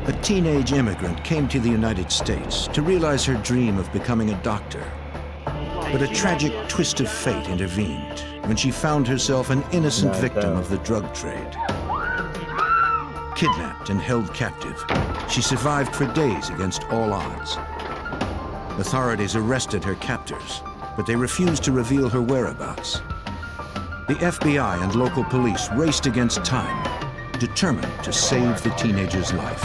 A teenage immigrant came to the United States to realize her dream of becoming a doctor. But a tragic twist of fate intervened when she found herself an innocent victim of the drug trade. Kidnapped and held captive, she survived for days against all odds. Authorities arrested her captors, but they refused to reveal her whereabouts. The FBI and local police raced against time, determined to save the teenager's life.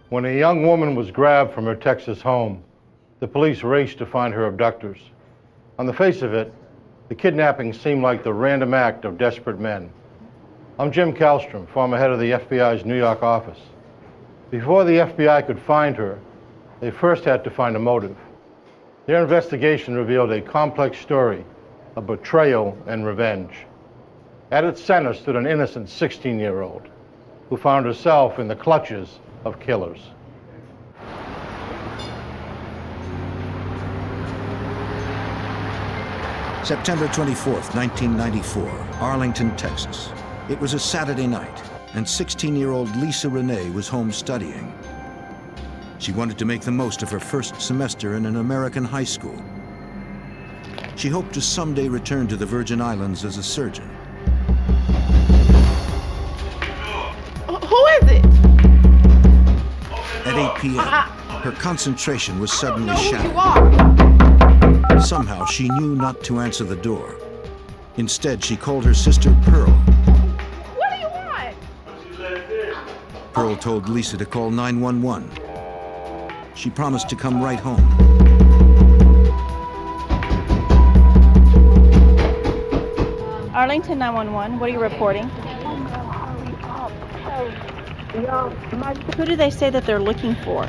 When a young woman was grabbed from her Texas home, the police raced to find her abductors. On the face of it, the kidnapping seemed like the random act of desperate men. I'm Jim Kallstrom, former head of the FBI's New York office. Before the FBI could find her, they first had to find a motive. Their investigation revealed a complex story of betrayal and revenge. At its center stood an innocent 16-year-old who found herself in the clutches of killers. September 24th, 1994, Arlington, Texas. It was a Saturday night, and 16-year-old Lisa Rene was home studying. She wanted to make the most of her first semester in an American high school. She hoped to someday return to the Virgin Islands as a surgeon. Who is it? At 8 p.m., her concentration was suddenly shattered. Somehow, she knew not to answer the door. Instead, she called her sister Pearl. What do you want? Pearl told Lisa to call 911. She promised to come right home. Arlington 911, what are you reporting? Who do they say that they're looking for?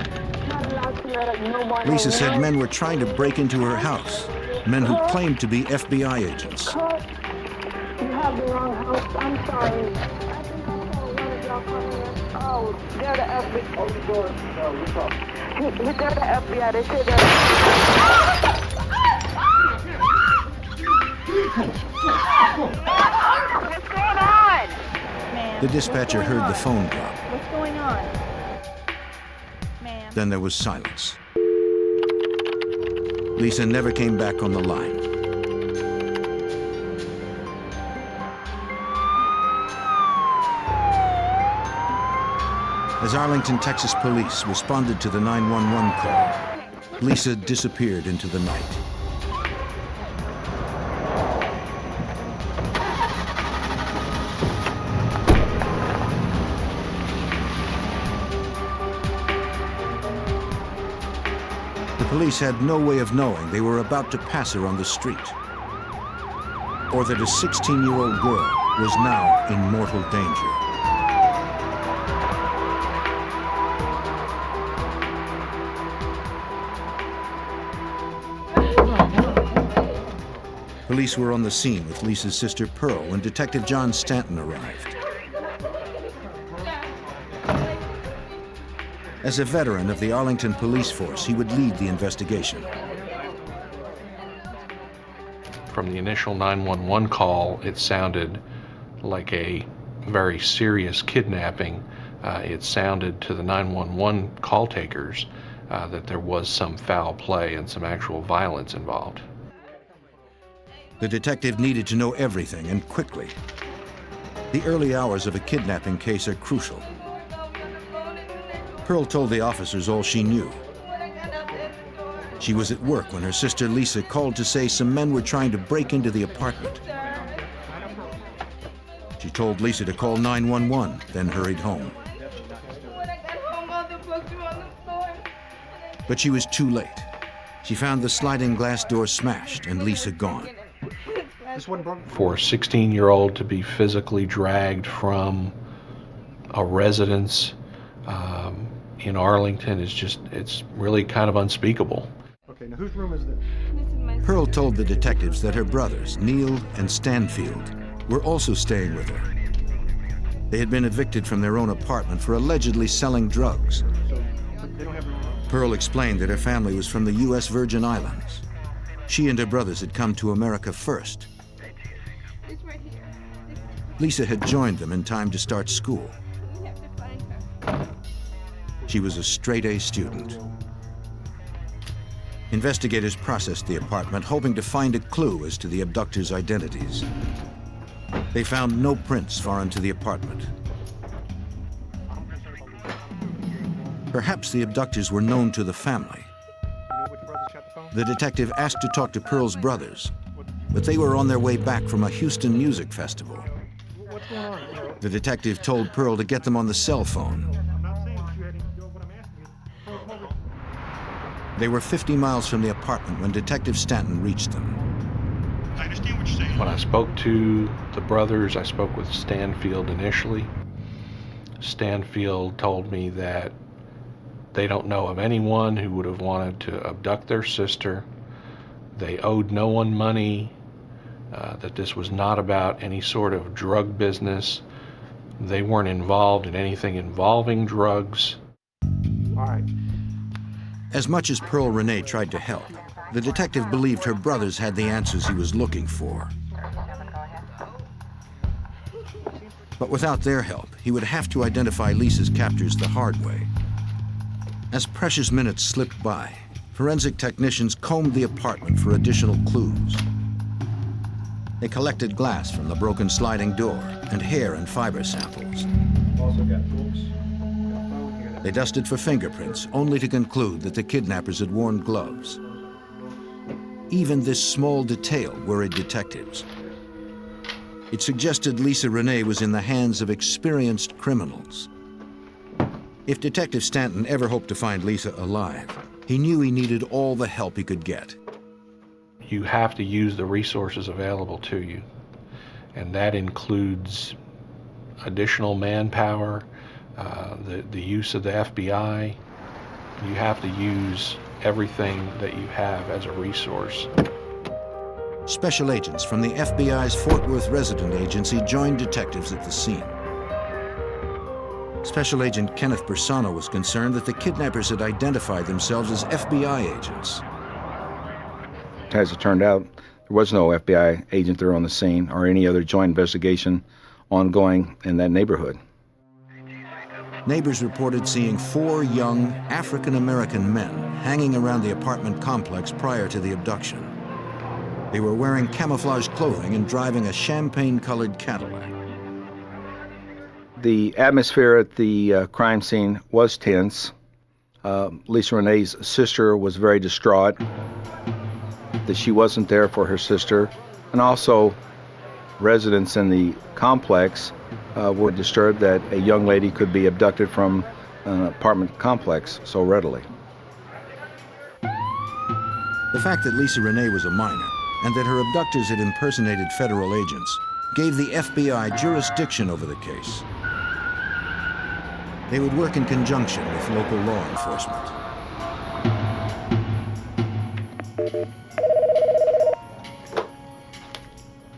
Lisa said men were trying to break into her house. Men who claimed to be FBI agents. You have the wrong house. I'm sorry. Oh, they're the FBI. They're the FBI. They said that. What's going on? Ma'am. The dispatcher heard the phone drop. What's going on? Ma'am. Then there was silence. Lisa never came back on the line. As Arlington, Texas police responded to the 911 call, Lisa disappeared into the night. The police had no way of knowing they were about to pass her on the street, or that a 16-year-old girl was now in mortal danger. Police were on the scene with Lisa's sister Pearl when Detective John Stanton arrived. As a veteran of the Arlington police force, he would lead the investigation. From the initial 911 call, it sounded like a very serious kidnapping. It sounded to the 911 call takers that there was some foul play and some actual violence involved. The detective needed to know everything, and quickly. The early hours of a kidnapping case are crucial. Pearl told the officers all she knew. She was at work when her sister Lisa called to say some men were trying to break into the apartment. She told Lisa to call 911, then hurried home. But she was too late. She found the sliding glass door smashed and Lisa gone. For a 16-year-old to be physically dragged from a residence in Arlington is just, it's really kind of unspeakable. Okay, now whose room is this? Pearl told the detectives that her brothers, Neil and Stanfield, were also staying with her. They had been evicted from their own apartment for allegedly selling drugs. Pearl explained that her family was from the U.S. Virgin Islands. She and her brothers had come to America first. Lisa had joined them in time to start school. She was a straight-A student. Investigators processed the apartment, hoping to find a clue as to the abductors' identities. They found no prints far into the apartment. Perhaps the abductors were known to the family. The detective asked to talk to Pearl's brothers, but they were on their way back from a Houston music festival. The detective told Pearl to get them on the cell phone. They were 50 miles from the apartment when Detective Stanton reached them. I understand what you're saying. When I spoke to the brothers, I spoke with Stanfield initially. Stanfield told me that they don't know of anyone who would have wanted to abduct their sister. They owed no one money, that this was not about any sort of drug business. They weren't involved in anything involving drugs. All right. As much as Pearl Rene tried to help, the detective believed her brothers had the answers he was looking for. But without their help, he would have to identify Lisa's captors the hard way. As precious minutes slipped by, forensic technicians combed the apartment for additional clues. They collected glass from the broken sliding door and hair and fiber samples. Also got books. They dusted for fingerprints, only to conclude that the kidnappers had worn gloves. Even this small detail worried detectives. It suggested Lisa Rene was in the hands of experienced criminals. If Detective Stanton ever hoped to find Lisa alive, he knew he needed all the help he could get. You have to use the resources available to you, and that includes additional manpower, the use of the FBI. You have to use everything that you have as a resource. Special agents from the FBI's Fort Worth resident agency joined detectives at the scene. Special Agent Kenneth Bersano was concerned that the kidnappers had identified themselves as FBI agents. As it turned out, there was no FBI agent there on the scene or any other joint investigation ongoing in that neighborhood. Neighbors reported seeing 4 young African-American men hanging around the apartment complex prior to the abduction. They were wearing camouflage clothing and driving a champagne-colored Cadillac. The atmosphere at the crime scene was tense. Lisa Rene's sister was very distraught that she wasn't there for her sister, and also residents in the complex were disturbed that a young lady could be abducted from an apartment complex so readily. The fact that Lisa Rene was a minor and that her abductors had impersonated federal agents gave the FBI jurisdiction over the case. They would work in conjunction with local law enforcement.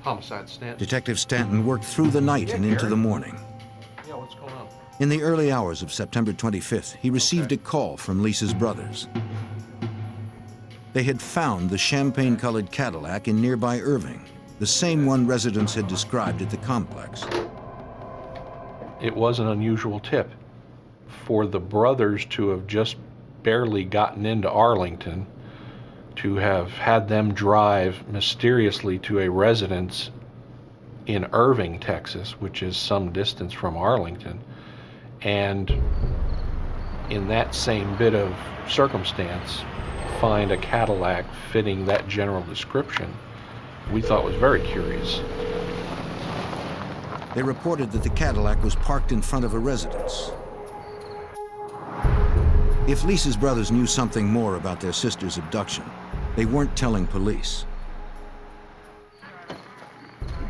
Homicide, Stanton. Detective Stanton worked through the night and into the morning. Yeah, what's going on? In the early hours of September 25th, he received a call from Lisa's brothers. They had found the champagne-colored Cadillac in nearby Irving, the same one residents had described at the complex. It was an unusual tip. For the brothers to have just barely gotten into Arlington, to have had them drive mysteriously to a residence in Irving, Texas, which is some distance from Arlington, and in that same bit of circumstance, find a Cadillac fitting that general description, we thought was very curious. They reported that the Cadillac was parked in front of a residence. If Lisa's brothers knew something more about their sister's abduction, they weren't telling police.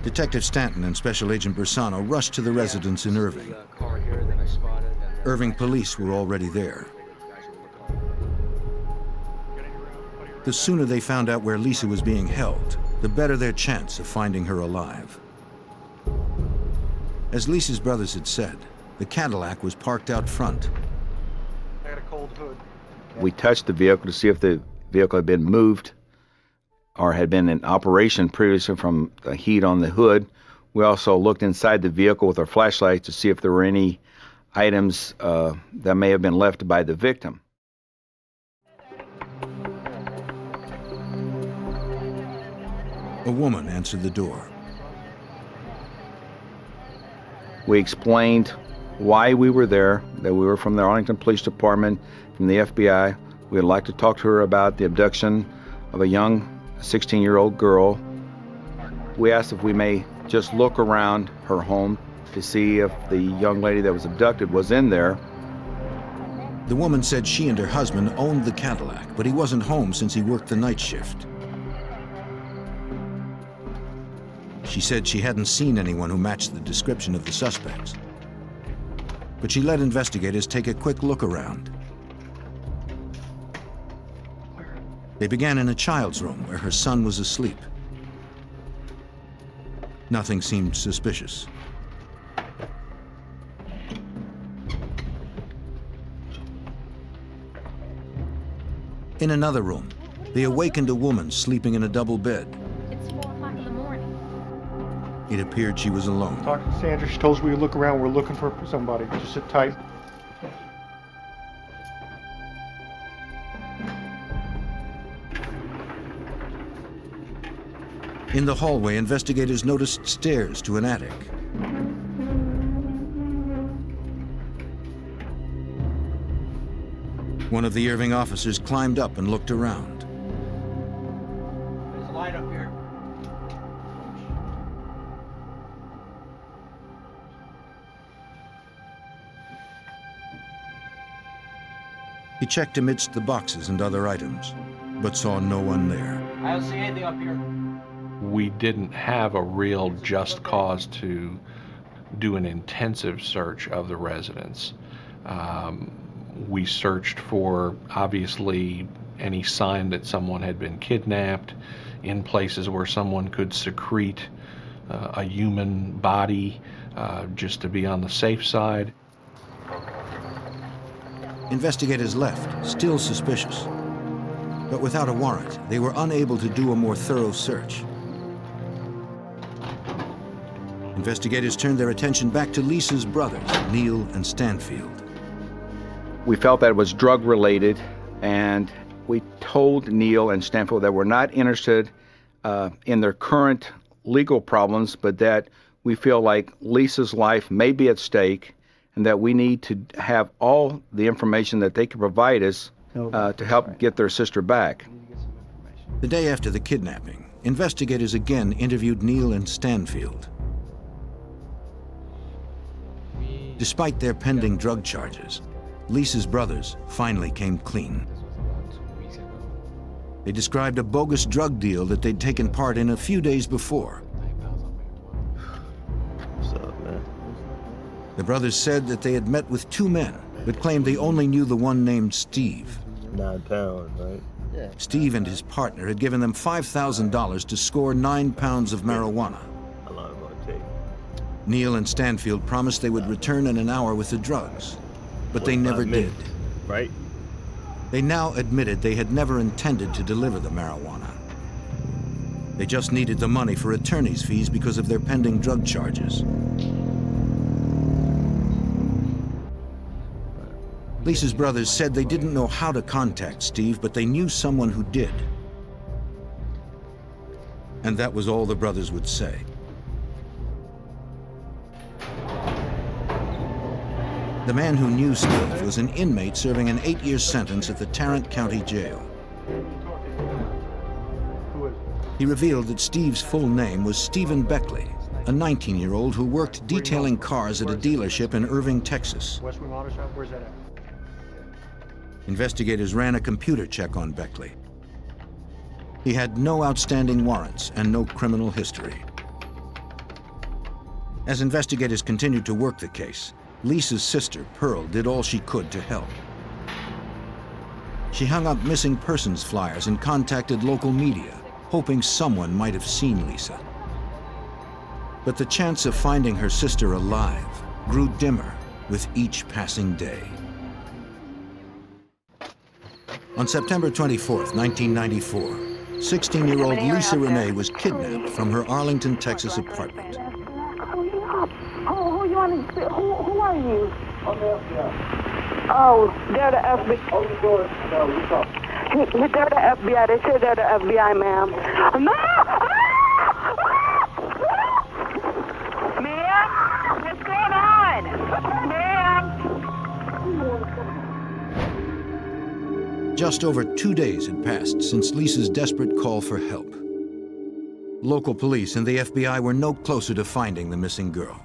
Detective Stanton and Special Agent Bersano rushed to the residence in Irving. Irving police were already there. The sooner they found out where Lisa was being held, the better their chance of finding her alive. As Lisa's brothers had said, the Cadillac was parked out front. I got a cold hood. We touched the vehicle to see if the vehicle had been moved or had been in operation previously from the heat on the hood. We also looked inside the vehicle with our flashlights to see if there were any items that may have been left by the victim. A woman answered the door. We explained why we were there, that we were from the Arlington Police Department, from the FBI. We'd like to talk to her about the abduction of a young 16-year-old girl. We asked if we may just look around her home to see if the young lady that was abducted was in there. The woman said she and her husband owned the Cadillac, but he wasn't home since he worked the night shift. She said she hadn't seen anyone who matched the description of the suspects. But she let investigators take a quick look around. They began in a child's room where her son was asleep. Nothing seemed suspicious. In another room, they awakened a woman sleeping in a double bed. It's 4 o'clock in the morning. It appeared she was alone. Talk to Sandra. She told us we would look around. We're looking for somebody. Just sit tight. In the hallway, investigators noticed stairs to an attic. One of the Irving officers climbed up and looked around. There's a light up here. He checked amidst the boxes and other items, but saw no one there. I don't see anything up here. We didn't have a real just cause to do an intensive search of the residence. We searched for, obviously, any sign that someone had been kidnapped, in places where someone could secrete a human body, just to be on the safe side. Investigators left, still suspicious. But without a warrant, they were unable to do a more thorough search. Investigators turned their attention back to Lisa's brothers, Neil and Stanfield. We felt that it was drug-related, and we told Neil and Stanfield that we're not interested in their current legal problems, but that we feel like Lisa's life may be at stake and that we need to have all the information that they can provide us to help get their sister back. The day after the kidnapping, investigators again interviewed Neil and Stanfield. Despite their pending drug charges, Lisa's brothers finally came clean. They described a bogus drug deal that they'd taken part in a few days before. What's up, man? The brothers said that they had met with 2 men, but claimed they only knew the one named Steve. 9 pounds, right? Yeah. Steve and his partner had given them $5,000 to score 9 pounds of marijuana. How long it gonna take? Neil and Stanfield promised they would return in an hour with the drugs, but they never 45 did. minutes, right? They now admitted they had never intended to deliver the marijuana. They just needed the money for attorney's fees because of their pending drug charges. Lisa's brothers said they didn't know how to contact Steve, but they knew someone who did. And that was all the brothers would say. The man who knew Steve was an inmate serving an 8-year sentence at the Tarrant County Jail. He revealed that Steve's full name was Stephen Beckley, a 19-year-old who worked detailing cars at a dealership in Irving, Texas. West Wing Auto Shop, where's that at? Investigators ran a computer check on Beckley. He had no outstanding warrants and no criminal history. As investigators continued to work the case, Lisa's sister, Pearl, did all she could to help. She hung up missing persons flyers and contacted local media, hoping someone might have seen Lisa. But the chance of finding her sister alive grew dimmer with each passing day. On September 24th, 1994, 16-year-old Lisa Rene was kidnapped from her Arlington, Texas apartment. Who you want to see? Who are you? I'm the FBI. Oh, they're the FBI. Open the door. No, we talk. They're the FBI. They said they're the FBI, ma'am. No! Ma'am? What's going on? Ma'am? Just over 2 days had passed since Lisa's desperate call for help. Local police and the FBI were no closer to finding the missing girl.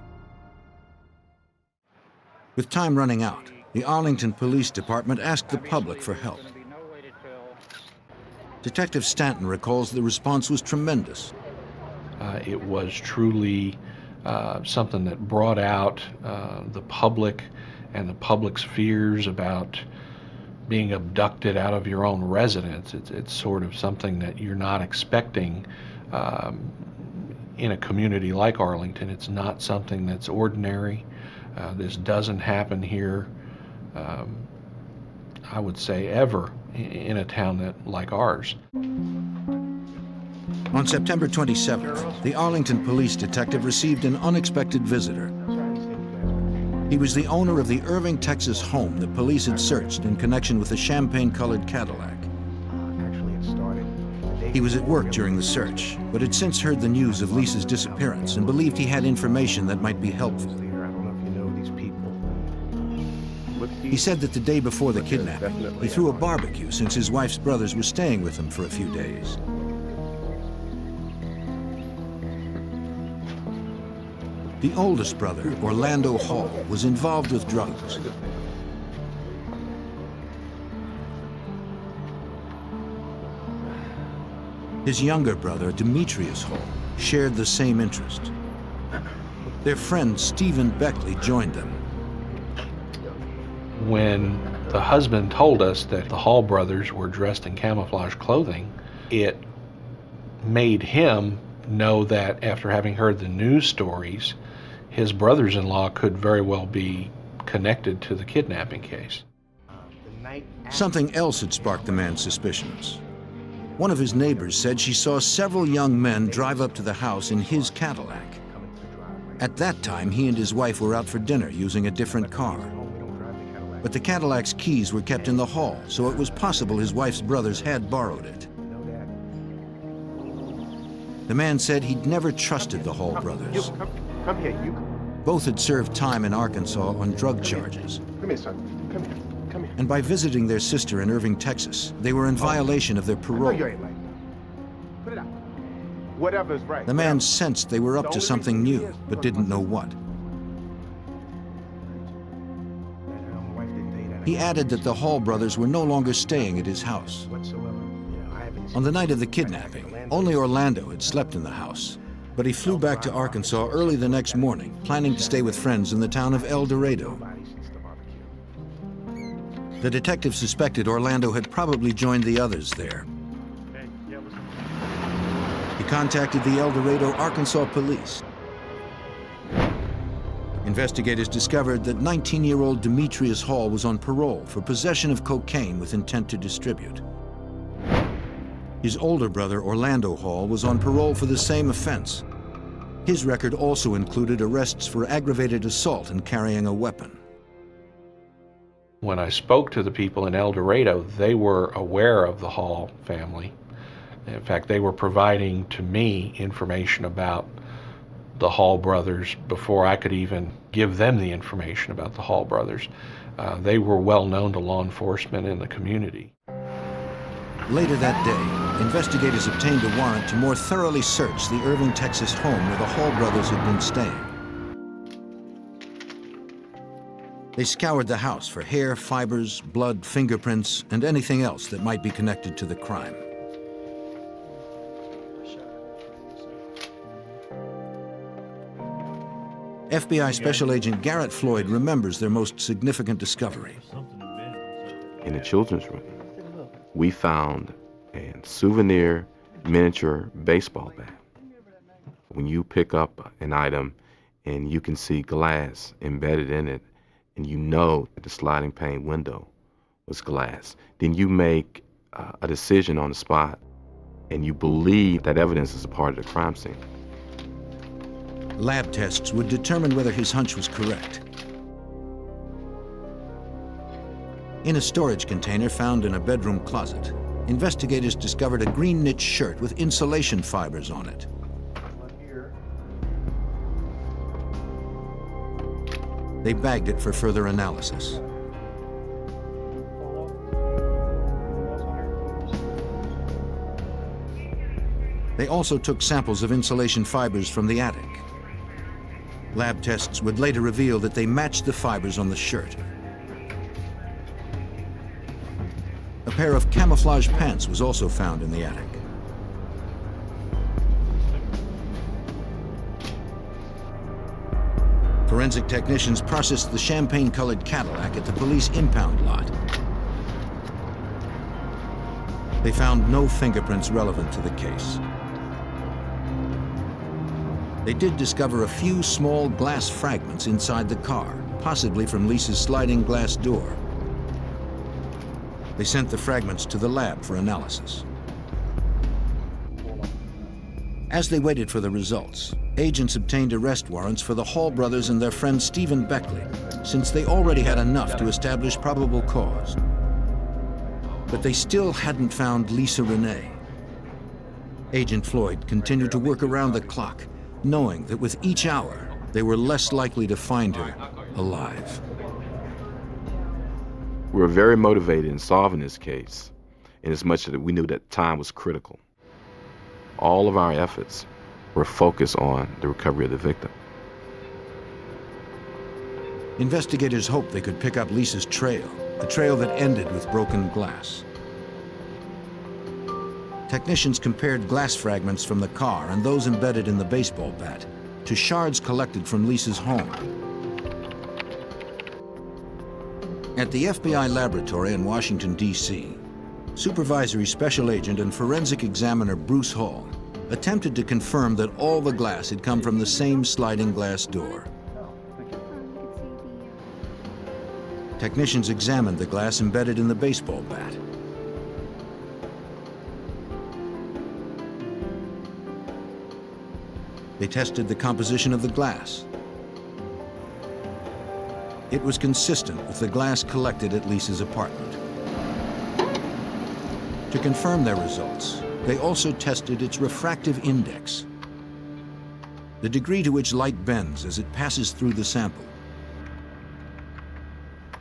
With time running out, the Arlington Police Department asked the public for help. Detective Stanton recalls the response was tremendous. It was truly something that brought out the public and the public's fears about being abducted out of your own residence. It's sort of something that you're not expecting in a community like Arlington. It's not something that's ordinary. This doesn't happen here, I would say, ever in a town like ours. On September 27th, the Arlington police detective received an unexpected visitor. He was the owner of the Irving, Texas home that police had searched in connection with a champagne-colored Cadillac. He was at work during the search, but had since heard the news of Lisa's disappearance and believed he had information that might be helpful. He said that the day before the kidnapping, he threw a barbecue since his wife's brothers were staying with him for a few days. The oldest brother, Orlando Hall, was involved with drugs. His younger brother, Demetrius Hall, shared the same interest. Their friend, Stephen Beckley, joined them. When the husband told us that the Hall brothers were dressed in camouflage clothing, it made him know that after having heard the news stories, his brothers-in-law could very well be connected to the kidnapping case. Something else had sparked the man's suspicions. One of his neighbors said she saw several young men drive up to the house in his Cadillac. At that time, he and his wife were out for dinner using a different car. But the Cadillac's keys were kept in the hall, so it was possible his wife's brothers had borrowed it. The man said he'd never trusted the Hall brothers. Come here, you. Both had served time in Arkansas on drug charges. Come here, son. Come here. Come here. And by visiting their sister in Irving, Texas, they were in violation of their I know parole. you ain't like that. Put it out. Whatever's right. The man sensed they were up to something new, but didn't know what. He added that the Hall brothers were no longer staying at his house. On the night of the kidnapping, only Orlando had slept in the house, but he flew back to Arkansas early the next morning, planning to stay with friends in the town of El Dorado. The detective suspected Orlando had probably joined the others there. He contacted the El Dorado, Arkansas police. Investigators discovered that 19-year-old Demetrius Hall was on parole for possession of cocaine with intent to distribute. His older brother, Orlando Hall, was on parole for the same offense. His record also included arrests for aggravated assault and carrying a weapon. When I spoke to the people in El Dorado, they were aware of the Hall family. In fact, they were providing to me information about the Hall brothers before I could even give them the information about the Hall brothers. They were well known to law enforcement in the community. Later that day, investigators obtained a warrant to more thoroughly search the Irving, Texas home where the Hall brothers had been staying. They scoured the house for hair, fibers, blood, fingerprints, and anything else that might be connected to the crime. FBI Special Agent Garrett Floyd remembers their most significant discovery. In the children's room, we found a souvenir miniature baseball bat. When you pick up an item and you can see glass embedded in it, and you know that the sliding pane window was glass, then you make a decision on the spot, and you believe that evidence is a part of the crime scene. Lab tests would determine whether his hunch was correct. In a storage container found in a bedroom closet, investigators discovered a green knit shirt with insulation fibers on it. They bagged it for further analysis. They also took samples of insulation fibers from the attic. Lab tests would later reveal that they matched the fibers on the shirt. A pair of camouflage pants was also found in the attic. Forensic technicians processed the champagne-colored Cadillac at the police impound lot. They found no fingerprints relevant to the case. They did discover a few small glass fragments inside the car, possibly from Lisa's sliding glass door. They sent the fragments to the lab for analysis. As they waited for the results, agents obtained arrest warrants for the Hall brothers and their friend Stephen Beckley, since they already had enough to establish probable cause. But they still hadn't found Lisa Rene. Agent Floyd continued to work around the clock, knowing that with each hour, they were less likely to find her alive. We were very motivated in solving this case, in as much that we knew that time was critical. All of our efforts were focused on the recovery of the victim. Investigators hoped they could pick up Lisa's trail, a trail that ended with broken glass. Technicians compared glass fragments from the car and those embedded in the baseball bat to shards collected from Lisa's home. At the FBI laboratory in Washington, D.C., Supervisory Special Agent and Forensic Examiner Bruce Hall attempted to confirm that all the glass had come from the same sliding glass door. Technicians examined the glass embedded in the baseball bat. They tested the composition of the glass. It was consistent with the glass collected at Lisa's apartment. To confirm their results, they also tested its refractive index, the degree to which light bends as it passes through the sample.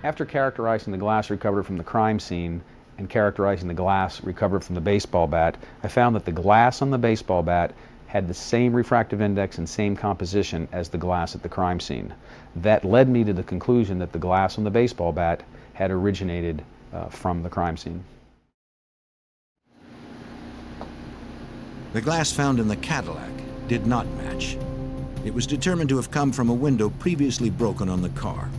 After characterizing the glass recovered from the crime scene and characterizing the glass recovered from the baseball bat, I found that the glass on the baseball bat had the same refractive index and same composition as the glass at the crime scene. That led me to the conclusion that the glass on the baseball bat had originated from the crime scene. The glass found in the Cadillac did not match. It was determined to have come from a window previously broken on the car.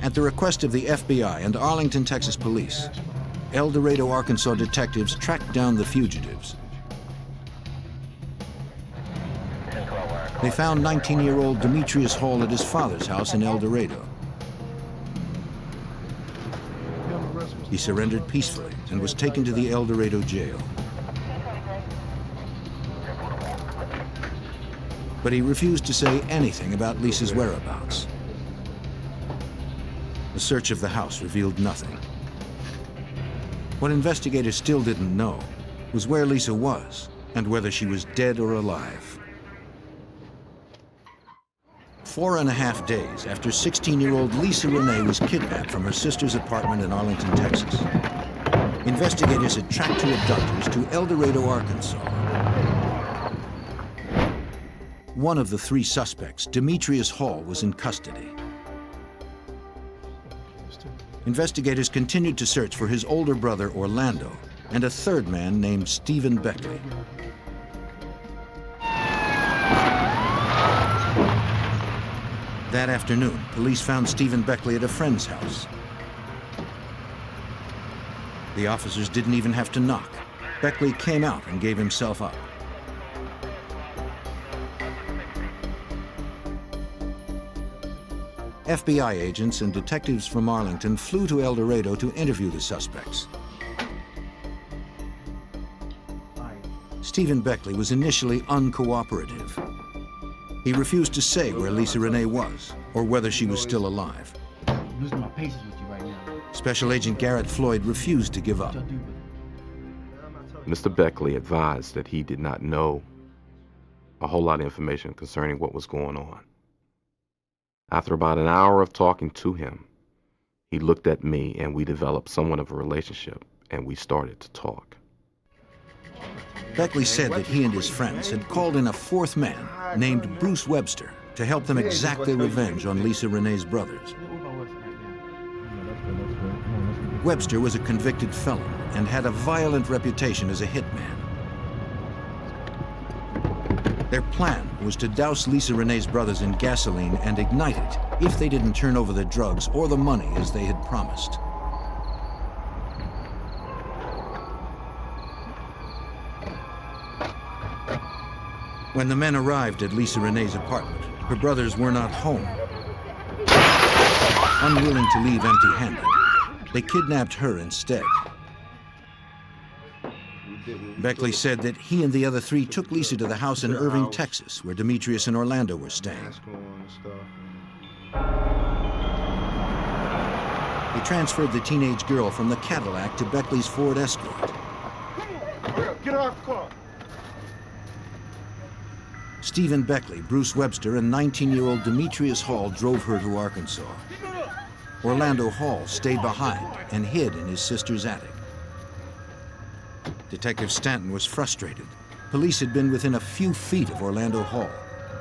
At the request of the FBI and Arlington, Texas police, El Dorado, Arkansas detectives tracked down the fugitives. They found 19-year-old Demetrius Hall at his father's house in El Dorado. He surrendered peacefully and was taken to the El Dorado jail. But he refused to say anything about Lisa's whereabouts. The search of the house revealed nothing. What investigators still didn't know was where Lisa was and whether she was dead or alive. 4.5 days after 16-year-old Lisa Rene was kidnapped from her sister's apartment in Arlington, Texas, investigators had tracked her abductors to El Dorado, Arkansas. One of the 3 suspects, Demetrius Hall, was in custody. Investigators continued to search for his older brother, Orlando, and a third man named Stephen Beckley. That afternoon, police found Stephen Beckley at a friend's house. The officers didn't even have to knock. Beckley came out and gave himself up. FBI agents and detectives from Arlington flew to El Dorado to interview the suspects. Stephen Beckley was initially uncooperative. He refused to say where Lisa Rene was or whether she was still alive. I'm losing my patience with you right now. Special Agent Garrett Floyd refused to give up. Mr. Beckley advised that he did not know a whole lot of information concerning what was going on. After about an hour of talking to him, he looked at me and we developed somewhat of a relationship and we started to talk. Beckley said that he and his friends had called in a fourth man named Bruce Webster to help them exact their revenge on Lisa Rene's brothers. Webster was a convicted felon and had a violent reputation as a hitman. Their plan was to douse Lisa Rene's brothers in gasoline and ignite it if they didn't turn over the drugs or the money as they had promised. When the men arrived at Lisa Rene's apartment, her brothers were not home. Unwilling to leave empty-handed, they kidnapped her instead. Beckley said that he and the other three took Lisa to the house in Irving, Texas, where Demetrius and Orlando were staying. They transferred the teenage girl from the Cadillac to Beckley's Ford Escort. Get off the car. Stephen Beckley, Bruce Webster, and 19-year-old Demetrius Hall drove her to Arkansas. Orlando Hall stayed behind and hid in his sister's attic. Detective Stanton was frustrated. Police had been within a few feet of Orlando Hall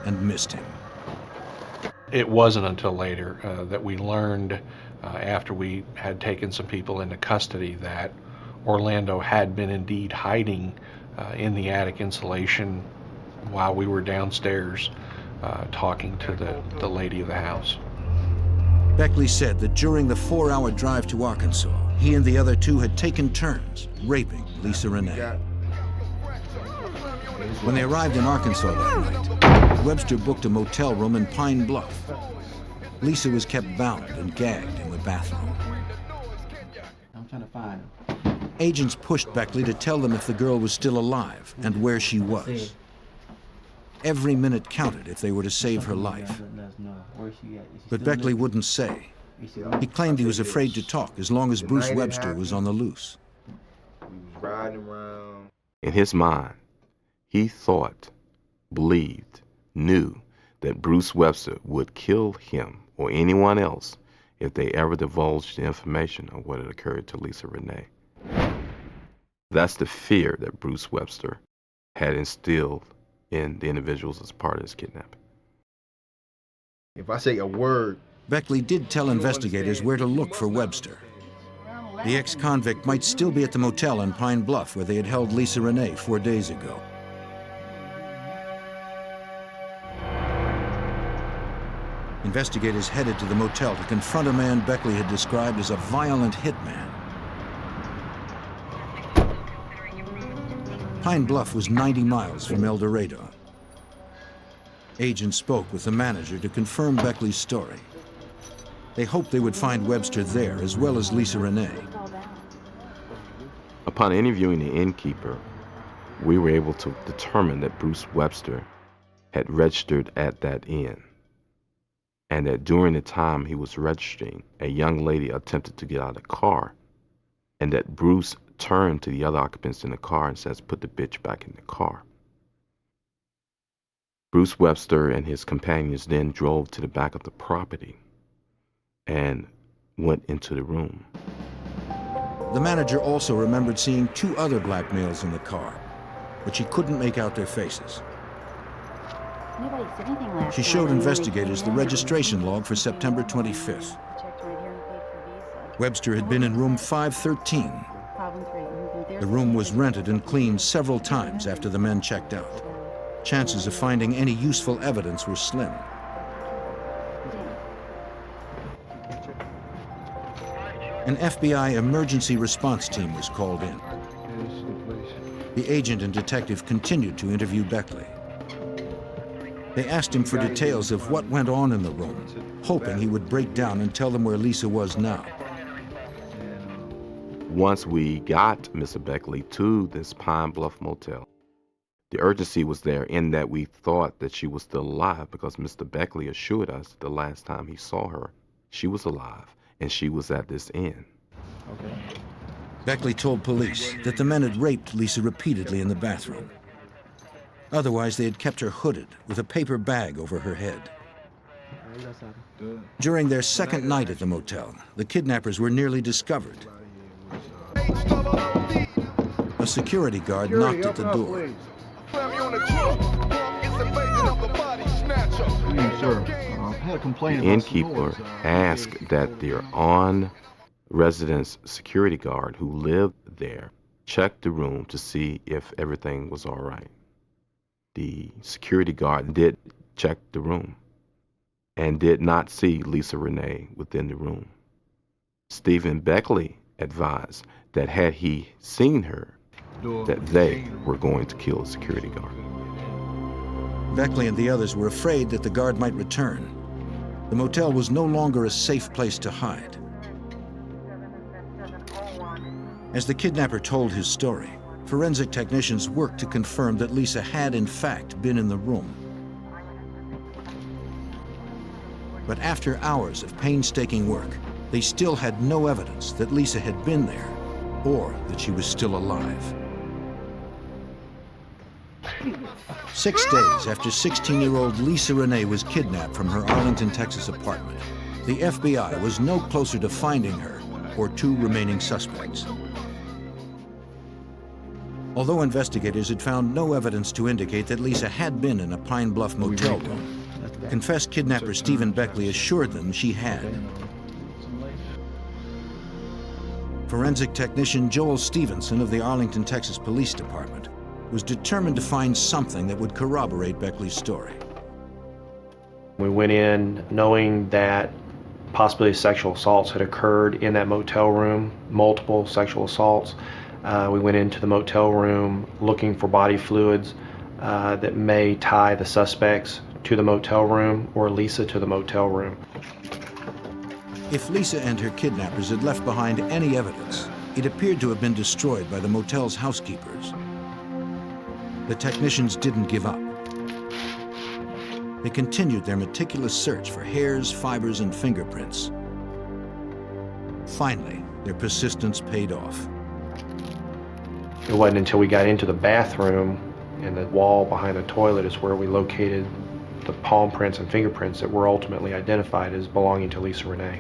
and missed him. It wasn't until later that we learned, after we had taken some people into custody, that Orlando had been indeed hiding in the attic insulation while we were downstairs talking to the lady of the house. Beckley said that during the 4-hour drive to Arkansas, he and the other two had taken turns raping Lisa Rene. When they arrived in Arkansas that night, Webster booked a motel room in Pine Bluff. Lisa was kept bound and gagged in the bathroom. I'm trying to find him. Agents pushed Beckley to tell them if the girl was still alive and where she was. Every minute counted if they were to save her life. But Beckley wouldn't say. He claimed he was afraid to talk as long as Bruce Webster was on the loose. In his mind, he thought, believed, knew that Bruce Webster would kill him or anyone else if they ever divulged the information of what had occurred to Lisa Rene. That's the fear that Bruce Webster had instilled in the individuals as part of his kidnapping. If I say a word... Beckley did tell investigators where to look for Webster. The ex-convict might still be at the motel in Pine Bluff where they had held Lisa Rene 4 days ago. Investigators headed to the motel to confront a man Beckley had described as a violent hitman. Pine Bluff was 90 miles from El Dorado. Agents spoke with the manager to confirm Beckley's story. They hoped they would find Webster there, as well as Lisa Rene. Upon interviewing the innkeeper, we were able to determine that Bruce Webster had registered at that inn, and that during the time he was registering, a young lady attempted to get out of the car, and that Bruce turned to the other occupants in the car and says, "Put the bitch back in the car." Bruce Webster and his companions then drove to the back of the property and went into the room. The manager also remembered seeing 2 other black males in the car, but she couldn't make out their faces. She showed investigators the registration log for September 25th. Webster had been in room 513. The room was rented and cleaned several times after the men checked out. Chances of finding any useful evidence were slim. An FBI emergency response team was called in. The agent and detective continued to interview Beckley. They asked him for details of what went on in the room, hoping he would break down and tell them where Lisa was now. Once we got Mr. Beckley to this Pine Bluff motel, the urgency was there in that we thought that she was still alive because Mr. Beckley assured us the last time he saw her, she was alive and she was at this inn. Okay. Beckley told police that the men had raped Lisa repeatedly in the bathroom. Otherwise, they had kept her hooded with a paper bag over her head. During their second night at the motel, the kidnappers were nearly discovered. A security guard knocked at the door. The innkeeper asked that their on-residence security guard who lived there check the room to see if everything was all right. The security guard did check the room and did not see Lisa Rene within the room. Stephen Beckley advised that had he seen her, that they were going to kill the security guard. Beckley and the others were afraid that the guard might return. The motel was no longer a safe place to hide. As the kidnapper told his story, forensic technicians worked to confirm that Lisa had in fact been in the room. But after hours of painstaking work, they still had no evidence that Lisa had been there or that she was still alive. 6 days after 16-year-old Lisa Rene was kidnapped from her Arlington, Texas apartment, the FBI was no closer to finding her or two remaining suspects. Although investigators had found no evidence to indicate that Lisa had been in a Pine Bluff motel room, confessed kidnapper Stephen Beckley assured them she had. Forensic technician Joel Stevenson of the Arlington, Texas Police Department was determined to find something that would corroborate Beckley's story. We went in knowing that possibly sexual assaults had occurred in that motel room, multiple sexual assaults. We went into the motel room looking for body fluids that may tie the suspects to the motel room or Lisa to the motel room. If Lisa and her kidnappers had left behind any evidence, it appeared to have been destroyed by the motel's housekeepers. The technicians didn't give up. They continued their meticulous search for hairs, fibers, and fingerprints. Finally, their persistence paid off. It wasn't until we got into the bathroom and the wall behind the toilet is where we located the palm prints and fingerprints that were ultimately identified as belonging to Lisa Rene.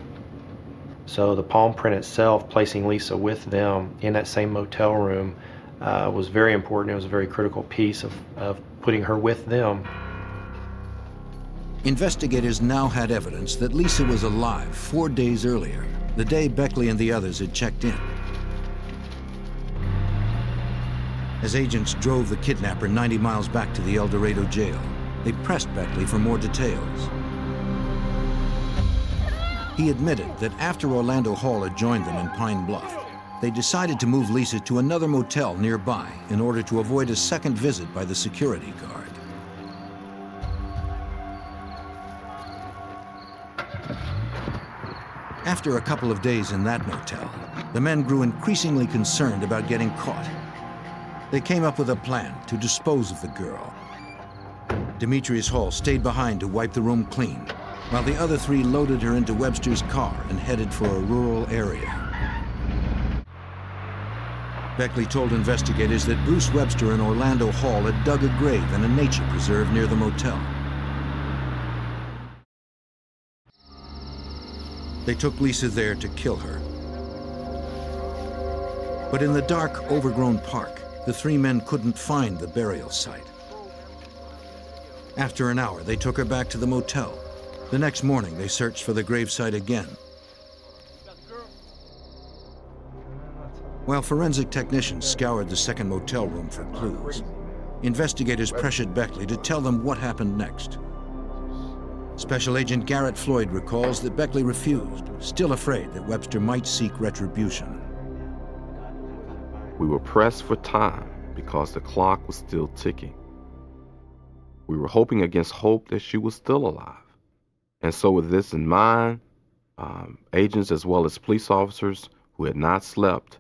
So the palm print itself, placing Lisa with them in that same motel room, was very important. It was a very critical piece of putting her with them. Investigators now had evidence that Lisa was alive 4 days earlier, the day Beckley and the others had checked in. As agents drove the kidnapper 90 miles back to the El Dorado jail, they pressed Beckley for more details. He admitted that after Orlando Hall had joined them in Pine Bluff, they decided to move Lisa to another motel nearby in order to avoid a second visit by the security guard. After a couple of days in that motel, the men grew increasingly concerned about getting caught. They came up with a plan to dispose of the girl. Demetrius Hall stayed behind to wipe the room clean, while the other three loaded her into Webster's car and headed for a rural area. Beckley told investigators that Bruce Webster and Orlando Hall had dug a grave in a nature preserve near the motel. They took Lisa there to kill her. But in the dark, overgrown park, the three men couldn't find the burial site. After an hour, they took her back to the motel. The next morning, they searched for the gravesite again. While forensic technicians scoured the second motel room for clues, investigators pressured Beckley to tell them what happened next. Special Agent Garrett Floyd recalls that Beckley refused, still afraid that Webster might seek retribution. We were pressed for time because the clock was still ticking. We were hoping against hope that she was still alive. And so with this in mind, agents as well as police officers who had not slept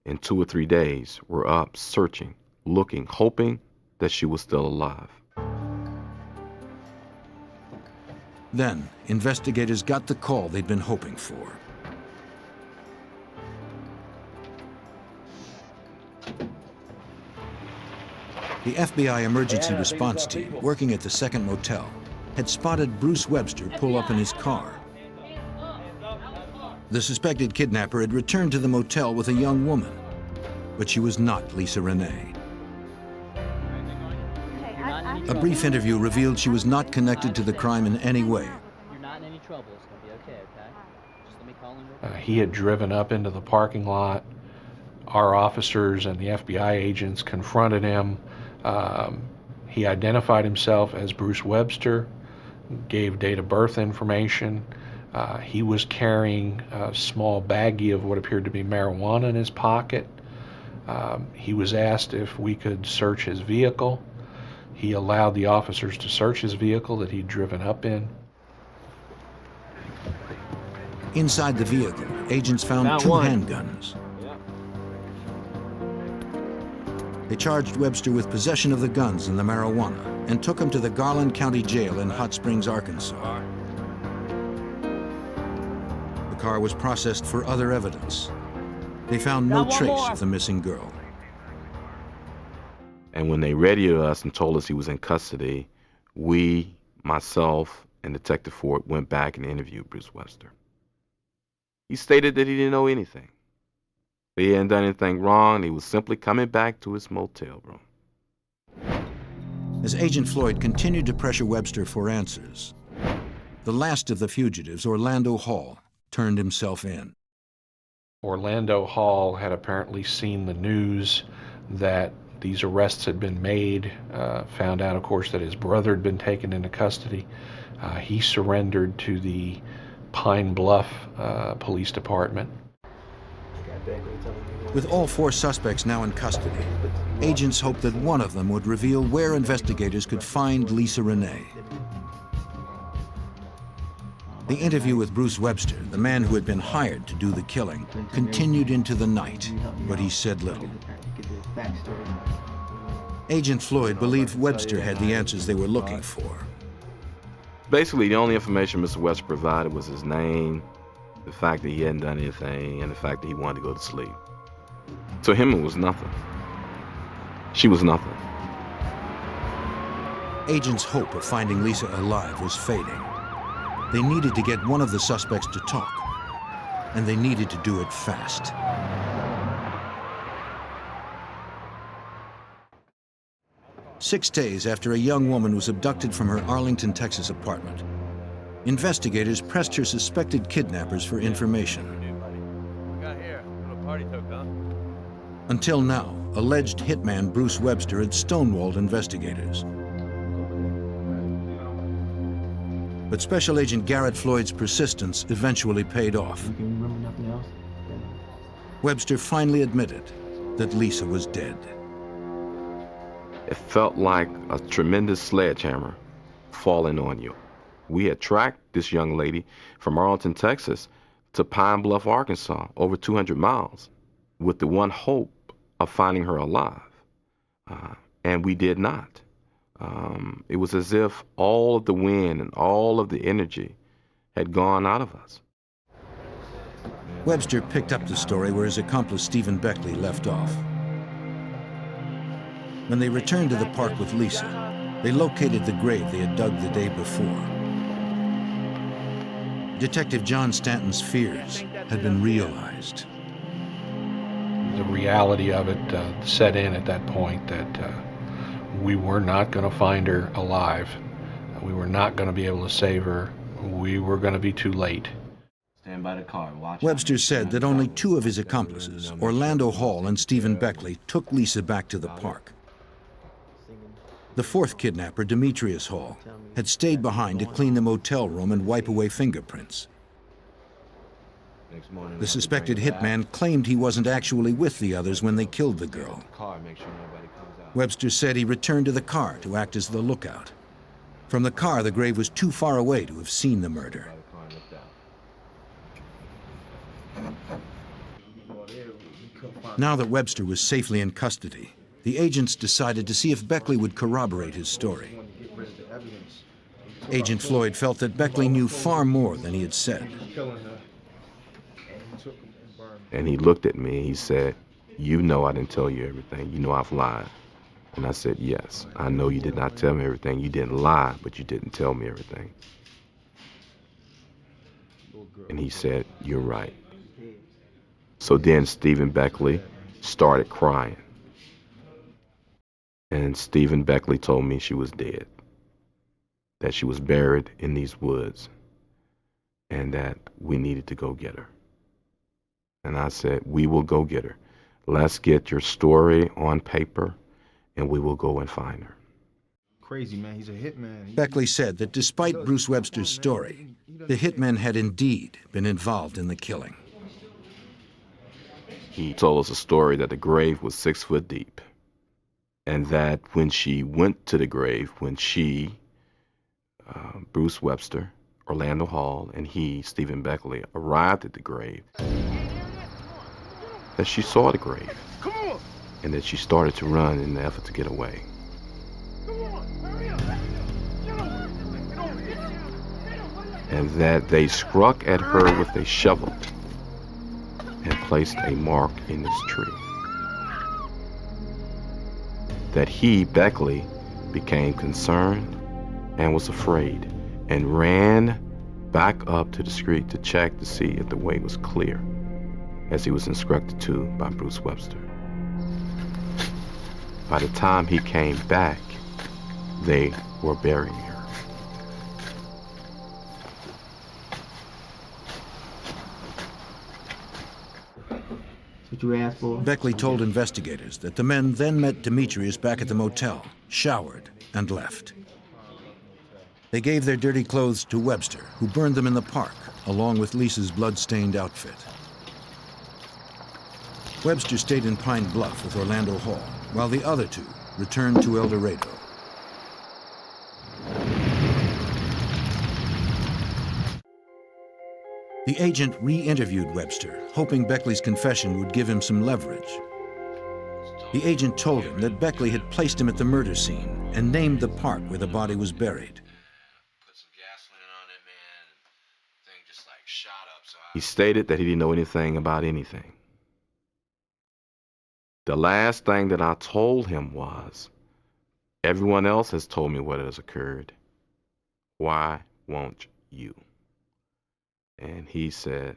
in 2 or 3 days were up searching, looking, hoping that she was still alive. Then, investigators got the call they'd been hoping for. The FBI emergency response team, working at the second motel, had spotted Bruce Webster pull up in his car. The suspected kidnapper had returned to the motel with a young woman, but she was not Lisa Rene. A brief interview revealed she was not connected to the crime in any way. You're not in any trouble. It's going to be okay, okay? Just let me call him. He had driven up into the parking lot. Our officers and the FBI agents confronted him. He identified himself as Bruce Webster, gave date of birth information. He was carrying a small baggie of what appeared to be marijuana in his pocket. He was asked if we could search his vehicle. He allowed the officers to search his vehicle that he'd driven up in. Inside the vehicle, agents found 2 handguns. They charged Webster with possession of the guns and the marijuana and took him to the Garland County Jail in Hot Springs, Arkansas. The car was processed for other evidence. They found no trace of the missing girl. And when they radioed us and told us he was in custody, we, myself, and Detective Ford went back and interviewed Bruce Webster. He stated that he didn't know anything. He hadn't done anything wrong. He was simply coming back to his motel room. As Agent Floyd continued to pressure Webster for answers, the last of the fugitives, Orlando Hall, turned himself in. Orlando Hall had apparently seen the news that these arrests had been made, found out, of course, that his brother had been taken into custody. He surrendered to the Pine Bluff Police Department. With all 4 suspects now in custody, agents hoped that one of them would reveal where investigators could find Lisa Rene. The interview with Bruce Webster, the man who had been hired to do the killing, continued into the night, but he said little. Agent Floyd believed Webster had the answers they were looking for. Basically, the only information Mr. Webster provided was his name, the fact that he hadn't done anything, and the fact that he wanted to go to sleep. To him, it was nothing. She was nothing. Agents' hope of finding Lisa alive was fading. They needed to get one of the suspects to talk, and they needed to do it fast. Six days after a young woman was abducted from her Arlington, Texas apartment, investigators pressed her suspected kidnappers for information. Until now, alleged hitman Bruce Webster had stonewalled investigators. But Special Agent Garrett Floyd's persistence eventually paid off. Webster finally admitted that Lisa was dead. It felt like a tremendous sledgehammer falling on you. We had tracked this young lady from Arlington, Texas to Pine Bluff, Arkansas, over 200 miles, with the one hope of finding her alive. And we did not. It was as if all of the wind and all of the energy had gone out of us. Webster picked up the story where his accomplice Stephen Beckley left off. When they returned to the park with Lisa, they located the grave they had dug the day before. Detective John Stanton's fears had been realized. The reality of it set in at that point that we were not going to find her alive. We were not going to be able to save her. We were going to be too late. Stand by the car. Watch. Webster said that only 2 of his accomplices, Orlando Hall and Stephen Beckley, took Lisa back to the park. The 4th kidnapper, Demetrius Hall, had stayed behind to clean the motel room and wipe away fingerprints. The suspected hitman claimed he wasn't actually with the others when they killed the girl. Webster said he returned to the car to act as the lookout. From the car, the grave was too far away to have seen the murder. Now that Webster was safely in custody, the agents decided to see if Beckley would corroborate his story. Agent Floyd felt that Beckley knew far more than he had said. And he looked at me and he said, "You know I didn't tell you everything. You know I've lied." And I said, "Yes, I know you did not tell me everything. You didn't lie, but you didn't tell me everything." And he said, "You're right." So then Stephen Beckley started crying. And Stephen Beckley told me she was dead, that she was buried in these woods, and that we needed to go get her. And I said, "We will go get her. Let's get your story on paper, and we will go and find her." Crazy, man. He's a hitman. Beckley said that despite Bruce Webster's story, the hitman had indeed been involved in the killing. He told us a story that the grave was 6 foot deep, and that when she went to the grave, when she, Bruce Webster, Orlando Hall, and he, Stephen Beckley, arrived at the grave, that she saw the grave, and that she started to run in the effort to get away. And that they struck at her with a shovel and placed a mark in this tree. That he, Beckley, became concerned and was afraid and ran back up to the street to check to see if the way was clear, as he was instructed to by Bruce Webster. By the time he came back, they were burying her. What you asked for? Beckley told investigators that the men then met Demetrius back at the motel, showered, and left. They gave their dirty clothes to Webster, who burned them in the park, along with Lisa's blood-stained outfit. Webster stayed in Pine Bluff with Orlando Hall, while the other two returned to El Dorado. The agent re-interviewed Webster, hoping Beckley's confession would give him some leverage. The agent told him that Beckley had placed him at the murder scene and named the park where the body was buried. He stated that he didn't know anything about anything. The last thing that I told him was, "Everyone else has told me what has occurred. Why won't you?" And he said,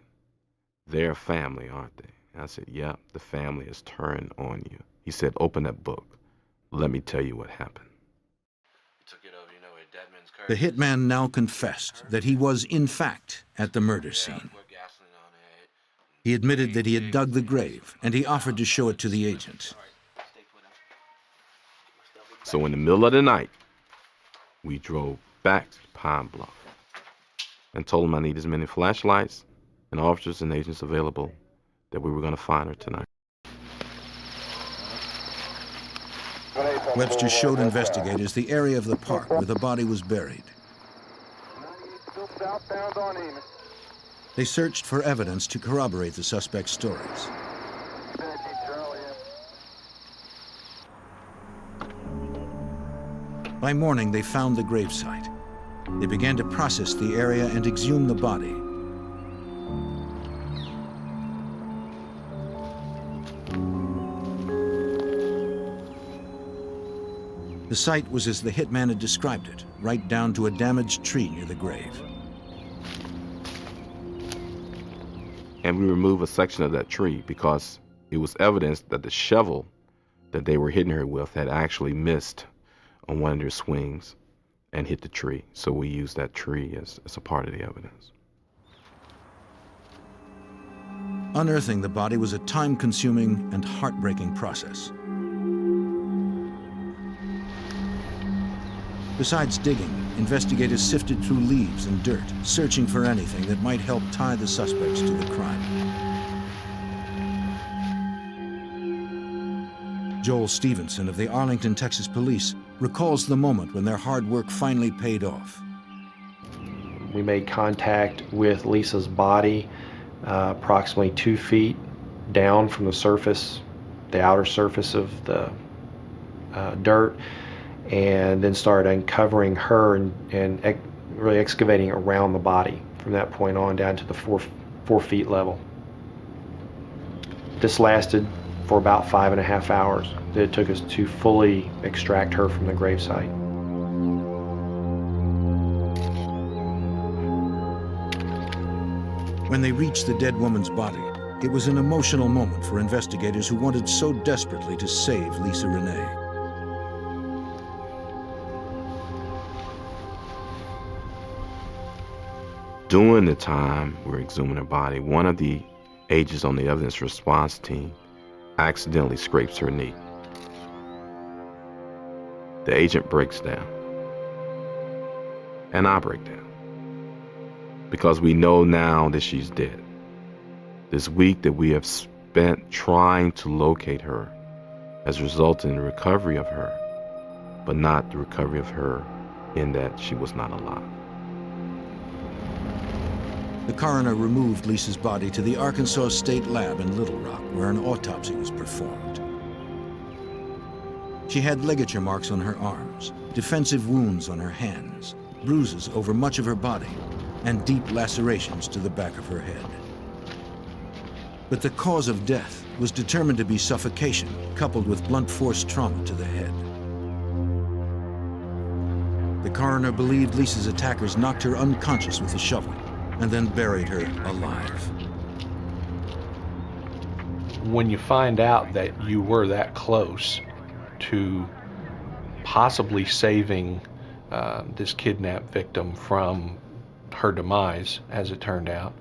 "They're family, aren't they?" And I said, "Yep, the family has turned on you." He said, "Open that book. Let me tell you what happened." The hitman now confessed that he was, in fact, at the murder scene. He admitted that he had dug the grave, and he offered to show it to the agent. So in the middle of the night, we drove back to Pine Bluff and told him I need as many flashlights and officers and agents available, that we were going to find her tonight. Webster showed investigators the area of the park where the body was buried. They searched for evidence to corroborate the suspect's stories. By morning, they found the gravesite. They began to process the area and exhume the body. The site was as the hitman had described it, right down to a damaged tree near the grave. And we removed a section of that tree because it was evidence that the shovel that they were hitting her with had actually missed on one of their swings and hit the tree. So we used that tree as a part of the evidence. Unearthing the body was a time-consuming and heartbreaking process. Besides digging, investigators sifted through leaves and dirt, searching for anything that might help tie the suspects to the crime. Joel Stevenson of the Arlington, Texas Police recalls the moment when their hard work finally paid off. We made contact with Lisa's body approximately 2 feet down from the surface, the outer surface of the dirt, and then started uncovering her and really excavating around the body from that point on down to the 4 feet level. This lasted for about 5.5 hours. It took us to fully extract her from the gravesite. When they reached the dead woman's body, it was an emotional moment for investigators who wanted so desperately to save Lisa Rene. During the time we're exhuming her body, one of the agents on the evidence response team accidentally scrapes her knee. The agent breaks down, and I break down, because we know now that she's dead. This week that we have spent trying to locate her has resulted in the recovery of her, but not the recovery of her in that she was not alive. The coroner removed Lisa's body to the Arkansas State Lab in Little Rock, where an autopsy was performed. She had ligature marks on her arms, defensive wounds on her hands, bruises over much of her body, and deep lacerations to the back of her head. But the cause of death was determined to be suffocation, coupled with blunt force trauma to the head. The coroner believed Lisa's attackers knocked her unconscious with a shovel and then buried her alive. When you find out that you were that close to possibly saving this kidnapped victim from her demise, as it turned out,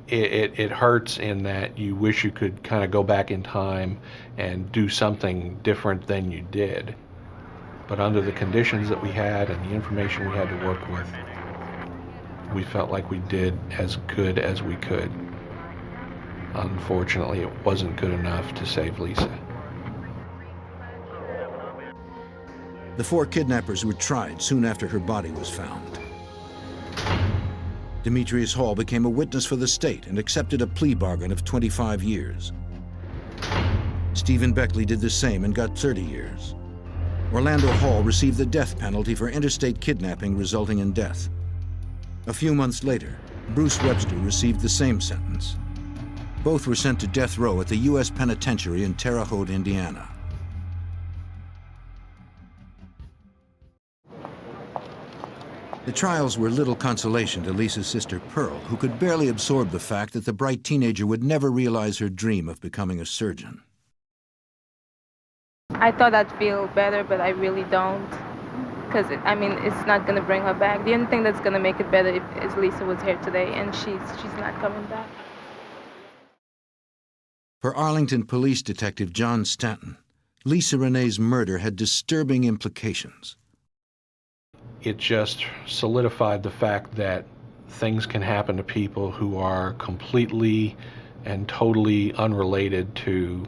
it hurts in that you wish you could kind of go back in time and do something different than you did. But under the conditions that we had and the information we had to work with, we felt like we did as good as we could. Unfortunately, it wasn't good enough to save Lisa. The 4 kidnappers were tried soon after her body was found. Demetrius Hall became a witness for the state and accepted a plea bargain of 25 years. Stephen Beckley did the same and got 30 years. Orlando Hall received the death penalty for interstate kidnapping resulting in death. A few months later, Bruce Webster received the same sentence. Both were sent to death row at the U.S. Penitentiary in Terre Haute, Indiana. The trials were little consolation to Lisa's sister Pearl, who could barely absorb the fact that the bright teenager would never realize her dream of becoming a surgeon. I thought I'd feel better, but I really don't. Because, I mean, it's not going to bring her back. The only thing that's going to make it better is Lisa was here today, and she's not coming back. For Arlington Police Detective John Stanton, Lisa Rene's murder had disturbing implications. It just solidified the fact that things can happen to people who are completely and totally unrelated to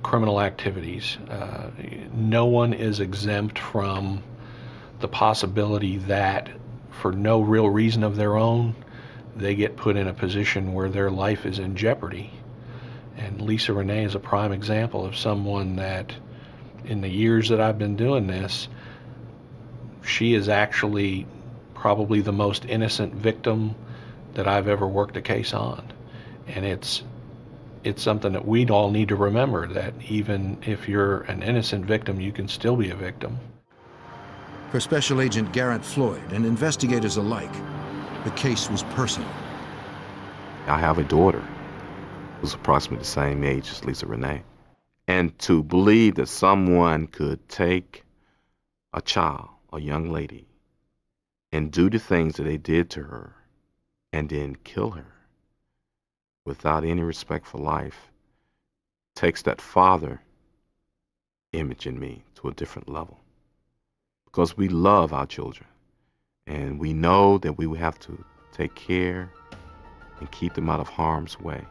criminal activities. No one is exempt from the possibility that, for no real reason of their own, they get put in a position where their life is in jeopardy. And Lisa Rene is a prime example of someone that, in the years that I've been doing this, she is actually probably the most innocent victim that I've ever worked a case on. And it's something that we'd all need to remember, that even if you're an innocent victim, you can still be a victim. For Special Agent Garrett Floyd and investigators alike, the case was personal. I have a daughter who's approximately the same age as Lisa Rene. And to believe that someone could take a child, a young lady, and do the things that they did to her and then kill her without any respect for life takes that father image in me to a different level. because we love our children. And we know that we will have to take care and keep them out of harm's way.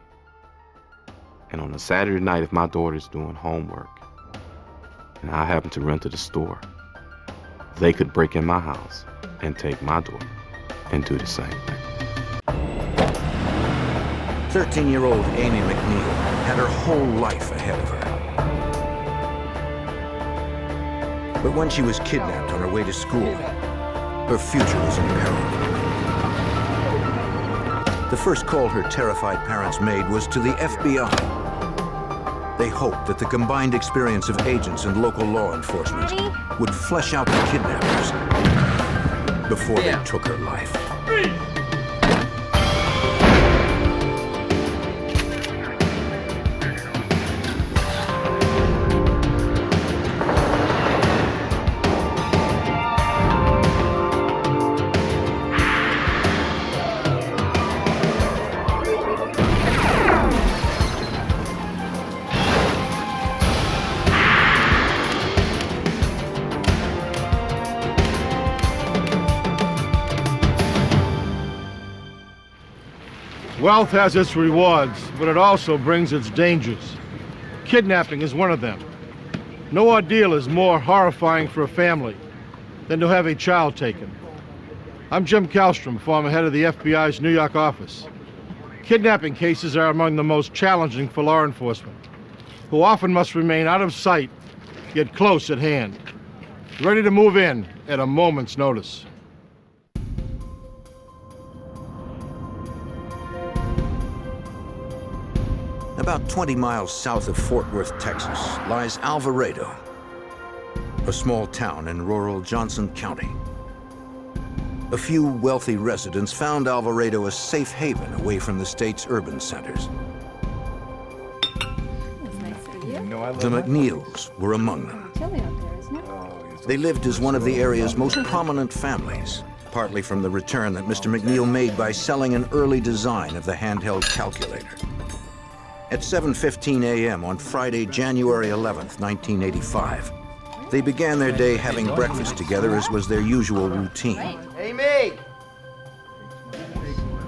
And on a Saturday night, if my daughter's doing homework and I happen to run to the store, they could break in my house and take my daughter and do the same thing. 13-year-old Amy McNeil had her whole life ahead of her. But when she was kidnapped on her way to school, her future was in peril. The first call her terrified parents made was to the FBI. They hoped that the combined experience of agents and local law enforcement would flesh out the kidnappers before they took her life. Wealth has its rewards, but it also brings its dangers. Kidnapping is one of them. No ordeal is more horrifying for a family than to have a child taken. I'm Jim Kallstrom, former head of the FBI's New York office. Kidnapping cases are among the most challenging for law enforcement, who often must remain out of sight, yet close at hand, ready to move in at a moment's notice. About 20 miles south of Fort Worth, Texas, lies Alvarado, a small town in rural Johnson County. A few wealthy residents found Alvarado a safe haven away from the state's urban centers. The McNeils were among them. They lived as one of the area's most prominent families, partly from the return that Mr. McNeil made by selling an early design of the handheld calculator. At 7:15 a.m. on Friday, January 11th, 1985, they began their day having breakfast together, as was their usual routine. Amy!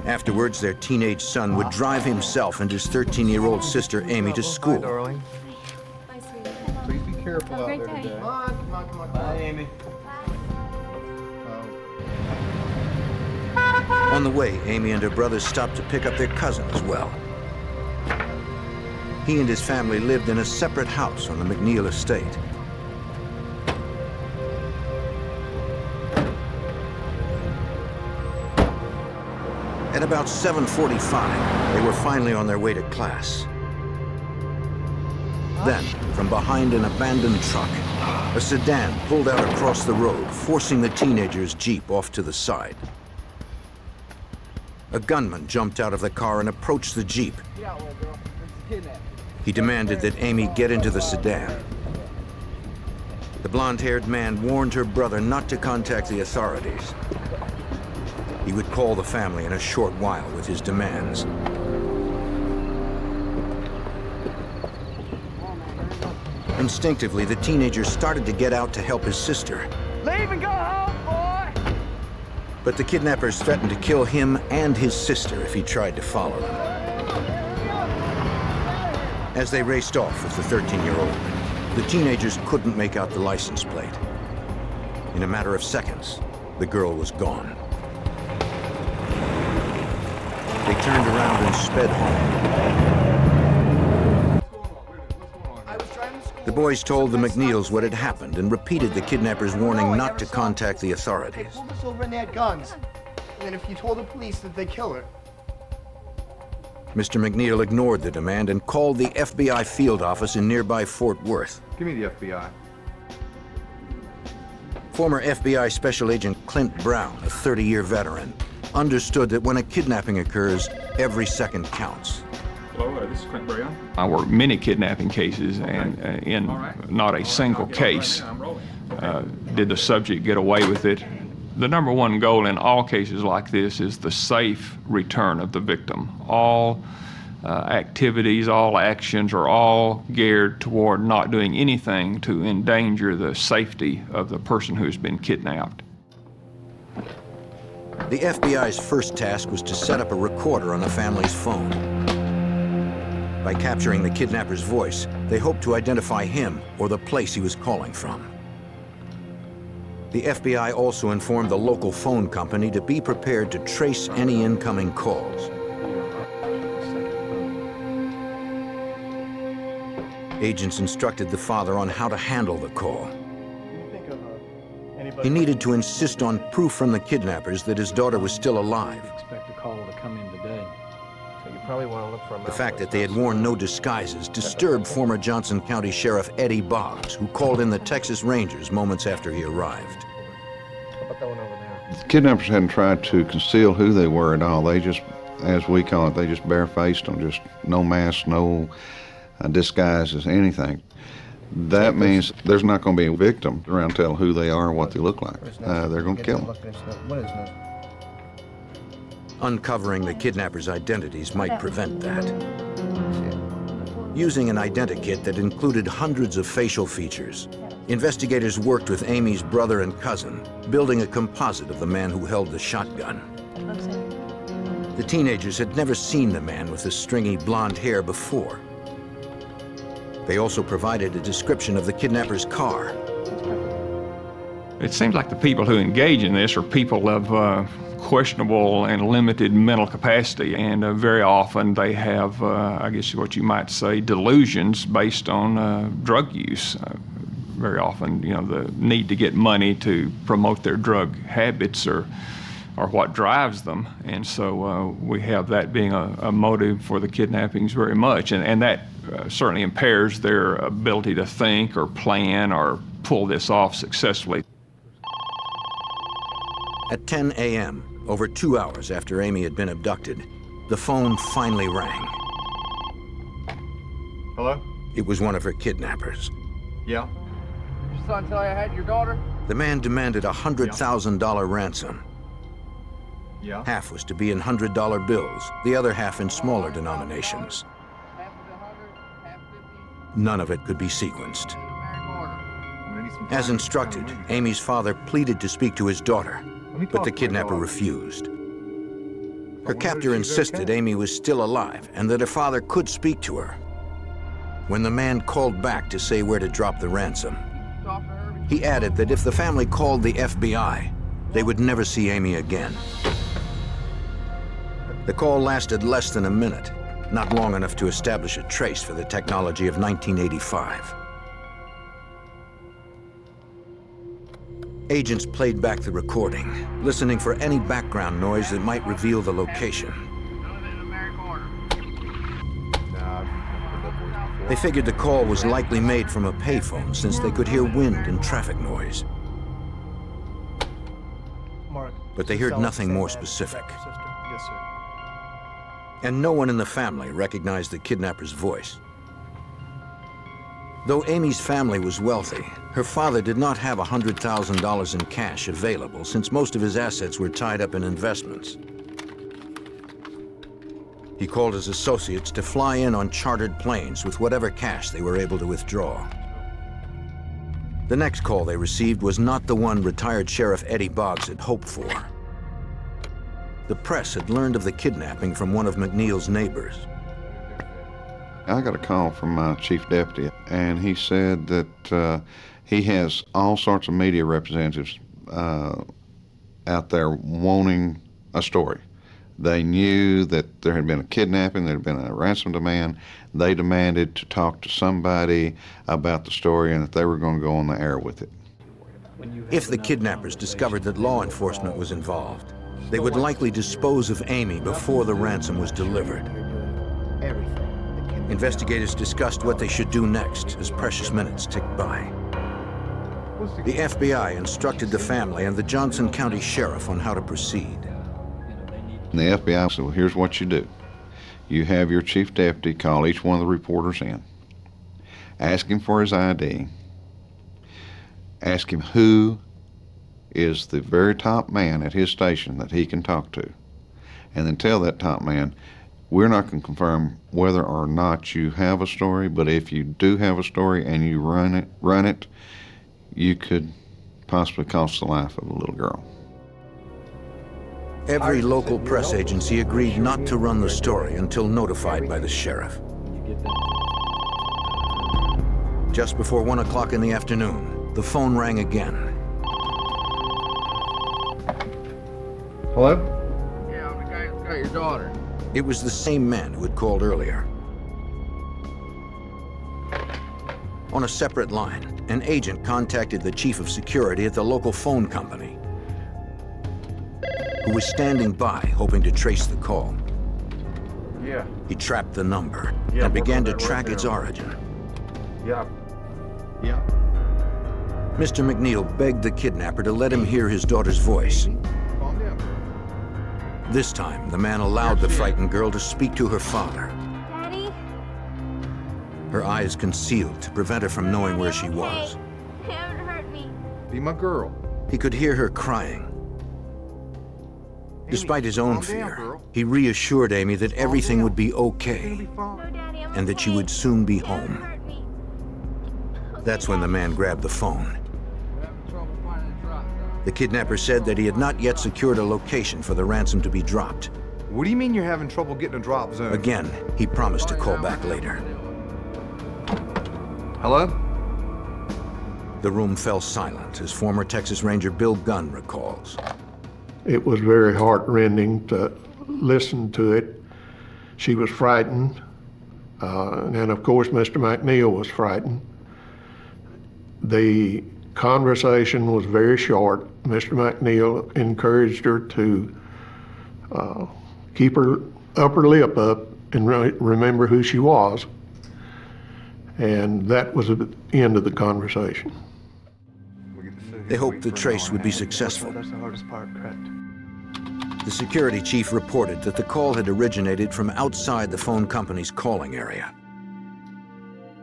Afterwards, their teenage son would drive himself and his 13-year-old sister, Amy, to school. Hi, darling. Please be careful out there today. Come on, come on, come on. Bye, Amy. On the way, Amy and her brothers stopped to pick up their cousin as well. He and his family lived in a separate house on the McNeil estate. At about 7:45, they were finally on their way to class. Then, from behind an abandoned truck, a sedan pulled out across the road, forcing the teenagers' Jeep off to the side. A gunman jumped out of the car and approached the Jeep. He demanded that Amy get into the sedan. The blonde-haired man warned her brother not to contact the authorities. He would call the family in a short while with his demands. Instinctively, the teenager started to get out to help his sister. Leave and go home, boy! But the kidnappers threatened to kill him and his sister if he tried to follow them. As they raced off with the 13-year-old, the teenagers couldn't make out the license plate. In a matter of seconds, the girl was gone. They turned around and sped home. The boys told the McNeils what had happened and repeated the kidnappers' warning not to contact the authorities. They pulled us over and they had guns. And then if you told the police that they kill her. Mr. McNeil ignored the demand and called the FBI field office in nearby Fort Worth. Give me the FBI. Former FBI Special Agent Clint Brown, a 30-year veteran, understood that when a kidnapping occurs, every second counts. Hello, this is Clint Brown. I work many kidnapping cases, and in not a single case did the subject get away with it. The number one goal in all cases like this is the safe return of the victim. All activities, all actions are all geared toward not doing anything to endanger the safety of the person who's been kidnapped. The FBI's first task was to set up a recorder on the family's phone. By capturing the kidnapper's voice, they hoped to identify him or the place he was calling from. The FBI also informed the local phone company to be prepared to trace any incoming calls. Agents instructed the father on how to handle the call. He needed to insist on proof from the kidnappers that his daughter was still alive. Expect a call to come in today. So you probably want to look for a The fact that they had worn no disguises disturbed former Johnson County Sheriff Eddie Boggs, who called in the Texas Rangers moments after he arrived. How about that one over there? The kidnappers hadn't tried to conceal who they were at all. They just, as we call it, they just barefaced them, just no mask, no disguises, anything. That means there's not going to be a victim around telling who they are and what they look like. They're going to kill them. What is that? Uncovering the kidnappers' identities might prevent that. Using an identikit that included hundreds of facial features, investigators worked with Amy's brother and cousin, building a composite of the man who held the shotgun. The teenagers had never seen the man with the stringy blonde hair before. They also provided a description of the kidnapper's car. It seems like the people who engage in this are people of questionable and limited mental capacity, and very often they have, I guess what you might say, delusions based on drug use. Very often, you know, the need to get money to promote their drug habits or what drives them, and so we have that being a motive for the kidnappings very much, and that certainly impairs their ability to think or plan or pull this off successfully. At 10 a.m., over 2 hours after Amy had been abducted, the phone finally rang. Hello? It was one of her kidnappers. Yeah? Did your son tell you I had your daughter? The man demanded a $100,000 ransom. Yeah? Half was to be in $100 bills, the other half in smaller denominations. None of it could be sequenced. As instructed, Amy's father pleaded to speak to his daughter, but the kidnapper refused. Her captor insisted Amy was still alive and that her father could speak to her. When the man called back to say where to drop the ransom, he added that if the family called the FBI, they would never see Amy again. The call lasted less than a minute, not long enough to establish a trace for the technology of 1985. Agents played back the recording, listening for any background noise that might reveal the location. They figured the call was likely made from a payphone since they could hear wind and traffic noise. But they heard nothing more specific. Yes, sir. And no one in the family recognized the kidnapper's voice. Though Amy's family was wealthy, her father did not have $100,000 in cash available since most of his assets were tied up in investments. He called his associates to fly in on chartered planes with whatever cash they were able to withdraw. The next call they received was not the one retired Sheriff Eddie Boggs had hoped for. The press had learned of the kidnapping from one of McNeil's neighbors. I got a call from my chief deputy, and he said that he has all sorts of media representatives out there wanting a story. They knew that there had been a kidnapping, there had been a ransom demand. They demanded to talk to somebody about the story and that they were going to go on the air with it. If the kidnappers discovered that law enforcement was involved, they would likely dispose of Amy before the ransom was delivered. Investigators discussed what they should do next as precious minutes ticked by. The FBI instructed the family and the Johnson County Sheriff on how to proceed. And the FBI said, well, here's what you do. You have your chief deputy call each one of the reporters in, ask him for his ID, ask him who is the very top man at his station that he can talk to, and then tell that top man, We're not going to confirm whether or not you have a story, but if you do have a story and you run it, you could possibly cost the life of a little girl. Every local press agency agreed not to run the story until notified by the sheriff. Just before 1 o'clock in the afternoon, the phone rang again. Hello? Yeah, I'm the guy who got your daughter. It was the same man who had called earlier. On a separate line, an agent contacted the chief of security at the local phone company, who was standing by, hoping to trace the call. Yeah. He trapped the number Yeah, and began to right track there. its origin. Yeah. Yeah. Mr. McNeil begged the kidnapper to let him hear his daughter's voice. Calm down. This time, the man allowed the frightened girl to speak to her father. Daddy? Her eyes concealed to prevent her from knowing where she was. Don't hurt me. Be my girl. He could hear her crying. Despite his own fear, he reassured Amy that everything would be okay and that she would soon be home. That's when the man grabbed the phone. The kidnapper said that he had not yet secured a location for the ransom to be dropped. What do you mean you're having trouble getting a drop zone? Again, he promised to call back later. Hello? The room fell silent as former Texas Ranger Bill Gunn recalls. It was very heartrending to listen to it. She was frightened, and of course Mr. McNeil was frightened. The conversation was very short. Mr. McNeil encouraged her to keep her upper lip up and remember who she was. And that was the end of the conversation. They hoped the trace would be successful. That's the hardest part, correct? The security chief reported that the call had originated from outside the phone company's calling area.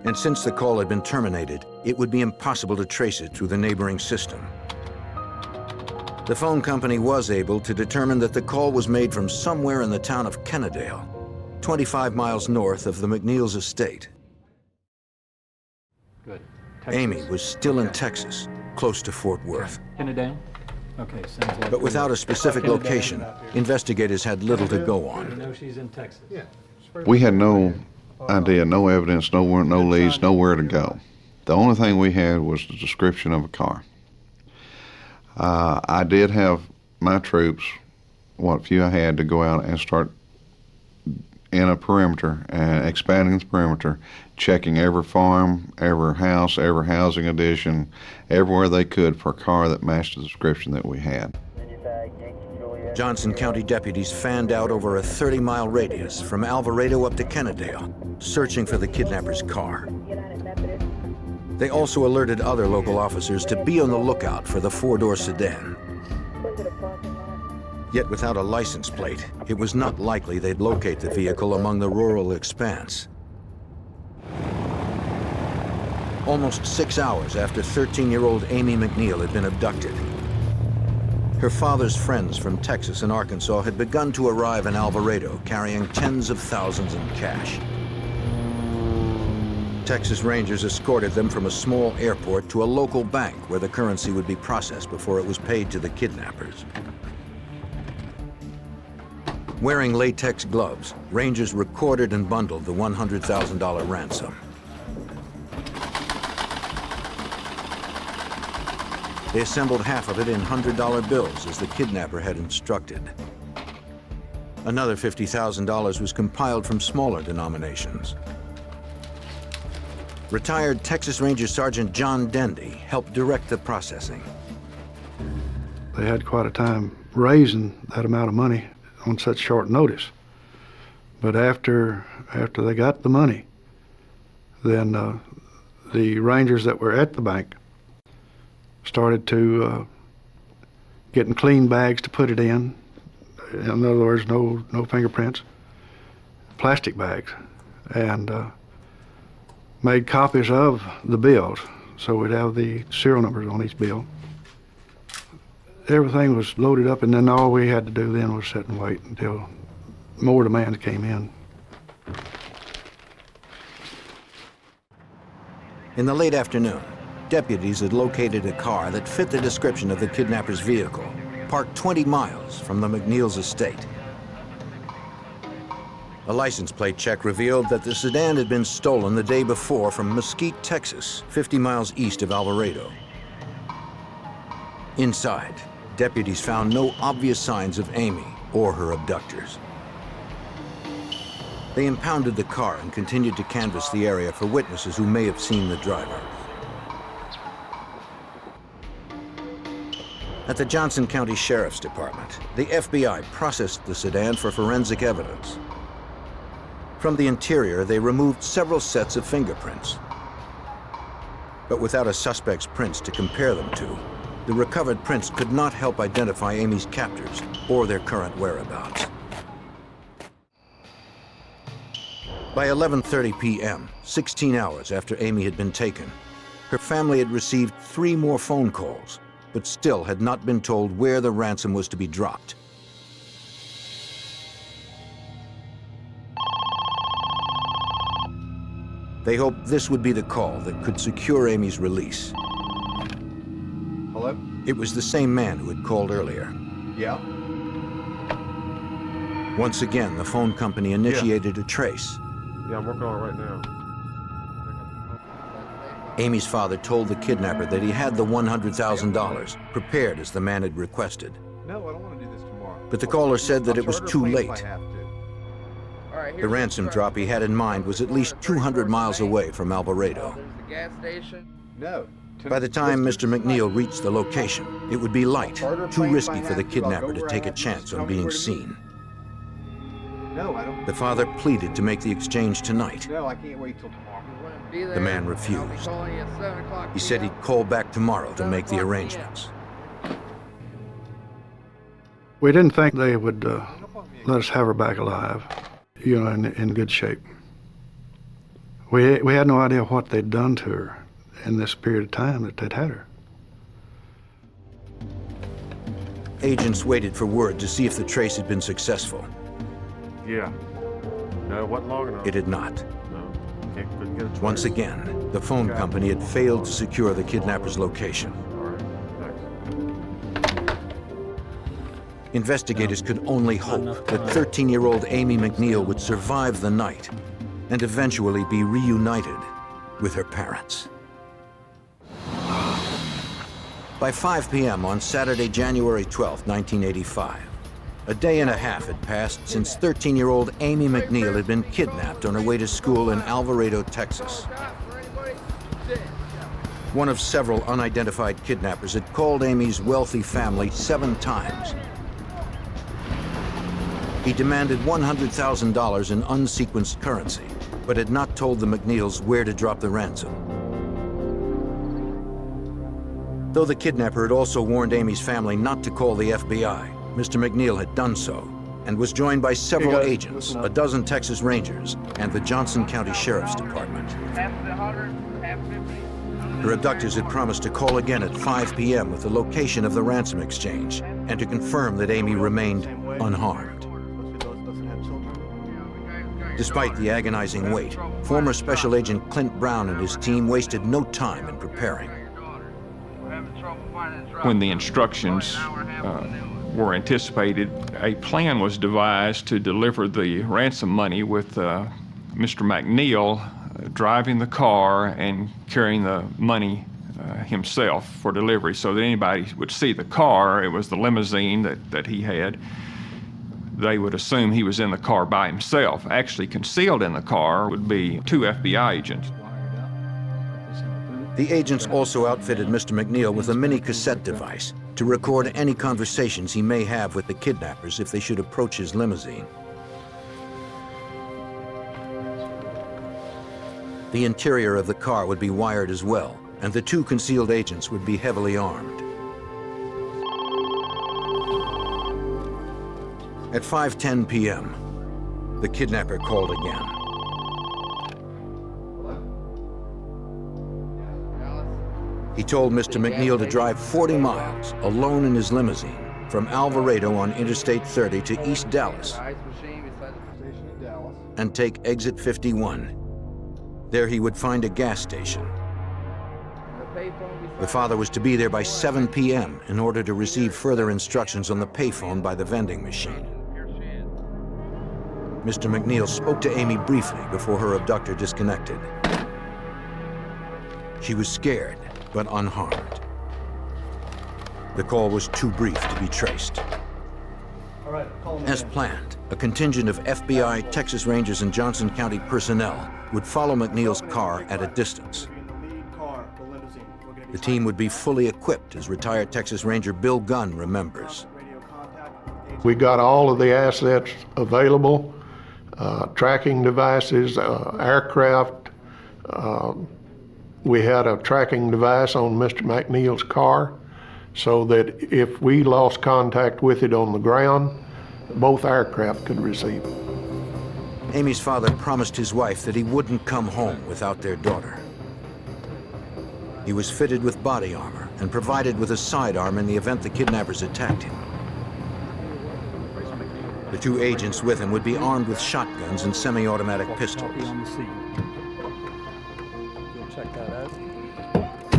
And since the call had been terminated, it would be impossible to trace it through the neighboring system. The phone company was able to determine that the call was made from somewhere in the town of Kennedale, 25 miles north of the McNeil's estate. Good. Amy was still in Texas, close to Fort Worth. Kennedale? Okay, sounds like. But without a specific location, investigators had little to go You on. know she's in Texas. Yeah. We had no idea, no evidence, no leads, nowhere to go. The only thing we had was the description of a car. I did have my troops, what few I had, to go out and start in a perimeter and expanding the perimeter, checking every farm, every house, every housing addition, everywhere they could for a car that matched the description that we had. Johnson County deputies fanned out over a 30-mile radius from Alvarado up to Kennedale, searching for the kidnapper's car. They also alerted other local officers to be on the lookout for the four-door sedan. Yet without a license plate, it was not likely they'd locate the vehicle among the rural expanse. Almost 6 hours after 13-year-old Amy McNeil had been abducted, her father's friends from Texas and Arkansas had begun to arrive in Alvarado carrying tens of thousands in cash. Texas Rangers escorted them from a small airport to a local bank where the currency would be processed before it was paid to the kidnappers. Wearing latex gloves, Rangers recorded and bundled the $100,000 ransom. They assembled half of it in $100 bills as the kidnapper had instructed. Another $50,000 was compiled from smaller denominations. Retired Texas Ranger Sergeant John Dendy helped direct the processing. They had quite a time raising that amount of money on such short notice. But after they got the money, then the Rangers that were at the bank started to getting clean bags to put it in. In other words, no fingerprints, plastic bags, and made copies of the bills, so we'd have the serial numbers on each bill. Everything was loaded up, and then all we had to do then was sit and wait until more demands came in In the late afternoon, deputies had located a car that fit the description of the kidnapper's vehicle, parked 20 miles from the McNeil's estate. A license plate check revealed that the sedan had been stolen the day before from Mesquite, Texas, 50 miles east of Alvarado. Inside, deputies found no obvious signs of Amy or her abductors. They impounded the car and continued to canvass the area for witnesses who may have seen the driver. At the Johnson County Sheriff's Department, the FBI processed the sedan for forensic evidence. From the interior, they removed several sets of fingerprints. But without a suspect's prints to compare them to, the recovered prints could not help identify Amy's captors or their current whereabouts. By 11:30 p.m., 16 hours after Amy had been taken, her family had received 3 more phone calls, but still had not been told where the ransom was to be dropped. They hoped this would be the call that could secure Amy's release. Hello? It was the same man who had called earlier. Yeah? Once again, the phone company initiated a trace. Yeah, I'm working on it right now. Amy's father told the kidnapper that he had the $100,000 prepared as the man had requested. No, I don't want to do this tomorrow. But the caller said that it was too late. The ransom drop he had in mind was at least 200 miles away from Alvarado. Gas station? No. By the time Mr. McNeil reached the location, it would be light, too risky for the kidnapper to take a chance on being seen. No, I don't. The father pleaded to make the exchange tonight. No, I can't wait till tomorrow. The man refused. He said he'd call back tomorrow to make the arrangements. We didn't think they would let us have her back alive, you know, in good shape. We had no idea what they'd done to her in this period of time that they'd had her. Agents waited for word to see if the trace had been successful. Yeah. No, it wasn't long enough. It had not. No. Couldn't get a trace. Once again, the phone company had failed to secure the kidnapper's location. All right, thanks. Investigators could only hope that 13-year-old Amy McNeil would survive the night and eventually be reunited with her parents. By 5 p.m. on Saturday, January 12, 1985, a day and a half had passed since 13-year-old Amy McNeil had been kidnapped on her way to school in Alvarado, Texas. One of several unidentified kidnappers had called Amy's wealthy family 7 times. He demanded $100,000 in unsequenced currency, but had not told the McNeils where to drop the ransom. Though the kidnapper had also warned Amy's family not to call the FBI, Mr. McNeil had done so and was joined by several agents, a dozen Texas Rangers, and the Johnson County Sheriff's Department. Her abductors had promised to call again at 5 p.m. with the location of the ransom exchange and to confirm that Amy remained unharmed. Despite the agonizing wait, former Special Agent Clint Brown and his team wasted no time in preparing. When the instructions were anticipated, a plan was devised to deliver the ransom money with Mr. McNeil driving the car and carrying the money himself for delivery so that anybody would see the car. It was the limousine that he had. They would assume he was in the car by himself. Actually concealed in the car would be 2 FBI agents. The agents also outfitted Mr. McNeil with a mini cassette device to record any conversations he may have with the kidnappers if they should approach his limousine. The interior of the car would be wired as well, and the 2 concealed agents would be heavily armed. At 5:10 p.m., the kidnapper called again. He told Mr. McNeil to drive 40 miles alone in his limousine from Alvarado on Interstate 30 to East Dallas. and take exit 51. There he would find a gas station. The father was to be there by 7 p.m. in order to receive further instructions on the payphone by the vending machine. Mr. McNeil spoke to Amy briefly before her abductor disconnected. She was scared, but unharmed. The call was too brief to be traced. As planned, a contingent of FBI, Texas Rangers, and Johnson County personnel would follow McNeil's car at a distance. The team would be fully equipped, as retired Texas Ranger Bill Gunn remembers. We got all of the assets available, tracking devices, aircraft. We had a tracking device on Mr. McNeil's car so that if we lost contact with it on the ground, both aircraft could receive it. Amy's father promised his wife that he wouldn't come home without their daughter. He was fitted with body armor and provided with a sidearm in the event the kidnappers attacked him. The two agents with him would be armed with shotguns and semi-automatic pistols.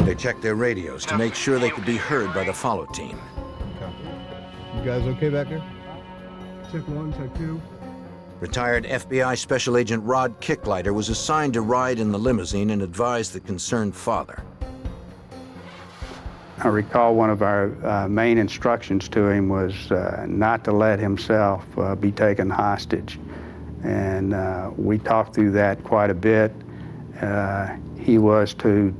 They checked their radios to make sure they could be heard by the follow team. You guys okay back there? Check 1, check 2. Retired FBI Special Agent Rod Kicklighter was assigned to ride in the limousine and advise the concerned father. I recall one of our main instructions to him was not to let himself be taken hostage. And we talked through that quite a bit. He was to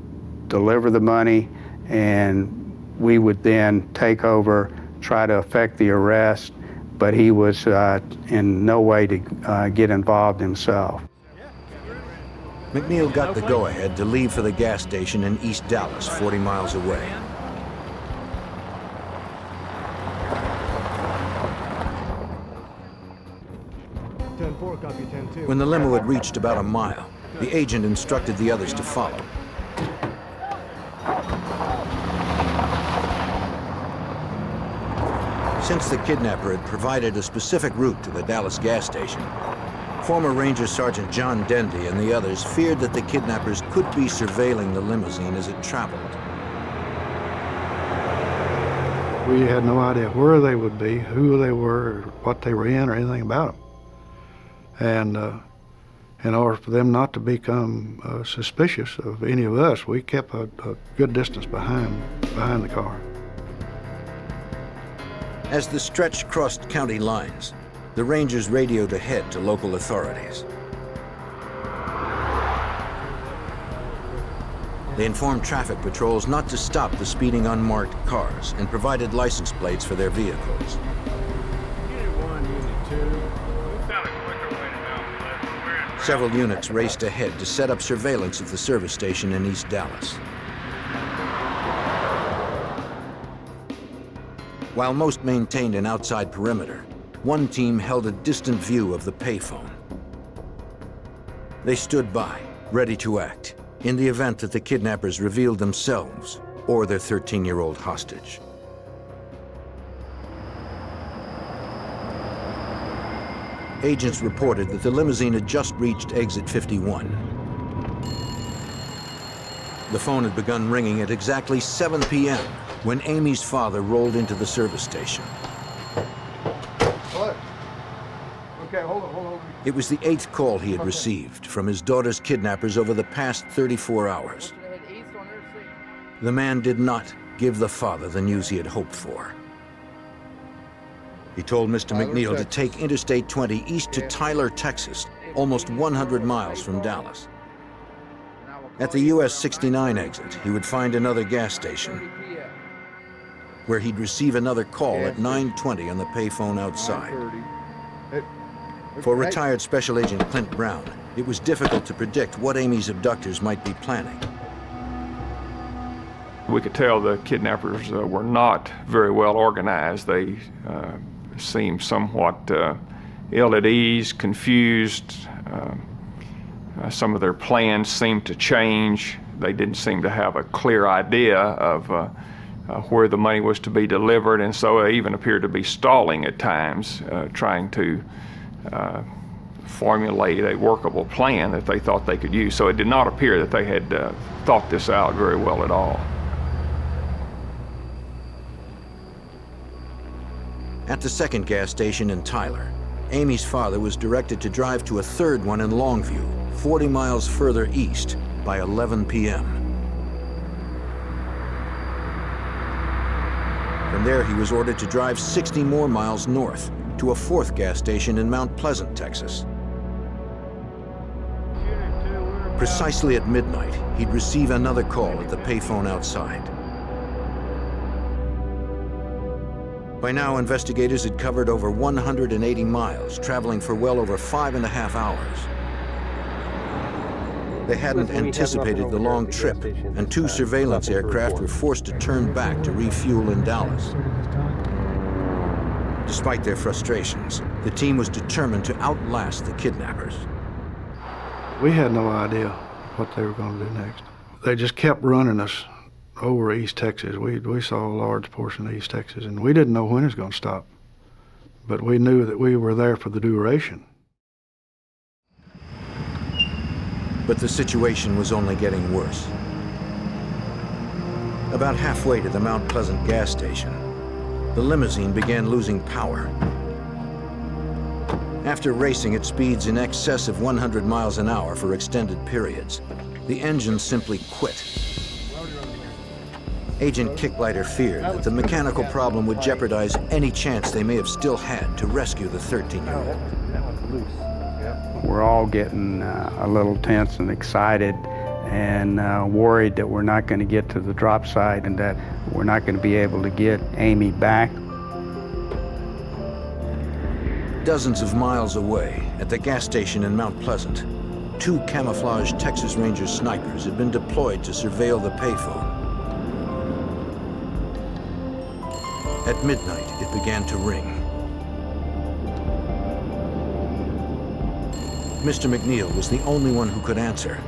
deliver the money, and we would then take over, try to effect the arrest, but he was in no way to get involved himself. McNeil got the go-ahead to leave for the gas station in East Dallas, 40 miles away. When the limo had reached about a mile, the agent instructed the others to follow. Since the kidnapper had provided a specific route to the Dallas gas station, former Ranger Sergeant John Dendy and the others feared that the kidnappers could be surveilling the limousine as it traveled. We had no idea where they would be, who they were, or what they were in, or anything about them. And in order for them not to become suspicious of any of us, we kept a good distance behind the car. As the stretch crossed county lines, the Rangers radioed ahead to local authorities. They informed traffic patrols not to stop the speeding unmarked cars and provided license plates for their vehicles. Several units raced ahead to set up surveillance of the service station in East Dallas. While most maintained an outside perimeter, one team held a distant view of the payphone. They stood by, ready to act, in the event that the kidnappers revealed themselves or their 13-year-old hostage. Agents reported that the limousine had just reached exit 51. The phone had begun ringing at exactly 7 p.m. when Amy's father rolled into the service station. What? Okay, hold on. It was the 8th call he had received from his daughter's kidnappers over the past 34 hours. The man did not give the father the news he had hoped for. He told Mr. McNeil to take Interstate 20 east to Tyler, Texas, almost 100 miles from Dallas. At the US 69 exit, he would find another gas station, where he'd receive another call at 9:20 on the payphone outside. For retired Special Agent Clint Brown, it was difficult to predict what Amy's abductors might be planning. We could tell the kidnappers were not very well organized. They seemed somewhat ill at ease, confused. Some of their plans seemed to change. They didn't seem to have a clear idea of where the money was to be delivered, and so they even appeared to be stalling at times, trying to formulate a workable plan that they thought they could use. So it did not appear that they had thought this out very well at all. At the second gas station in Tyler, Amy's father was directed to drive to a third one in Longview, 40 miles further east, by 11 p.m. From there, he was ordered to drive 60 more miles north to a fourth gas station in Mount Pleasant, Texas. Precisely at midnight, he'd receive another call at the payphone outside. By now, investigators had covered over 180 miles, traveling for well over 5.5 hours. They hadn't anticipated the long trip, and 2 surveillance aircraft were forced to turn back to refuel in Dallas. Despite their frustrations, the team was determined to outlast the kidnappers. We had no idea what they were going to do next. They just kept running us over East Texas. We saw a large portion of East Texas, and we didn't know when it was going to stop. But we knew that we were there for the duration. But the situation was only getting worse. About halfway to the Mount Pleasant gas station, the limousine began losing power. After racing at speeds in excess of 100 miles an hour for extended periods, the engine simply quit. Agent Kicklighter feared that the mechanical problem would jeopardize any chance they may have still had to rescue the 13-year-old. We're all getting a little tense and excited and worried that we're not going to get to the drop site and that we're not going to be able to get Amy back. Dozens of miles away, at the gas station in Mount Pleasant, 2 camouflaged Texas Ranger snipers had been deployed to surveil the payphone. At midnight, it began to ring. Mr. McNeil was the only one who could answer.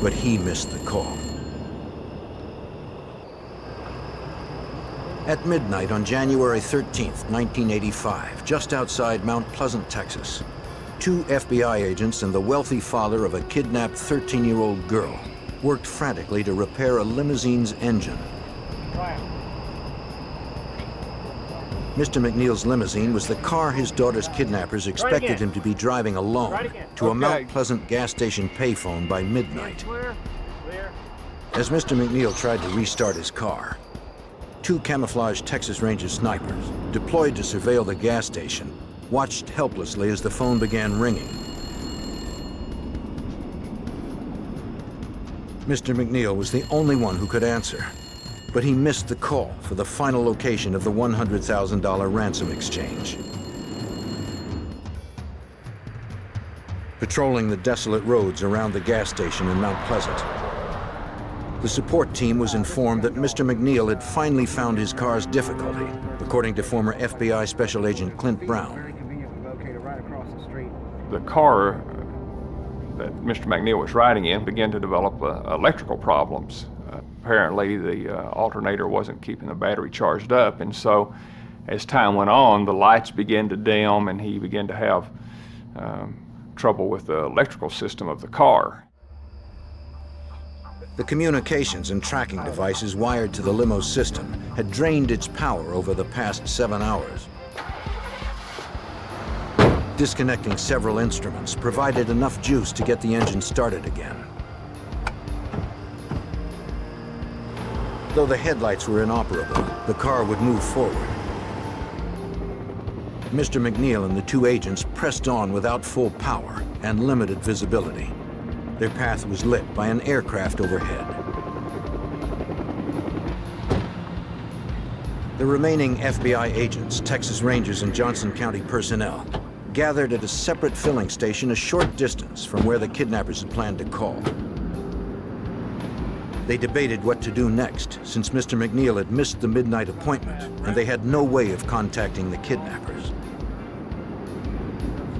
But he missed the call. At midnight on January 13th, 1985, just outside Mount Pleasant, Texas, 2 FBI agents and the wealthy father of a kidnapped 13-year-old girl worked frantically to repair a limousine's engine. Mr. McNeil's limousine was the car his daughter's kidnappers expected him to be driving alone to a Mount Pleasant gas station payphone by midnight. As Mr. McNeil tried to restart his car, 2 camouflaged Texas Ranger snipers, deployed to surveil the gas station, watched helplessly as the phone began ringing. Mr. McNeil was the only one who could answer, but he missed the call for the final location of the $100,000 ransom exchange. Patrolling the desolate roads around the gas station in Mount Pleasant, the support team was informed that Mr. McNeil had finally found his car's difficulty, according to former FBI Special Agent Clint Brown. The car that Mr. McNeil was riding in began to develop electrical problems. Apparently the alternator wasn't keeping the battery charged up, and so as time went on, the lights began to dim and he began to have trouble with the electrical system of the car. The communications and tracking devices wired to the limo's system had drained its power over the past 7 hours. Disconnecting several instruments provided enough juice to get the engine started again. Though the headlights were inoperable, the car would move forward. Mr. McNeil and the 2 agents pressed on without full power and limited visibility. Their path was lit by an aircraft overhead. The remaining FBI agents, Texas Rangers, and Johnson County personnel gathered at a separate filling station a short distance from where the kidnappers had planned to call. They debated what to do next, since Mr. McNeil had missed the midnight appointment, and they had no way of contacting the kidnappers.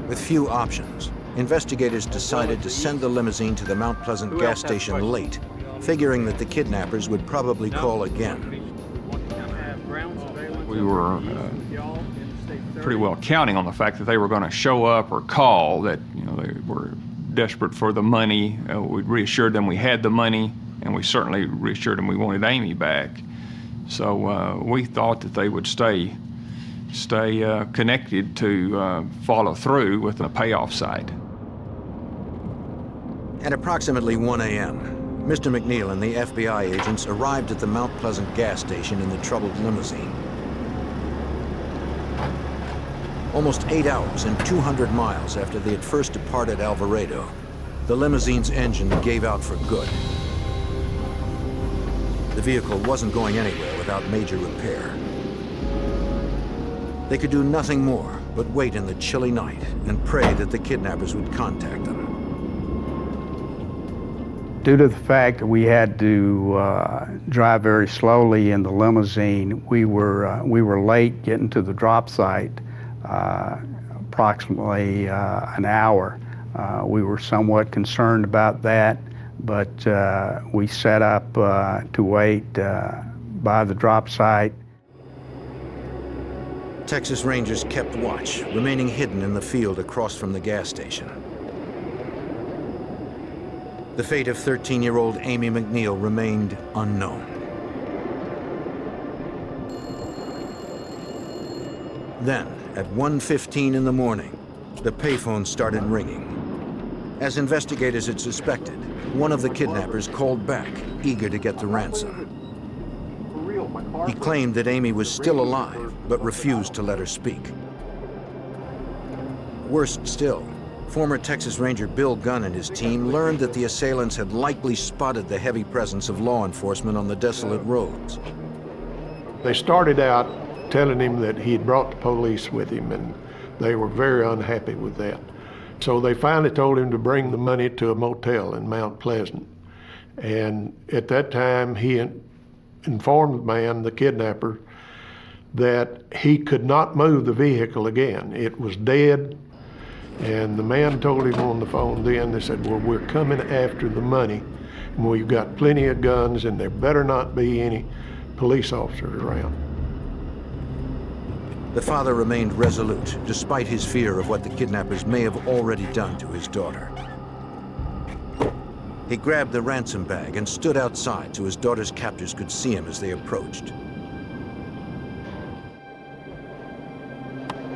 With few options, investigators decided to send the limousine to the Mount Pleasant gas station late, figuring that the kidnappers would probably call again. We were pretty well counting on the fact that they were going to show up or call, that they were desperate for the money. We reassured them we had the money, and we certainly reassured them we wanted Amy back. So we thought that they would stay connected to follow through with a payoff site. At approximately 1 a.m., Mr. McNeil and the FBI agents arrived at the Mount Pleasant gas station in the troubled limousine. Almost 8 hours and 200 miles after they had first departed Alvarado, the limousine's engine gave out for good. The vehicle wasn't going anywhere without major repair. They could do nothing more but wait in the chilly night and pray that the kidnappers would contact them. Due to the fact that we had to drive very slowly in the limousine, we were late getting to the drop site, approximately an hour. We were somewhat concerned about that, but we set up to wait by the drop site. Texas Rangers kept watch, remaining hidden in the field across from the gas station. The fate of 13-year-old Amy McNeil remained unknown. Then, at 1:15 in the morning, the payphone started ringing. As investigators had suspected, one of the kidnappers called back, eager to get the ransom. He claimed that Amy was still alive, but refused to let her speak. Worst still, former Texas Ranger Bill Gunn and his team learned that the assailants had likely spotted the heavy presence of law enforcement on the desolate roads. They started out telling him that he had brought the police with him, and they were very unhappy with that. So they finally told him to bring the money to a motel in Mount Pleasant. And at that time, he informed the man, the kidnapper, that he could not move the vehicle again. It was dead. And the man told him on the phone then, they said, well, we're coming after the money, and we've got plenty of guns, and there better not be any police officers around. The father remained resolute, despite his fear of what the kidnappers may have already done to his daughter. He grabbed the ransom bag and stood outside so his daughter's captors could see him as they approached.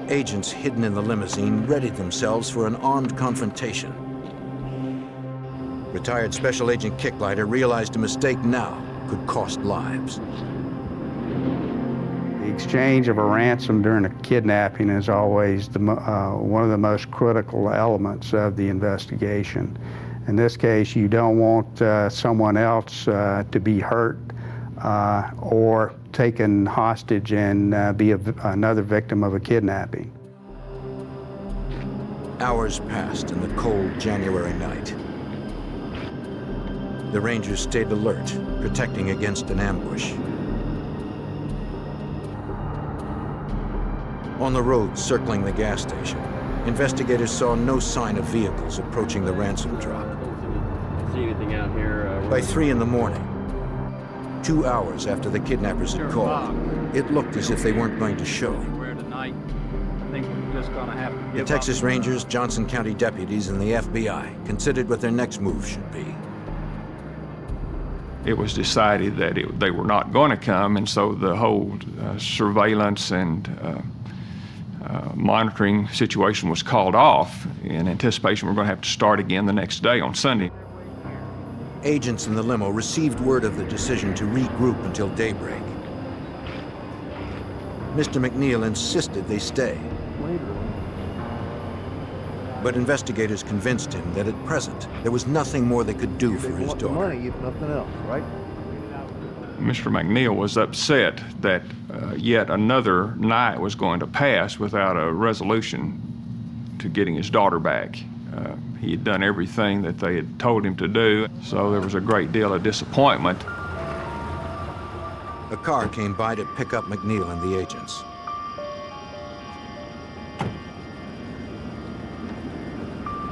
Agents hidden in the limousine readied themselves for an armed confrontation. Retired Special Agent Kicklighter realized a mistake now could cost lives. The exchange of a ransom during a kidnapping is always one of the most critical elements of the investigation. In this case, you don't want someone else to be hurt or taken hostage and be another victim of a kidnapping. Hours passed in the cold January night. The Rangers stayed alert, protecting against an ambush. On the road circling the gas station, investigators saw no sign of vehicles approaching the ransom drop. See anything out here? By 3 in the morning, 2 hours after the kidnappers had called, it looked as if they weren't going to show. The Texas Rangers, Johnson County deputies, and the FBI considered what their next move should be. It was decided that they were not going to come, and so the whole surveillance and monitoring situation was called off in anticipation we're going to have to start again the next day on Sunday. Agents in the limo received word of the decision to regroup until daybreak. Mr. McNeil insisted they stay. But investigators convinced him that at present, there was nothing more they could do for his daughter. Money, if nothing else, right? Mr. McNeil was upset that yet another night was going to pass without a resolution to getting his daughter back. He had done everything that they had told him to do, so there was a great deal of disappointment. A car came by to pick up McNeil and the agents.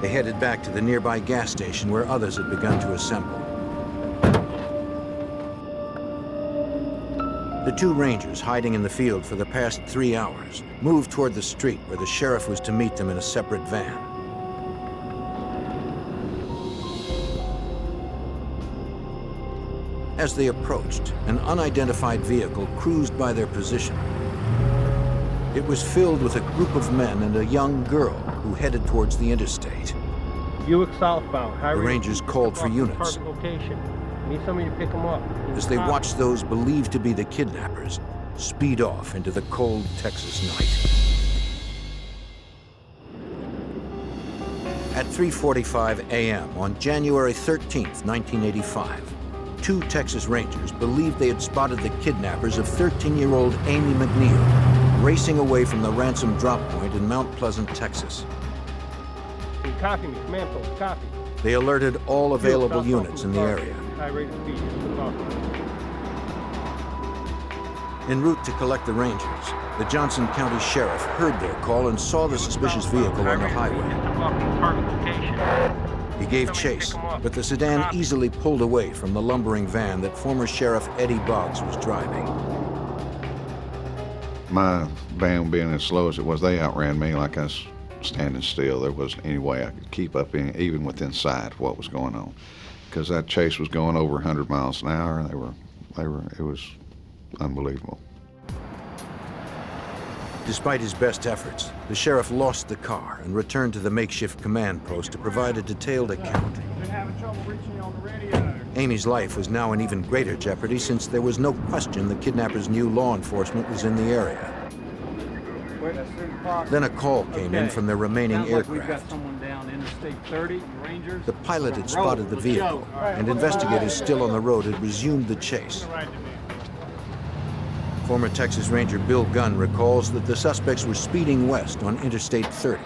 They headed back to the nearby gas station where others had begun to assemble. The two rangers, hiding in the field for the past 3 hours, moved toward the street where the sheriff was to meet them in a separate van. As they approached, an unidentified vehicle cruised by their position. It was filled with a group of men and a young girl who headed towards the interstate. Buick southbound. The Rangers called for units. Location. Need somebody to pick them up. As they watched those believed to be the kidnappers speed off into the cold Texas night. At 3:45 a.m. on January 13th, 1985, 2 Texas Rangers believed they had spotted the kidnappers of 13-year-old Amy McNeil racing away from the Ransom drop point in Mount Pleasant, Texas. Can you copy me? Command post, copy. They alerted all available units in the area. High rate of speed. En route to collect the Rangers, the Johnson County Sheriff heard their call and saw the suspicious vehicle on the highway. He gave chase, but the sedan easily pulled away from the lumbering van that former Sheriff Eddie Boggs was driving. My van being as slow as it was, they outran me like I was standing still. There wasn't any way I could keep up even within sight of what was going on, because that chase was going over 100 miles an hour, and it was unbelievable. Despite his best efforts, the sheriff lost the car and returned to the makeshift command post to provide a detailed account. Amy's life was now in even greater jeopardy since there was no question the kidnappers knew law enforcement was in the area. Then a call came in from their remaining aircraft. The pilot had spotted the vehicle, and investigators still on the road had resumed the chase. Former Texas Ranger Bill Gunn recalls that the suspects were speeding west on Interstate 30.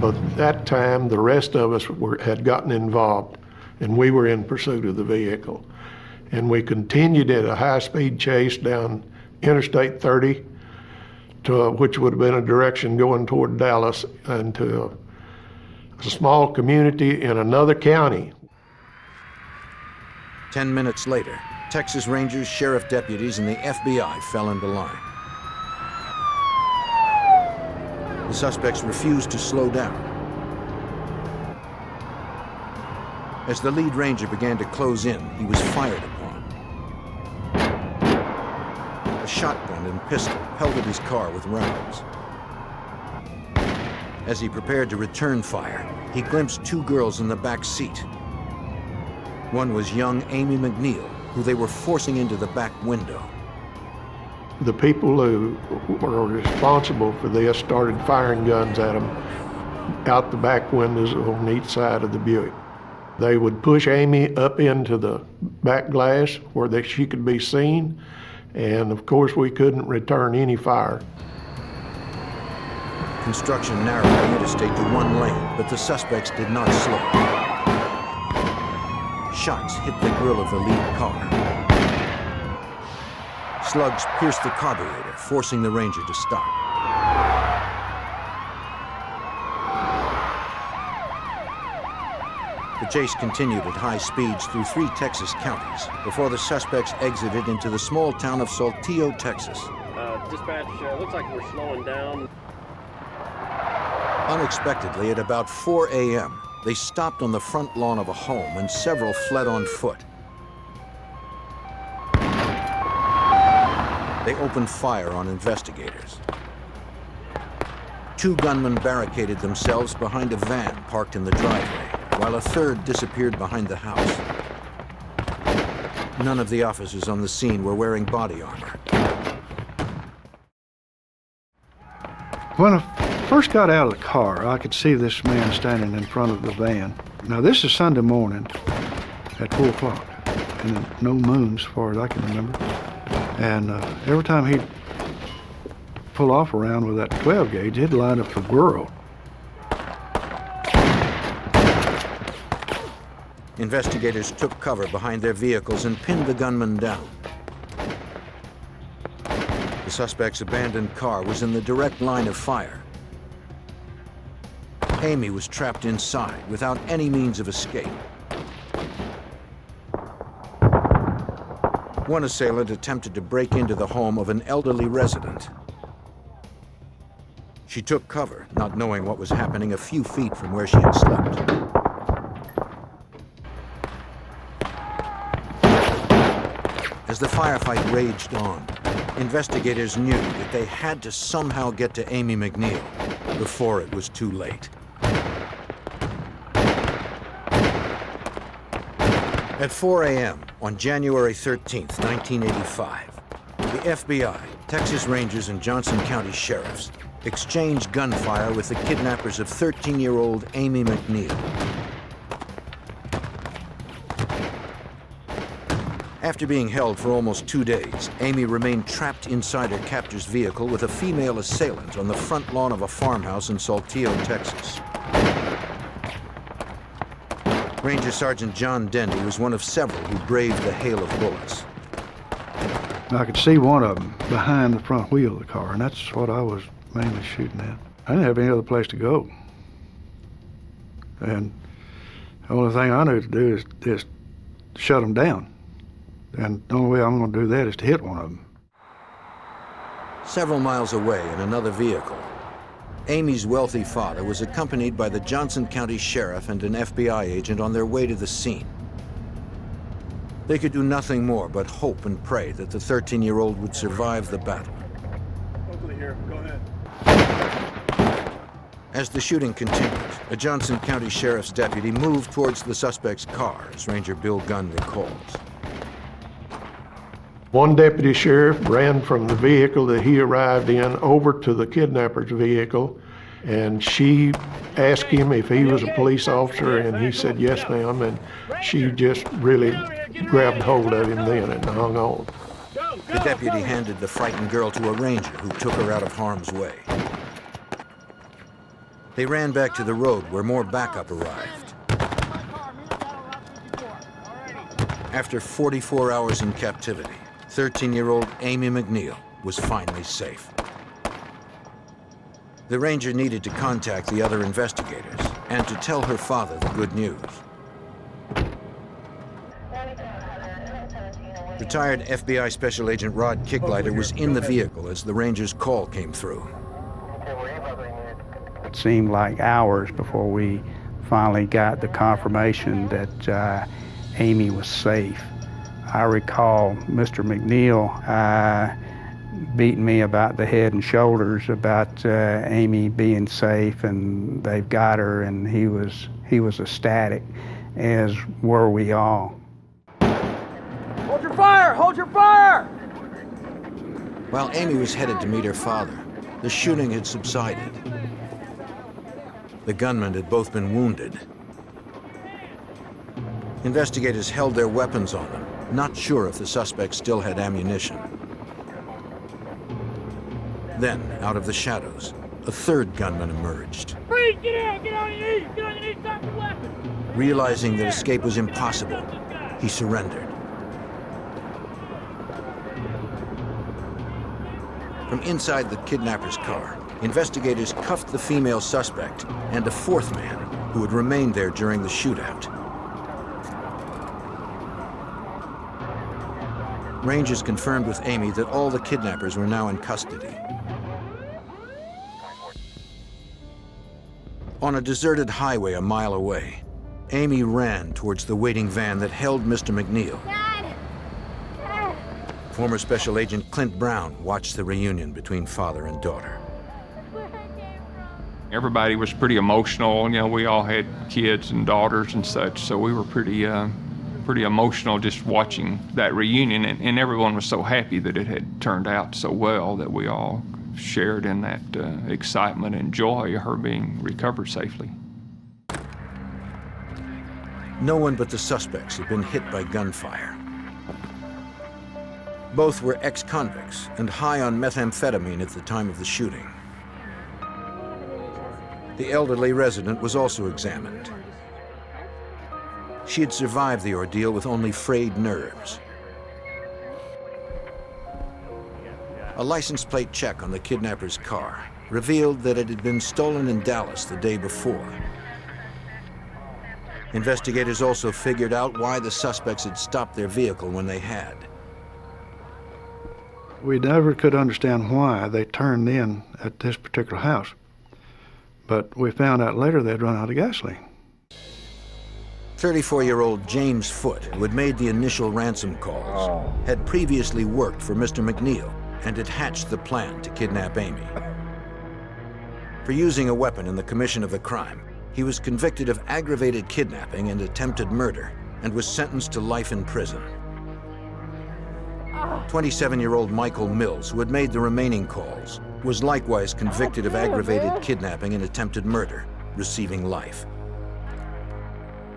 But at that time, the rest of us had gotten involved, and we were in pursuit of the vehicle. And we continued at a high-speed chase down Interstate 30, which would have been a direction going toward Dallas, and to a small community in another county. 10 minutes later, Texas Rangers, sheriff deputies, and the FBI fell into line. The suspects refused to slow down. As the lead ranger began to close in, he was fired upon. A shotgun and pistol pelted his car with rounds. As he prepared to return fire, he glimpsed 2 girls in the back seat. One was young Amy McNeil, who they were forcing into the back window. The people who were responsible for this started firing guns at them out the back windows on each side of the Buick. They would push Amy up into the back glass where she could be seen, and of course we couldn't return any fire. Construction narrowed the interstate to 1 lane, but the suspects did not slow. Shots hit the grille of the lead car. Slugs pierced the carburetor, forcing the Ranger to stop. The chase continued at high speeds through 3 Texas counties before the suspects exited into the small town of Saltillo, Texas. Dispatch, looks like we're slowing down. Unexpectedly, at about 4 a.m., they stopped on the front lawn of a home, and several fled on foot. They opened fire on investigators. 2 gunmen barricaded themselves behind a van parked in the driveway, while a third disappeared behind the house. None of the officers on the scene were wearing body armor. When I first got out of the car, I could see this man standing in front of the van. Now, this is Sunday morning at 4 o'clock, and no moon as far as I can remember. And every time he'd pull off around with that 12 gauge, he'd line up the world. Investigators took cover behind their vehicles and pinned the gunman down. The suspect's abandoned car was in the direct line of fire. Amy was trapped inside without any means of escape. One assailant attempted to break into the home of an elderly resident. She took cover, not knowing what was happening a few feet from where she had slept. As the firefight raged on, investigators knew that they had to somehow get to Amy McNeil before it was too late. At 4 a.m. on January 13th, 1985, the FBI, Texas Rangers, and Johnson County sheriffs exchanged gunfire with the kidnappers of 13-year-old Amy McNeil. After being held for almost 2 days, Amy remained trapped inside her captor's vehicle with a female assailant on the front lawn of a farmhouse in Saltillo, Texas. Ranger Sergeant John Dendy was one of several who braved the hail of bullets. I could see one of them behind the front wheel of the car, and that's what I was mainly shooting at. I didn't have any other place to go. And the only thing I knew to do is shut them down. And the only way I'm going to do that is to hit one of them. Several miles away in another vehicle, Amy's wealthy father was accompanied by the Johnson County Sheriff and an FBI agent on their way to the scene. They could do nothing more but hope and pray that the 13-year-old would survive the battle. Locally here, go ahead. As the shooting continued, a Johnson County Sheriff's deputy moved towards the suspect's car, as Ranger Bill Gunn recalls. One deputy sheriff ran from the vehicle that he arrived in over to the kidnapper's vehicle, and she asked him if he was a police officer, and he said, yes, ma'am, and she just really grabbed hold of him then and hung on. The deputy handed the frightened girl to a ranger who took her out of harm's way. They ran back to the road where more backup arrived. After 44 hours in captivity, 13-year-old Amy McNeil was finally safe. The ranger needed to contact the other investigators and to tell her father the good news. Retired FBI Special Agent Rod Kicklighter was in the vehicle as the ranger's call came through. It seemed like hours before we finally got the confirmation that Amy was safe. I recall Mr. McNeil beating me about the head and shoulders about Amy being safe and they've got her, and he was ecstatic, as were we all. Hold your fire! Hold your fire! While Amy was headed to meet her father, the shooting had subsided. The gunmen had both been wounded. Investigators held their weapons on them, not sure if the suspect still had ammunition. Then, out of the shadows, a third gunman emerged. Freeze! Get out! Get on your knees! Get on your knees! Drop your weapon! Realizing that escape was impossible, he surrendered. From inside the kidnapper's car, investigators cuffed the female suspect and a fourth man who had remained there during the shootout. Rangers confirmed with Amy that all the kidnappers were now in custody. On a deserted highway a mile away, Amy ran towards the waiting van that held Mr. McNeil. Dad! Dad! Former Special Agent Clint Brown watched the reunion between father and daughter. Everybody was pretty emotional. You know, we all had kids and daughters and such, so we were pretty emotional just watching that reunion, and everyone was so happy that it had turned out so well that we all shared in that excitement and joy of her being recovered safely. No one but the suspects had been hit by gunfire. Both were ex-convicts and high on methamphetamine at the time of the shooting. The elderly resident was also examined. She had survived the ordeal with only frayed nerves. A license plate check on the kidnapper's car revealed that it had been stolen in Dallas the day before. Investigators also figured out why the suspects had stopped their vehicle when they had. We never could understand why they turned in at this particular house. But we found out later they'd run out of gasoline. 34-year-old James Foote, who had made the initial ransom calls, had previously worked for Mr. McNeil and had hatched the plan to kidnap Amy. For using a weapon in the commission of the crime, he was convicted of aggravated kidnapping and attempted murder and was sentenced to life in prison. 27-year-old Michael Mills, who had made the remaining calls, was likewise convicted of aggravated kidnapping and attempted murder, receiving life.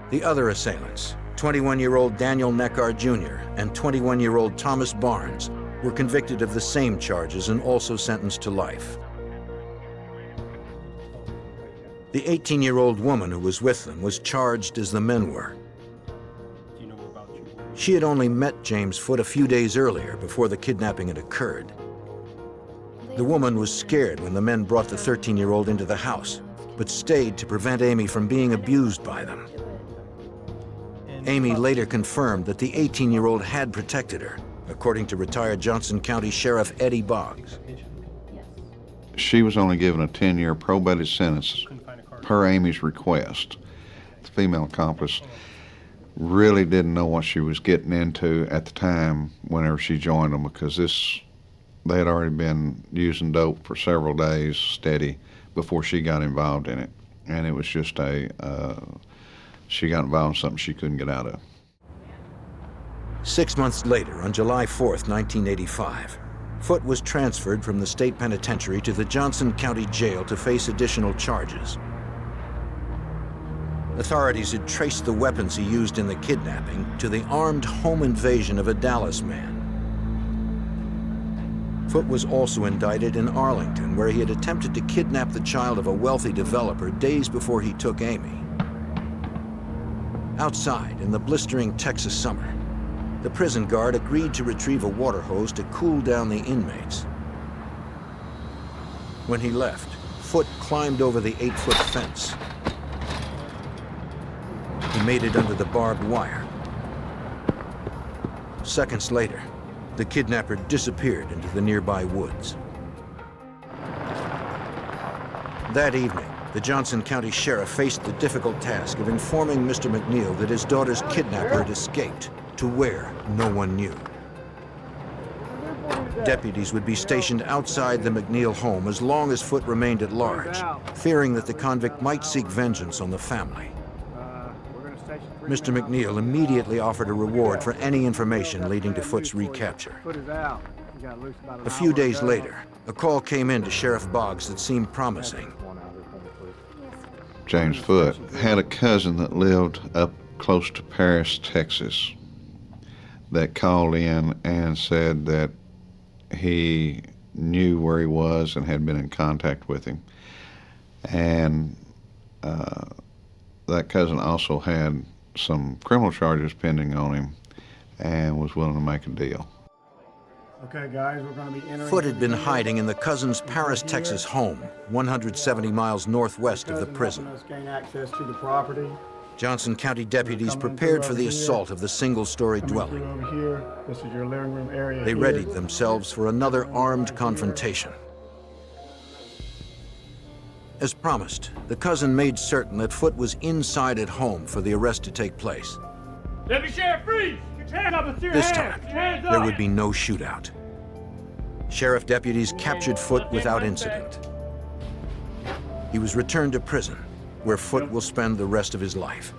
The other assailants, 21-year-old Daniel Neckar Jr. and 21-year-old Thomas Barnes, were convicted of the same charges and also sentenced to life. The 18-year-old woman who was with them was charged as the men were. She had only met James Foote a few days earlier before the kidnapping had occurred. The woman was scared when the men brought the 13-year-old into the house, but stayed to prevent Amy from being abused by them. Amy later confirmed that the 18-year-old had protected her, according to retired Johnson County Sheriff Eddie Boggs. She was only given a 10-year probated sentence per Amy's request. The female accomplice really didn't know what she was getting into at the time whenever she joined them, because they had already been using dope for several days steady before she got involved in it. And it was just she got involved in something she couldn't get out of. 6 months later, on July 4th, 1985, Foote was transferred from the state penitentiary to the Johnson County Jail to face additional charges. Authorities had traced the weapons he used in the kidnapping to the armed home invasion of a Dallas man. Foote was also indicted in Arlington, where he had attempted to kidnap the child of a wealthy developer days before he took Amy. Outside, in the blistering Texas summer, the prison guard agreed to retrieve a water hose to cool down the inmates. When he left, Foote climbed over the 8-foot fence. He made it under the barbed wire. Seconds later, the kidnapper disappeared into the nearby woods. That evening, the Johnson County Sheriff faced the difficult task of informing Mr. McNeil that his daughter's kidnapper had escaped to where no one knew. Deputies would be stationed outside the McNeil home as long as Foote remained at large, fearing that the convict might seek vengeance on the family. Mr. McNeil immediately offered a reward for any information leading to Foote's recapture. A few days later, a call came in to Sheriff Boggs that seemed promising. James Foote had a cousin that lived up close to Paris, Texas, that called in and said that he knew where he was and had been in contact with him. And that cousin also had some criminal charges pending on him and was willing to make a deal. Okay, guys, we're going to be entering. Foote had been hiding in the cousin's Paris, Texas home, 170 miles northwest of the prison. Gain access to the property. Johnson County deputies prepared for the assault of the single-story dwelling. Over here. This is your living room area. They readied themselves for another armed confrontation. As promised, the cousin made certain that Foote was inside at home for the arrest to take place. Deputy Sheriff, freeze! Get your hands up and This time, there would be no shootout. Sheriff deputies captured Foote without incident. He was returned to prison, where Foote will spend the rest of his life.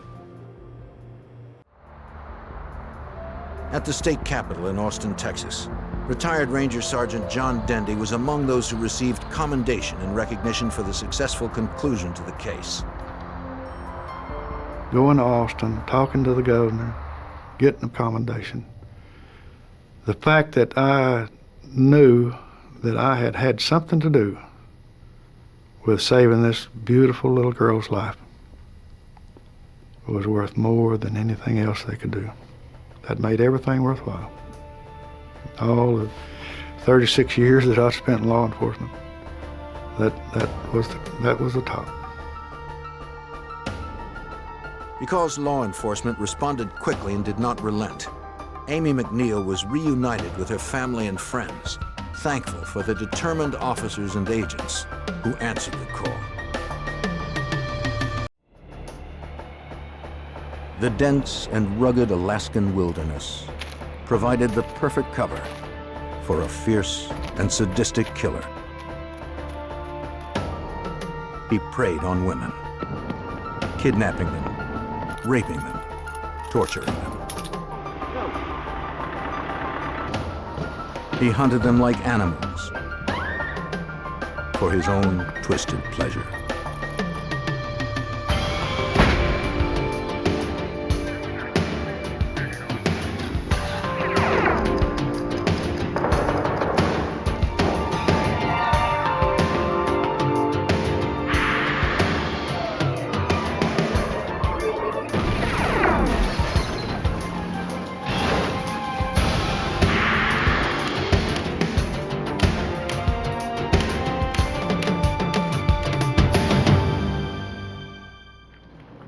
At the state capitol in Austin, Texas, retired Ranger Sergeant John Dendy was among those who received commendation and recognition for the successful conclusion to the case. Going to Austin, talking to the governor, getting a commendation. The fact that I knew that I had had something to do with saving this beautiful little girl's life was worth more than anything else they could do. That made everything worthwhile. All the 36 years that I spent in law enforcement, that was the top. Because law enforcement responded quickly and did not relent, Amy McNeil was reunited with her family and friends thankful for the determined officers and agents who answered the call. The dense and rugged Alaskan wilderness provided the perfect cover for a fierce and sadistic killer. He preyed on women, kidnapping them, raping them, torturing them. He hunted them like animals for his own twisted pleasure.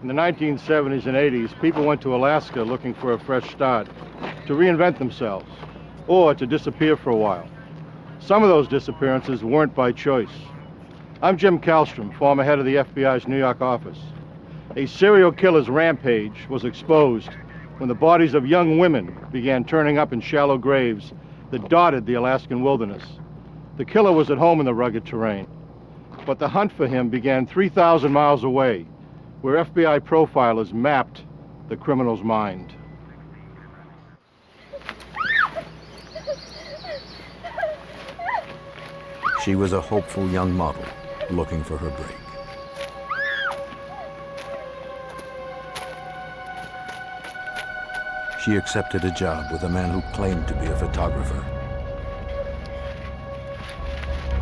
In the 1970s and 80s, people went to Alaska looking for a fresh start, to reinvent themselves, or to disappear for a while. Some of those disappearances weren't by choice. I'm Jim Kallstrom, former head of the FBI's New York office. A serial killer's rampage was exposed when the bodies of young women began turning up in shallow graves that dotted the Alaskan wilderness. The killer was at home in the rugged terrain, but the hunt for him began 3,000 miles away, where FBI profilers mapped the criminal's mind. She was a hopeful young model looking for her break. She accepted a job with a man who claimed to be a photographer,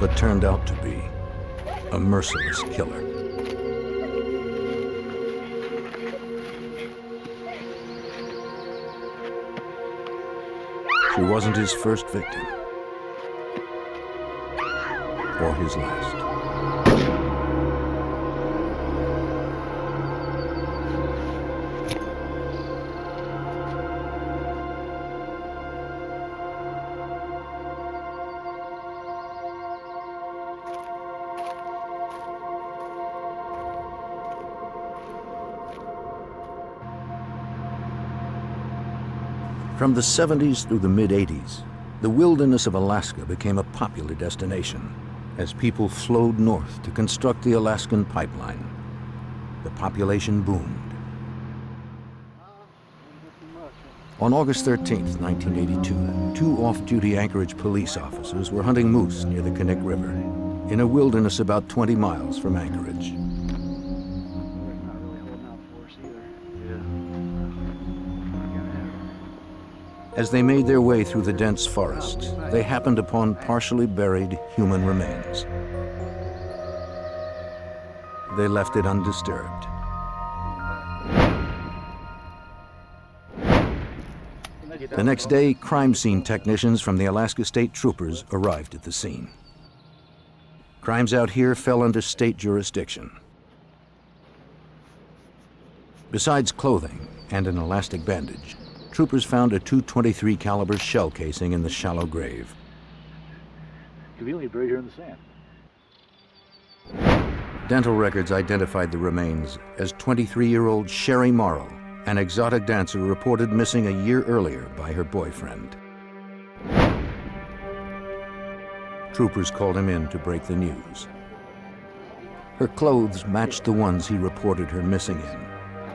but turned out to be a merciless killer. She wasn't his first victim, or his last. From the 70s through the mid-80s, the wilderness of Alaska became a popular destination as people flowed north to construct the Alaskan pipeline. The population boomed. On August 13th, 1982, two off-duty Anchorage police officers were hunting moose near the Knik River, in a wilderness about 20 miles from Anchorage. As they made their way through the dense forest, they happened upon partially buried human remains. They left it undisturbed. The next day, crime scene technicians from the Alaska State Troopers arrived at the scene. Crimes out here fell under state jurisdiction. Besides clothing and an elastic bandage, troopers found a .223 caliber shell casing in the shallow grave. Conveniently buried here in the sand. Dental records identified the remains as 23-year-old Sherry Morrow, an exotic dancer reported missing a year earlier by her boyfriend. Troopers called him in to break the news. Her clothes matched the ones he reported her missing in,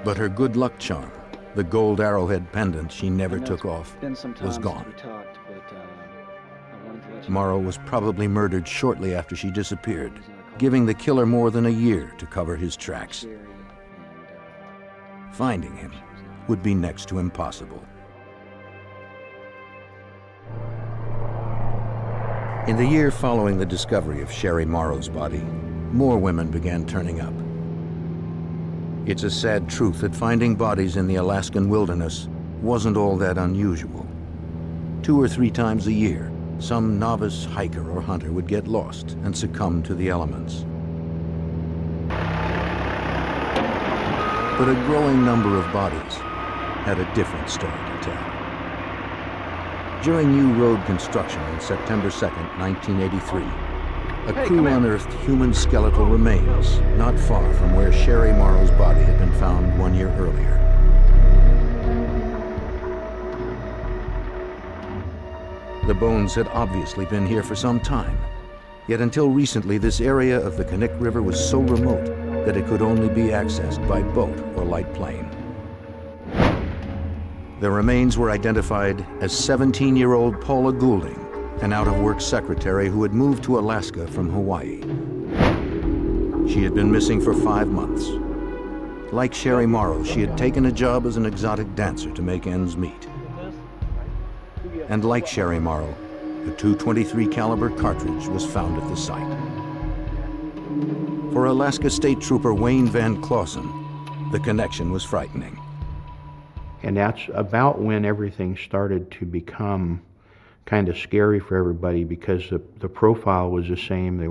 but her good luck charm, the gold arrowhead pendant she never took off, was gone. Morrow was probably murdered shortly after she disappeared, giving the killer more than a year to cover his tracks. Finding him would be next to impossible. In the year following the discovery of Sherry Morrow's body, more women began turning up. It's a sad truth that finding bodies in the Alaskan wilderness wasn't all that unusual. 2 or 3 times a year, some novice hiker or hunter would get lost and succumb to the elements. But a growing number of bodies had a different story to tell. During new road construction on September 2nd, 1983, a crew unearthed human skeletal remains not far from where Sherry Morrow's body had been found 1 year earlier. The bones had obviously been here for some time, yet until recently this area of the Knik River was so remote that it could only be accessed by boat or light plane. The remains were identified as 17-year-old Paula Goulding, an out-of-work secretary who had moved to Alaska from Hawaii. She had been missing for 5 months. Like Sherry Morrow, she had taken a job as an exotic dancer to make ends meet. And like Sherry Morrow, a .223 caliber cartridge was found at the site. For Alaska State Trooper Wayne Van Clausen, the connection was frightening. And that's about when everything started to become kind of scary for everybody, because the profile was the same. They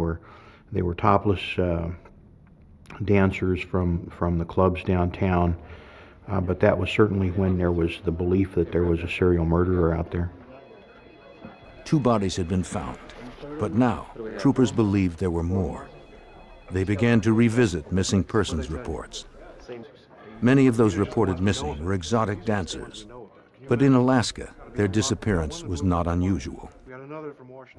were topless dancers from the clubs downtown, but that was certainly when there was the belief that there was a serial murderer out there. 2 bodies had been found, but now troopers believed there were more. They began to revisit missing persons reports. Many of those reported missing were exotic dancers, but in Alaska, their disappearance was not unusual.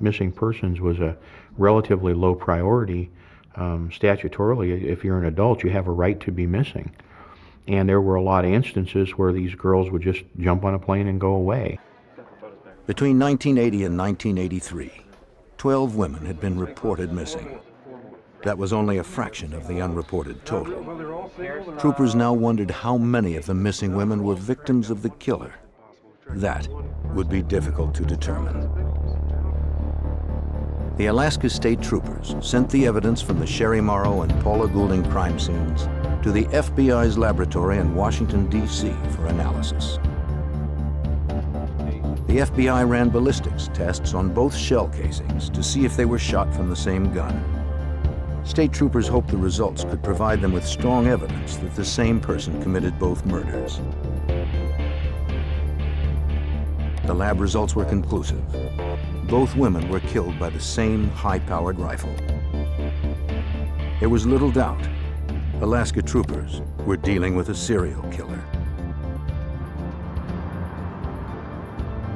Missing persons was a relatively low priority. Statutorily, if you're an adult, you have a right to be missing. And there were a lot of instances where these girls would just jump on a plane and go away. Between 1980 and 1983, 12 women had been reported missing. That was only a fraction of the unreported total. Troopers now wondered how many of the missing women were victims of the killer. That would be difficult to determine. The Alaska State Troopers sent the evidence from the Sherry Morrow and Paula Goulding crime scenes to the FBI's laboratory in Washington, D.C. for analysis. The FBI ran ballistics tests on both shell casings to see if they were shot from the same gun. State troopers hoped the results could provide them with strong evidence that the same person committed both murders. The lab results were conclusive. Both women were killed by the same high-powered rifle. There was little doubt Alaska troopers were dealing with a serial killer.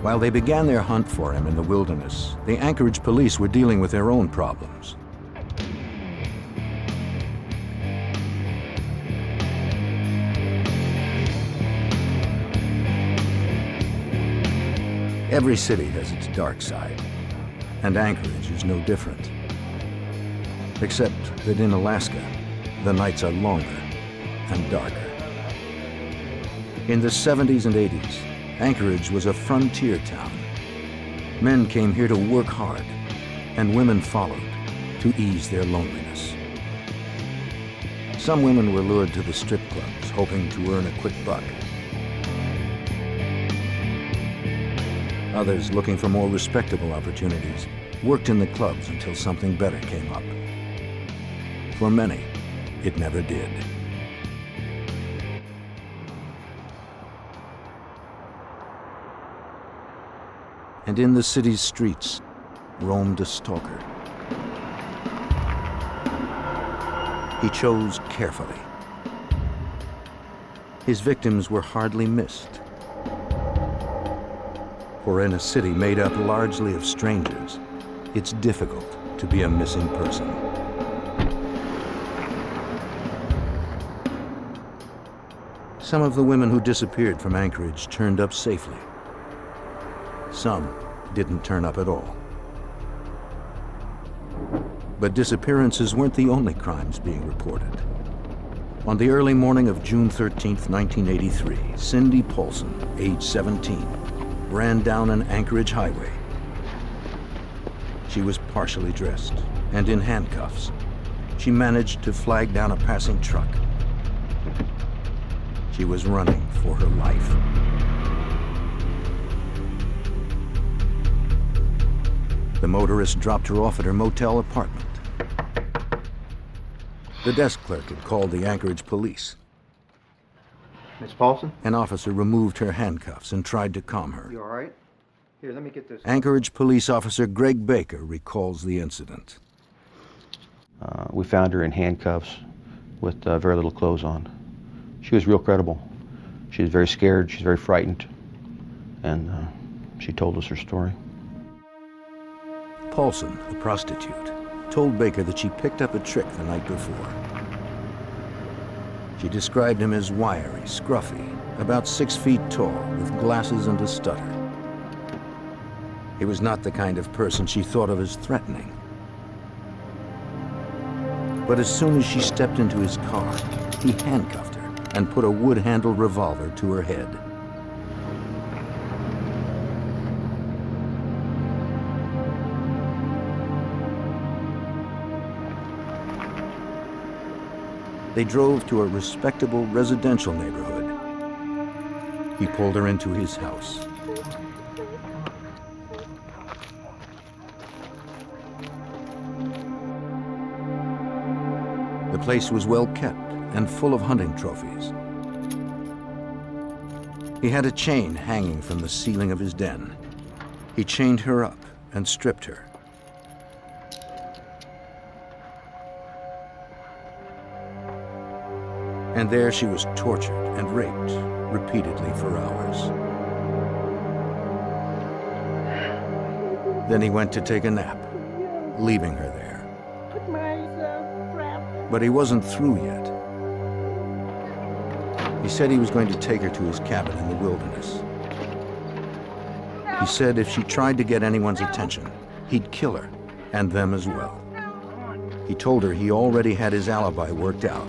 While they began their hunt for him in the wilderness, the Anchorage police were dealing with their own problems. Every city has its dark side, and Anchorage is no different. Except that in Alaska, the nights are longer and darker. In the 70s and 80s, Anchorage was a frontier town. Men came here to work hard, and women followed to ease their loneliness. Some women were lured to the strip clubs, hoping to earn a quick buck. Others, looking for more respectable opportunities, worked in the clubs until something better came up. For many, it never did. And in the city's streets roamed a stalker. He chose carefully. His victims were hardly missed. For in a city made up largely of strangers, it's difficult to be a missing person. Some of the women who disappeared from Anchorage turned up safely. Some didn't turn up at all. But disappearances weren't the only crimes being reported. On the early morning of June 13th, 1983, Cindy Paulson, age 17, ran down an Anchorage highway. She was partially dressed and in handcuffs. She managed to flag down a passing truck. She was running for her life. The motorist dropped her off at her motel apartment. The desk clerk had called the Anchorage police. Miss Paulson? An officer removed her handcuffs and tried to calm her. You all right? Here, let me get this. Anchorage police officer Greg Baker recalls the incident. We found her in handcuffs with very little clothes on. She was real credible. She was very scared, she was very frightened, and she told us her story. Paulson, a prostitute, told Baker that she picked up a trick the night before. She described him as wiry, scruffy, about 6 feet tall, with glasses and a stutter. He was not the kind of person she thought of as threatening. But as soon as she stepped into his car, he handcuffed her and put a wood-handled revolver to her head. They drove to a respectable residential neighborhood. He pulled her into his house. The place was well kept and full of hunting trophies. He had a chain hanging from the ceiling of his den. He chained her up and stripped her. And there she was tortured and raped repeatedly for hours. Then he went to take a nap, leaving her there. But he wasn't through yet. He said he was going to take her to his cabin in the wilderness. He said if she tried to get anyone's attention, he'd kill her, and them as well. He told her he already had his alibi worked out.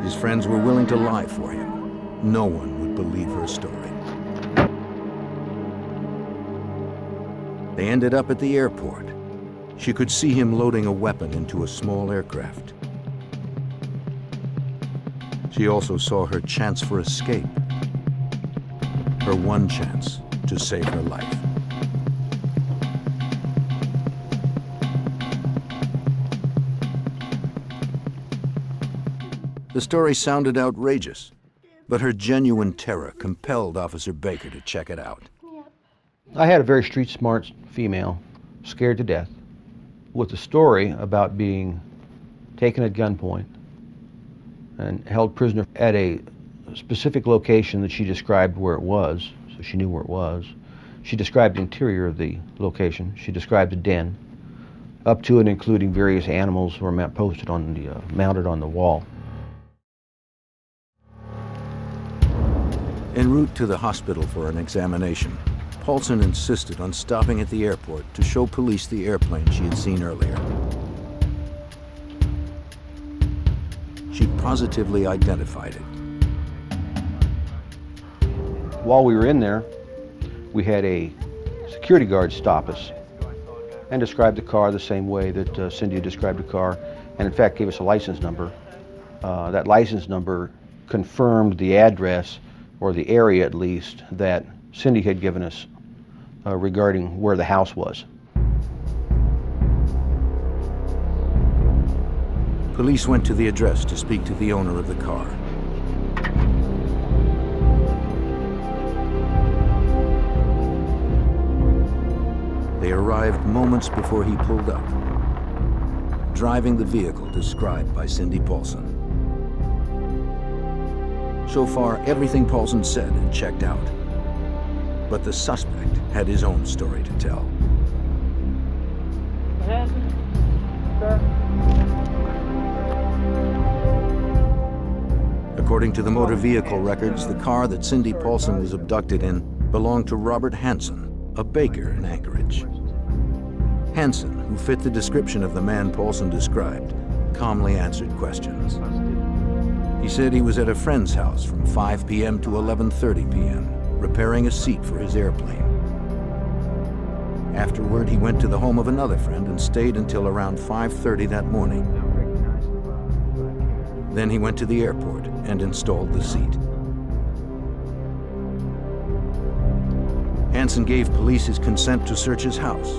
His friends were willing to lie for him. No one would believe her story. They ended up at the airport. She could see him loading a weapon into a small aircraft. She also saw her chance for escape. Her one chance to save her life. The story sounded outrageous, but her genuine terror compelled Officer Baker to check it out. I had a very street-smart female, scared to death, with a story about being taken at gunpoint and held prisoner at a specific location that she described where it was, so she knew where it was. She described the interior of the location. She described the den, up to and including various animals who were posted on the, mounted on the wall. En route to the hospital for an examination, Paulson insisted on stopping at the airport to show police the airplane she had seen earlier. She positively identified it. While we were in there, we had a security guard stop us and describe the car the same way that Cindy described the car, and in fact gave us a license number. That license number confirmed the address, or the area at least, that Cindy had given us regarding where the house was. Police went to the address to speak to the owner of the car. They arrived moments before he pulled up, driving the vehicle described by Cindy Paulson. So far, everything Paulson said had checked out. But the suspect had his own story to tell. According to the motor vehicle records, the car that Cindy Paulson was abducted in belonged to Robert Hanson, a baker in Anchorage. Hanson, who fit the description of the man Paulson described, calmly answered questions. He said he was at a friend's house from 5 p.m. to 11:30 p.m., repairing a seat for his airplane. Afterward, he went to the home of another friend and stayed until around 5:30 that morning. Then he went to the airport and installed the seat. Hanson gave police his consent to search his house.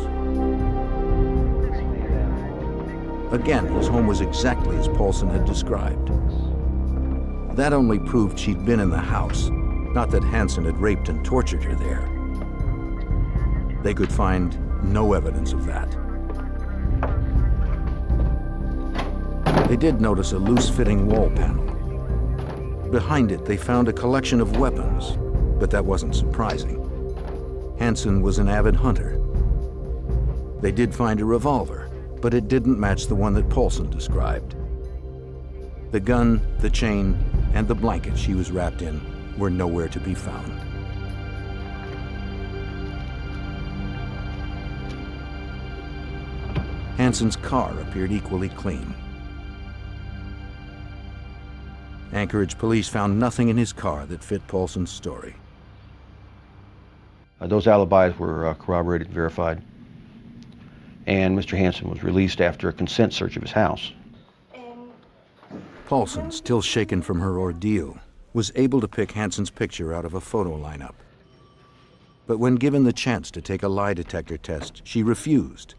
Again, his home was exactly as Paulson had described. That only proved she'd been in the house, not that Hanson had raped and tortured her there. They could find no evidence of that. They did notice a loose-fitting wall panel. Behind it, they found a collection of weapons, but that wasn't surprising. Hansen was an avid hunter. They did find a revolver, but it didn't match the one that Paulson described. The gun, the chain, and the blanket she was wrapped in were nowhere to be found. Hansen's car appeared equally clean. Anchorage police found nothing in his car that fit Paulson's story. Those alibis were corroborated and verified, and Mr. Hansen was released after a consent search of his house. Paulson, still shaken from her ordeal, was able to pick Hansen's picture out of a photo lineup. But when given the chance to take a lie detector test, she refused.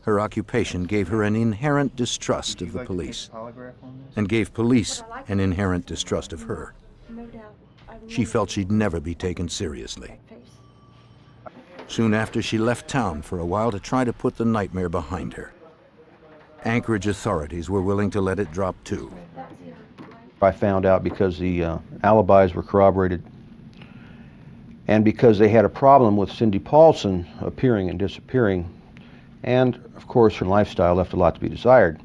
Her occupation gave her an inherent distrust of the police, and gave police an inherent distrust of her. She felt she'd never be taken seriously. Soon after, she left town for a while to try to put the nightmare behind her. Anchorage authorities were willing to let it drop too. I found out because the alibis were corroborated, and because they had a problem with Cindy Paulson appearing and disappearing, and of course her lifestyle left a lot to be desired,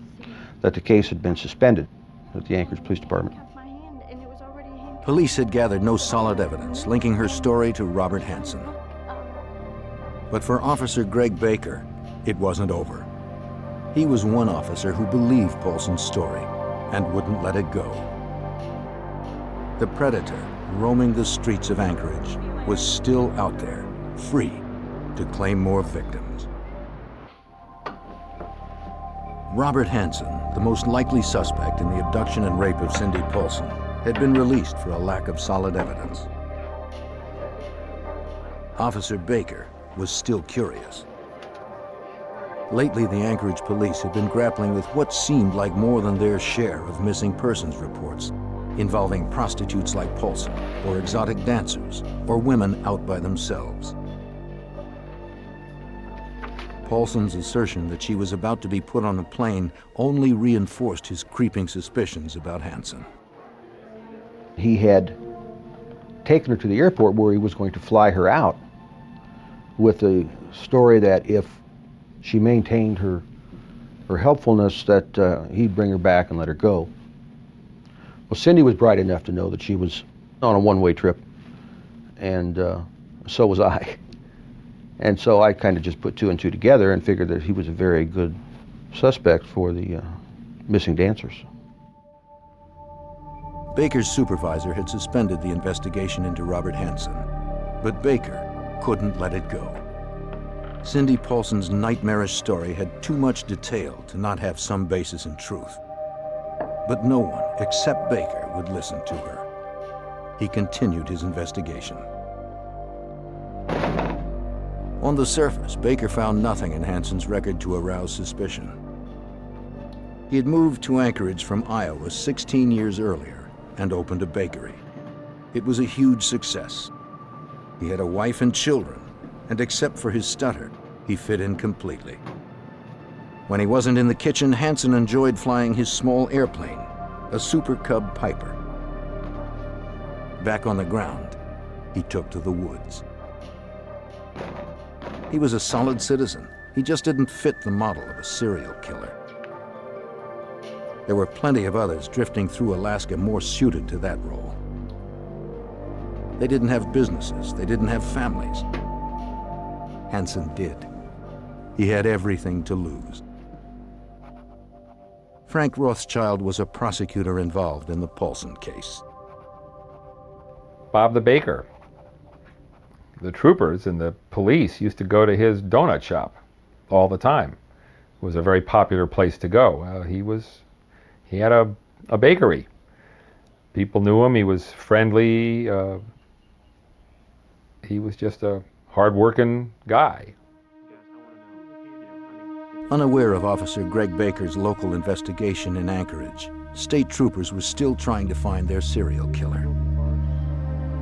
that the case had been suspended at the Anchorage Police Department. Police had gathered no solid evidence linking her story to Robert Hansen. But for Officer Greg Baker, it wasn't over. He was one officer who believed Paulson's story and wouldn't let it go. The predator roaming the streets of Anchorage was still out there, free to claim more victims. Robert Hansen, the most likely suspect in the abduction and rape of Cindy Paulson, had been released for a lack of solid evidence. Officer Baker was still curious. Lately, the Anchorage police had been grappling with what seemed like more than their share of missing persons reports, involving prostitutes like Paulson, or exotic dancers, or women out by themselves. Paulson's assertion that she was about to be put on a plane only reinforced his creeping suspicions about Hansen. He had taken her to the airport where he was going to fly her out with the story that if she maintained her helpfulness, that he'd bring her back and let her go. Well, Cindy was bright enough to know that she was on a one-way trip, and so was I. And so I kind of just put two and two together and figured that he was a very good suspect for the missing dancers. Baker's supervisor had suspended the investigation into Robert Hansen, but Baker couldn't let it go. Cindy Paulson's nightmarish story had too much detail to not have some basis in truth. But no one except Baker would listen to her. He continued his investigation. On the surface, Baker found nothing in Hansen's record to arouse suspicion. He had moved to Anchorage from Iowa 16 years earlier and opened a bakery. It was a huge success. He had a wife and children, and except for his stutter, he fit in completely. When he wasn't in the kitchen, Hansen enjoyed flying his small airplane, a Super Cub Piper. Back on the ground, he took to the woods. He was a solid citizen. He just didn't fit the model of a serial killer. There were plenty of others drifting through Alaska more suited to that role. They didn't have businesses. They didn't have families. Hansen did. He had everything to lose. Frank Rothschild was a prosecutor involved in the Paulson case. Bob the baker. The troopers and the police used to go to his donut shop all the time. It was a very popular place to go. He had a bakery. People knew him. He was friendly. He was just a hard-working guy. Unaware of Officer Greg Baker's local investigation in Anchorage, state troopers were still trying to find their serial killer.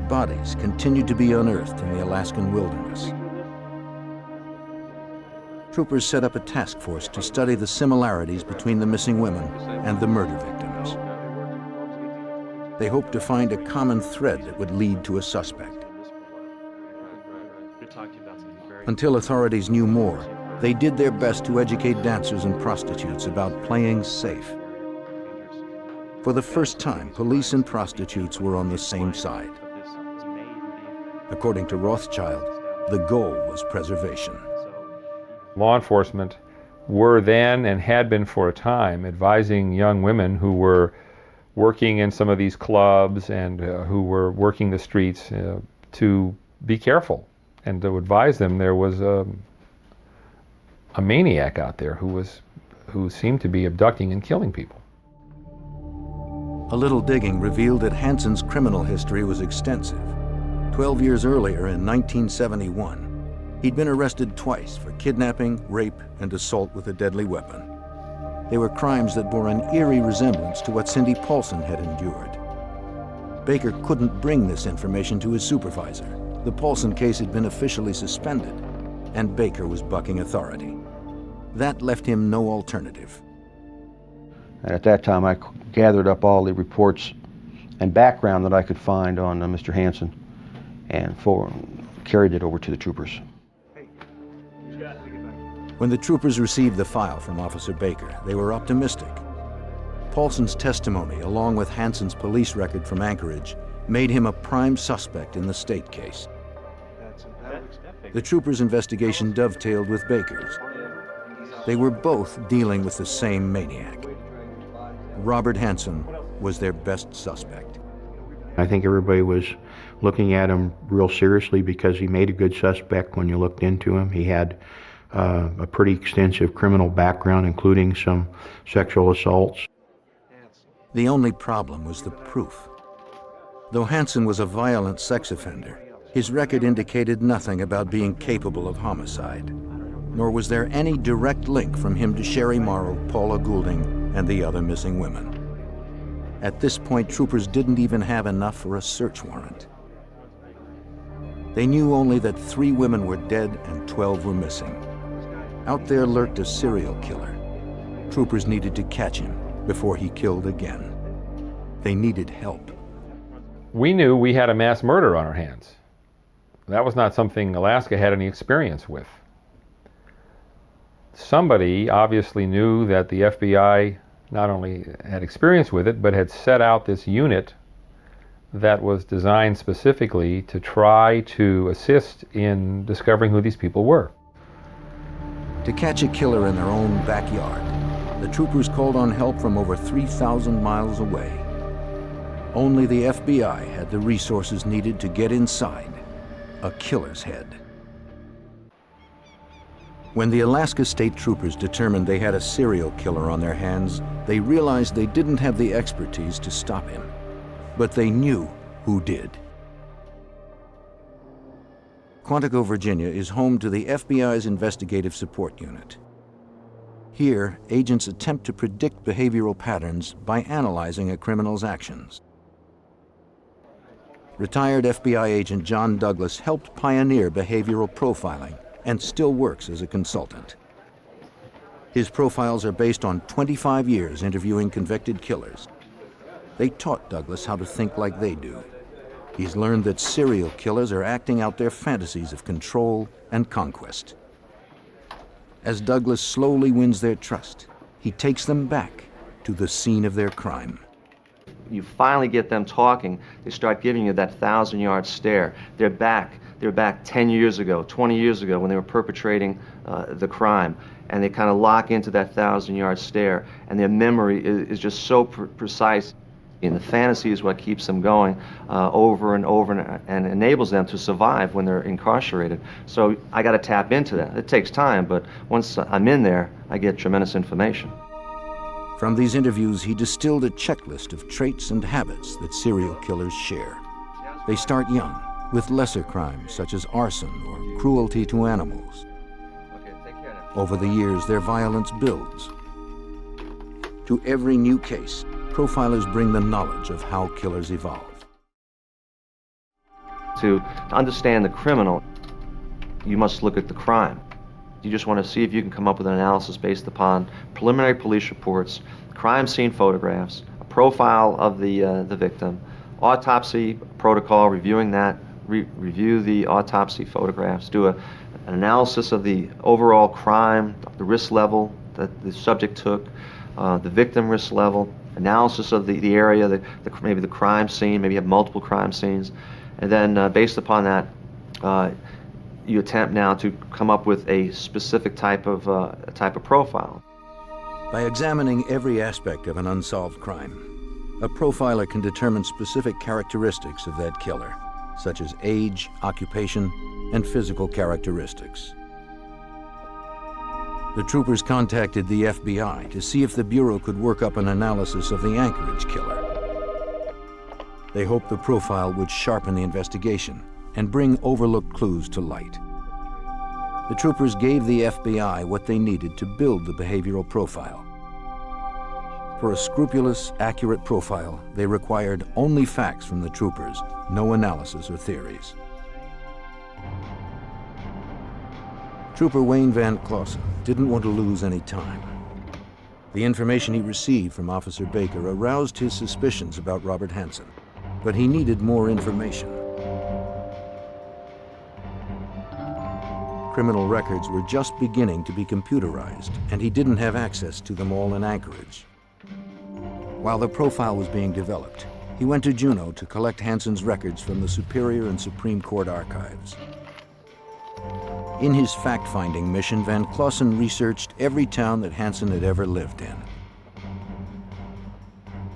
bodies continued to be unearthed in the Alaskan wilderness. Troopers set up a task force to study the similarities between the missing women and the murder victims. They hoped to find a common thread that would lead to a suspect. Until authorities knew more, they did their best to educate dancers and prostitutes about playing safe. For the first time, police and prostitutes were on the same side. According to Rothschild, the goal was preservation. Law enforcement were then and had been for a time advising young women who were working in some of these clubs and who were working the streets to be careful and to advise them there was a maniac out there who seemed to be abducting and killing people. A little digging revealed that Hanson's criminal history was extensive. 12 years earlier, in 1971, he'd been arrested twice for kidnapping, rape, and assault with a deadly weapon. They were crimes that bore an eerie resemblance to what Cindy Paulson had endured. Baker couldn't bring this information to his supervisor. The Paulson case had been officially suspended, and Baker was bucking authority. That left him no alternative. And at that time, I gathered up all the reports and background that I could find on Mr. Hanson and carried it over to the troopers. When the troopers received the file from Officer Baker, they were optimistic. Paulson's testimony, along with Hanson's police record from Anchorage, made him a prime suspect in the state case. The troopers' investigation dovetailed with Baker's. They were both dealing with the same maniac. Robert Hanson was their best suspect. I think everybody was looking at him real seriously because he made a good suspect when you looked into him. He had a pretty extensive criminal background, including some sexual assaults. The only problem was the proof. Though Hanson was a violent sex offender, his record indicated nothing about being capable of homicide, nor was there any direct link from him to Sherry Morrow, Paula Goulding, and the other missing women. At this point, troopers didn't even have enough for a search warrant. They knew only that 3 women were dead and 12 were missing. Out there lurked a serial killer. Troopers needed to catch him before he killed again. They needed help. We knew we had a mass murder on our hands. That was not something Alaska had any experience with. Somebody obviously knew that the FBI not only had experience with it, but had set out this unit that was designed specifically to try to assist in discovering who these people were. To catch a killer in their own backyard, the troopers called on help from over 3,000 miles away. Only the FBI had the resources needed to get inside a killer's head. When the Alaska State Troopers determined they had a serial killer on their hands, they realized they didn't have the expertise to stop him. But they knew who did. Quantico, Virginia is home to the FBI's Investigative Support Unit. Here, agents attempt to predict behavioral patterns by analyzing a criminal's actions. Retired FBI agent John Douglas helped pioneer behavioral profiling and still works as a consultant. His profiles are based on 25 years interviewing convicted killers. They taught Douglas how to think like they do. He's learned that serial killers are acting out their fantasies of control and conquest. As Douglas slowly wins their trust, he takes them back to the scene of their crime. You finally get them talking, they start giving you that 1,000-yard stare. They're back 10 years ago, 20 years ago when they were perpetrating the crime, and they kind of lock into that 1,000-yard stare, and their memory is just so precise. And the fantasy is what keeps them going over and over and enables them to survive when they're incarcerated. So I got to tap into that. It takes time, but once I'm in there, I get tremendous information. From these interviews, he distilled a checklist of traits and habits that serial killers share. They start young, with lesser crimes such as arson or cruelty to animals. Over the years, their violence builds. To every new case, profilers bring the knowledge of how killers evolve. to understand the criminal, you must look at the crime. You just want to see if you can come up with an analysis based upon preliminary police reports, crime scene photographs, a profile of the victim, autopsy protocol, reviewing that, review the autopsy photographs, do an analysis of the overall crime, the risk level that the subject took, the victim risk level, analysis of the area, maybe the crime scene, maybe you have multiple crime scenes, and then based upon that, you attempt now to come up with a specific type of profile. By examining every aspect of an unsolved crime, a profiler can determine specific characteristics of that killer, such as age, occupation, and physical characteristics. The troopers contacted the FBI to see if the Bureau could work up an analysis of the Anchorage killer. They hoped the profile would sharpen the investigation and bring overlooked clues to light. The troopers gave the FBI what they needed to build the behavioral profile. For a scrupulous, accurate profile, they required only facts from the troopers, no analysis or theories. Trooper Wayne Van Clausen didn't want to lose any time. The information he received from Officer Baker aroused his suspicions about Robert Hansen, but he needed more information. Criminal records were just beginning to be computerized, and he didn't have access to them all in Anchorage. While the profile was being developed, he went to Juneau to collect Hansen's records from the Superior and Supreme Court archives. In his fact-finding mission, Van Clausen researched every town that Hansen had ever lived in.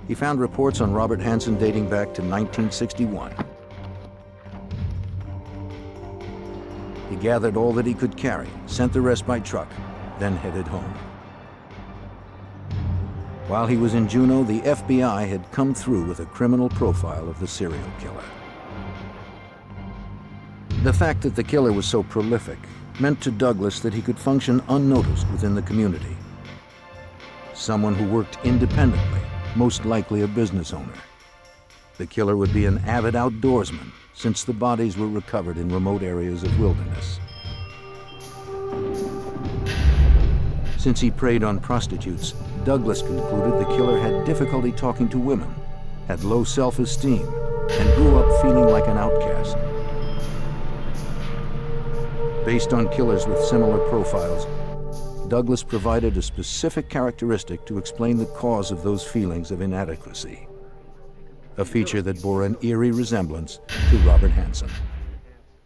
He found reports on Robert Hansen dating back to 1961. He gathered all that he could carry, sent the rest by truck, then headed home. While he was in Juneau, the FBI had come through with a criminal profile of the serial killer. The fact that the killer was so prolific meant to Douglas that he could function unnoticed within the community. Someone who worked independently, most likely a business owner. The killer would be an avid outdoorsman, since the bodies were recovered in remote areas of wilderness. Since he preyed on prostitutes, Douglas concluded the killer had difficulty talking to women, had low self-esteem, and grew up feeling like an outcast. Based on killers with similar profiles, Douglas provided a specific characteristic to explain the cause of those feelings of inadequacy, a feature that bore an eerie resemblance to Robert Hansen.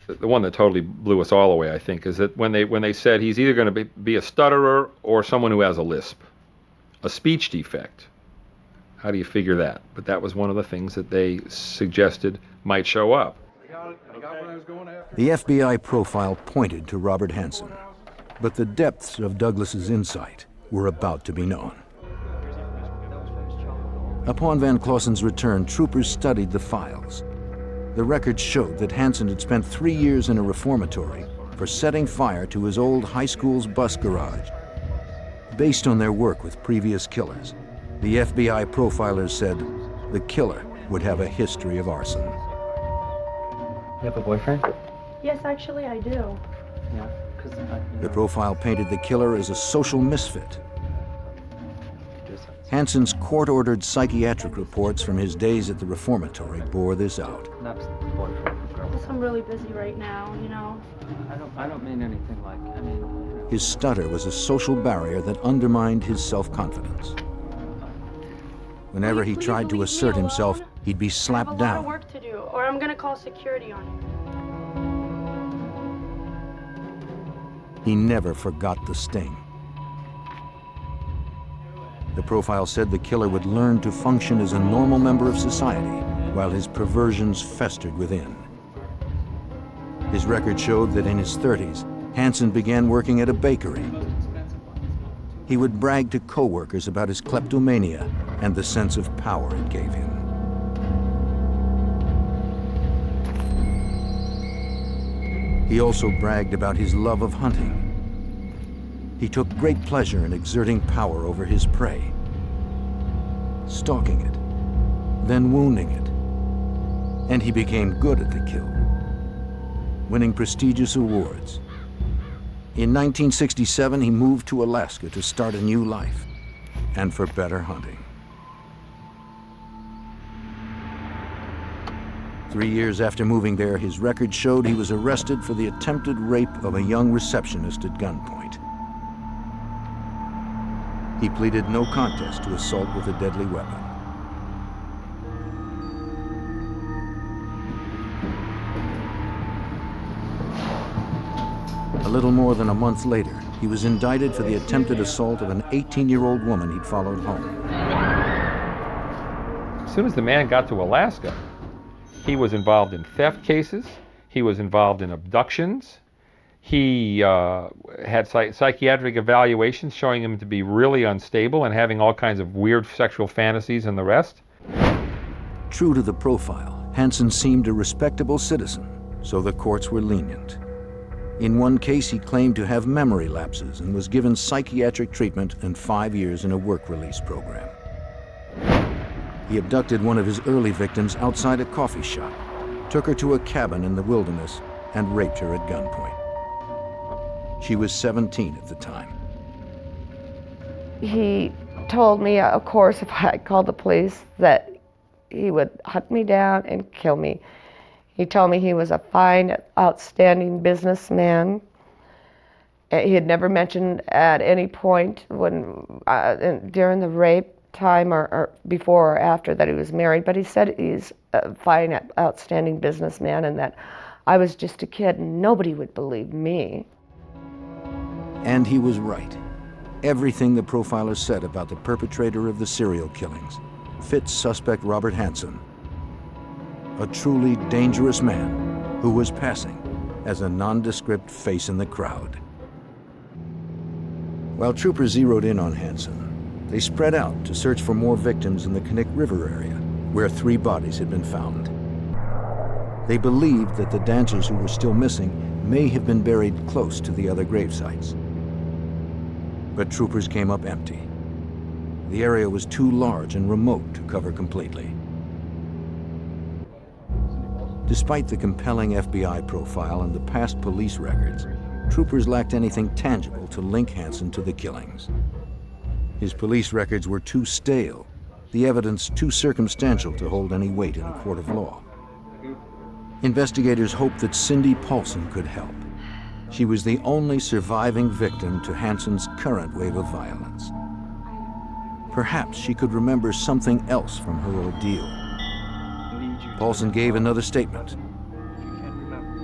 The one that totally blew us all away, I think, is that when they said he's either going to be a stutterer or someone who has a lisp, a speech defect. How do you figure that? But that was one of the things that they suggested might show up. The FBI profile pointed to Robert Hansen, but the depths of Douglas's insight were about to be known. Upon Van Clausen's return, troopers studied the files. The records showed that Hansen had spent 3 years in a reformatory for setting fire to his old high school's bus garage. Based on their work with previous killers, the FBI profilers said the killer would have a history of arson. You have a boyfriend? Yes, actually I do. Yeah, because The profile painted the killer as a social misfit. Hansen's court-ordered psychiatric reports from his days at the reformatory bore this out. Yes, I'm really busy right now, you know. I don't mean anything like, I mean, you know. His stutter was a social barrier that undermined his self-confidence. Whenever he tried to assert himself, he'd be slapped down. I have a lot of work to do, or I'm gonna call security on you. He never forgot the sting. The profile said the killer would learn to function as a normal member of society while his perversions festered within. His record showed that in his 30s, Hansen began working at a bakery. He would brag to co-workers about his kleptomania and the sense of power it gave him. He also bragged about his love of hunting. He took great pleasure in exerting power over his prey, stalking it, then wounding it, and he became good at the kill. winning prestigious awards. In 1967, he moved to Alaska to start a new life and for better hunting. 3 years after moving there, his record showed he was arrested for the attempted rape of a young receptionist at gunpoint. He pleaded no contest to assault with a deadly weapon. A little more than a month later, he was indicted for the attempted assault of an 18-year-old woman he'd followed home. As soon as the man got to Alaska, he was involved in theft cases, he was involved in abductions, he had psychiatric evaluations showing him to be really unstable and having all kinds of weird sexual fantasies and the rest. True to the profile, Hansen seemed a respectable citizen, so the courts were lenient. In one case, he claimed to have memory lapses and was given psychiatric treatment and 5 years in a work release program. He abducted one of his early victims outside a coffee shop, took her to a cabin in the wilderness, and raped her at gunpoint. She was 17 at the time. He told me, of course, if I called the police, that he would hunt me down and kill me. He told me he was a fine, outstanding businessman. He had never mentioned at any point during the rape time or before or after that he was married, but he said he's a fine, outstanding businessman and that I was just a kid and nobody would believe me. And he was right. Everything the profiler said about the perpetrator of the serial killings fits suspect Robert Hansen, a truly dangerous man who was passing as a nondescript face in the crowd. While troopers zeroed in on Hansen, they spread out to search for more victims in the Knik River area, where 3 bodies had been found. They believed that the dancers who were still missing may have been buried close to the other grave sites. But troopers came up empty. The area was too large and remote to cover completely. Despite the compelling FBI profile and the past police records, troopers lacked anything tangible to link Hansen to the killings. His police records were too stale, the evidence too circumstantial to hold any weight in a court of law. Investigators hoped that Cindy Paulson could help. She was the only surviving victim to Hansen's current wave of violence. Perhaps she could remember something else from her ordeal. Paulson gave another statement.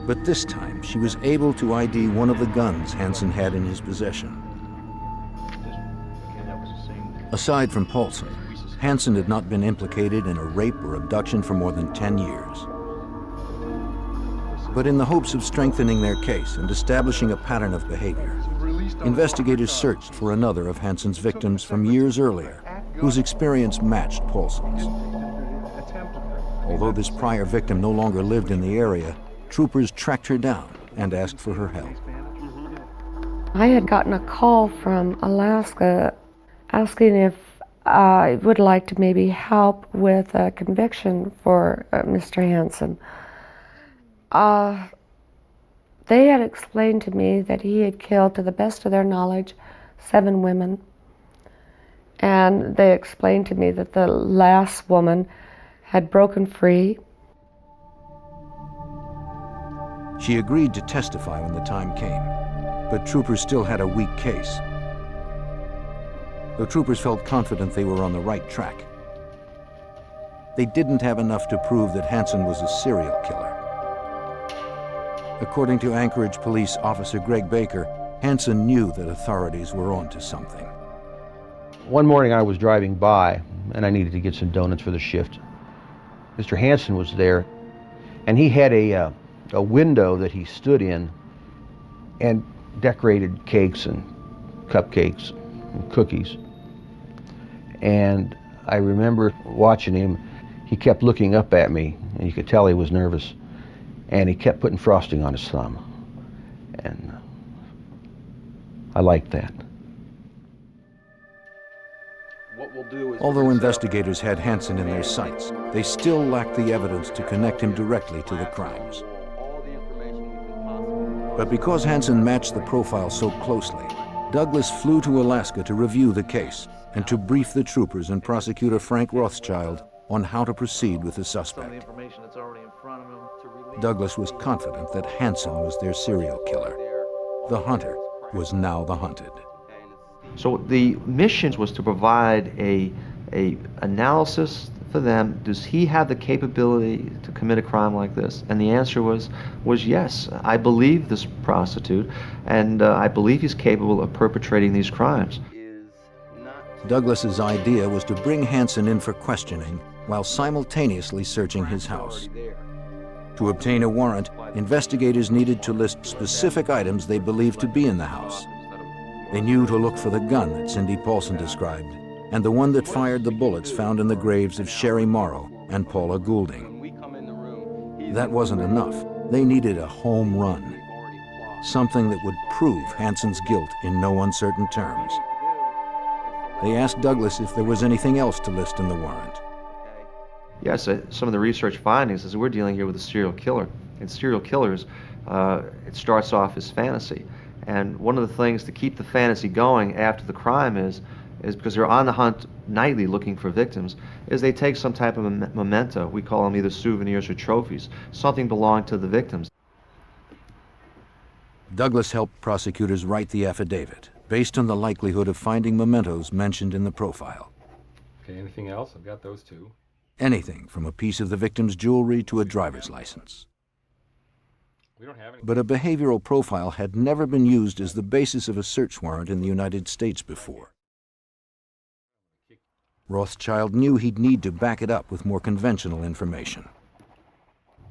But this time, she was able to ID one of the guns Hansen had in his possession. Aside from Paulson, Hansen had not been implicated in a rape or abduction for more than 10 years. But in the hopes of strengthening their case and establishing a pattern of behavior, investigators searched for another of Hansen's victims from years earlier, whose experience matched Paulson's. Although this prior victim no longer lived in the area, troopers tracked her down and asked for her help. I had gotten a call from Alaska asking if I would like to maybe help with a conviction for Mr. Hansen. They had explained to me that he had killed, to the best of their knowledge, 7 women. And they explained to me that the last woman had broken free. She agreed to testify when the time came, but troopers still had a weak case. Though troopers felt confident they were on the right track, they didn't have enough to prove that Hansen was a serial killer. According to Anchorage Police Officer Greg Baker, Hansen knew that authorities were onto something. One morning I was driving by and I needed to get some donuts for the shift. Mr. Hansen was there and he had a window that he stood in and decorated cakes and cupcakes and cookies. And I remember watching him. He kept looking up at me and you could tell he was nervous. And he kept putting frosting on his thumb. And I liked that. Although investigators had Hansen in their sights, they still lacked the evidence to connect him directly to the crimes. But because Hansen matched the profile so closely, Douglas flew to Alaska to review the case and to brief the troopers and prosecutor Frank Rothschild on how to proceed with the suspect. Douglas was confident that Hansen was their serial killer. The hunter was now the hunted. So the missions was to provide a analysis for them. Does he have the capability to commit a crime like this? And the answer was yes. I believe this prostitute, and I believe he's capable of perpetrating these crimes. Douglas's idea was to bring Hansen in for questioning while simultaneously searching his house. To obtain a warrant, investigators needed to list specific items they believed to be in the house. They knew to look for the gun that Cindy Paulson described, and the one that fired the bullets found in the graves of Sherry Morrow and Paula Goulding. That wasn't enough. They needed a home run, something that would prove Hansen's guilt in no uncertain terms. They asked Douglas if there was anything else to list in the warrant. Yes, some of the research findings is we're dealing here with a serial killer. And serial killers, it starts off as fantasy. And one of the things to keep the fantasy going after the crime is because they're on the hunt nightly looking for victims, is they take some type of memento. We call them either souvenirs or trophies, something belonging to the victims. Douglas helped prosecutors write the affidavit based on the likelihood of finding mementos mentioned in the profile. Okay, anything else? I've got those two. Anything from a piece of the victim's jewelry to a driver's license. We don't have any. But a behavioral profile had never been used as the basis of a search warrant in the United States before. Rothschild knew he'd need to back it up with more conventional information.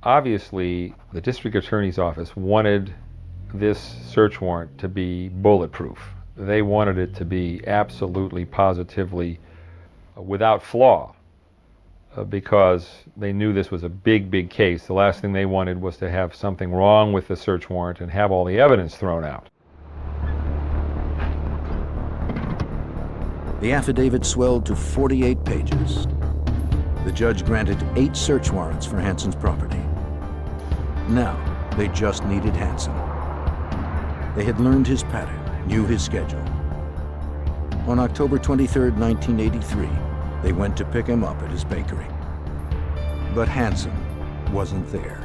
Obviously, the district attorney's office wanted this search warrant to be bulletproof. They wanted it to be absolutely, positively, without flaw, because they knew this was a big, big case. The last thing they wanted was to have something wrong with the search warrant and have all the evidence thrown out. The affidavit swelled to 48 pages. The judge granted 8 search warrants for Hansen's property. Now, they just needed Hansen. They had learned his pattern, knew his schedule. On October 23, 1983, they went to pick him up at his bakery. But Hansen wasn't there.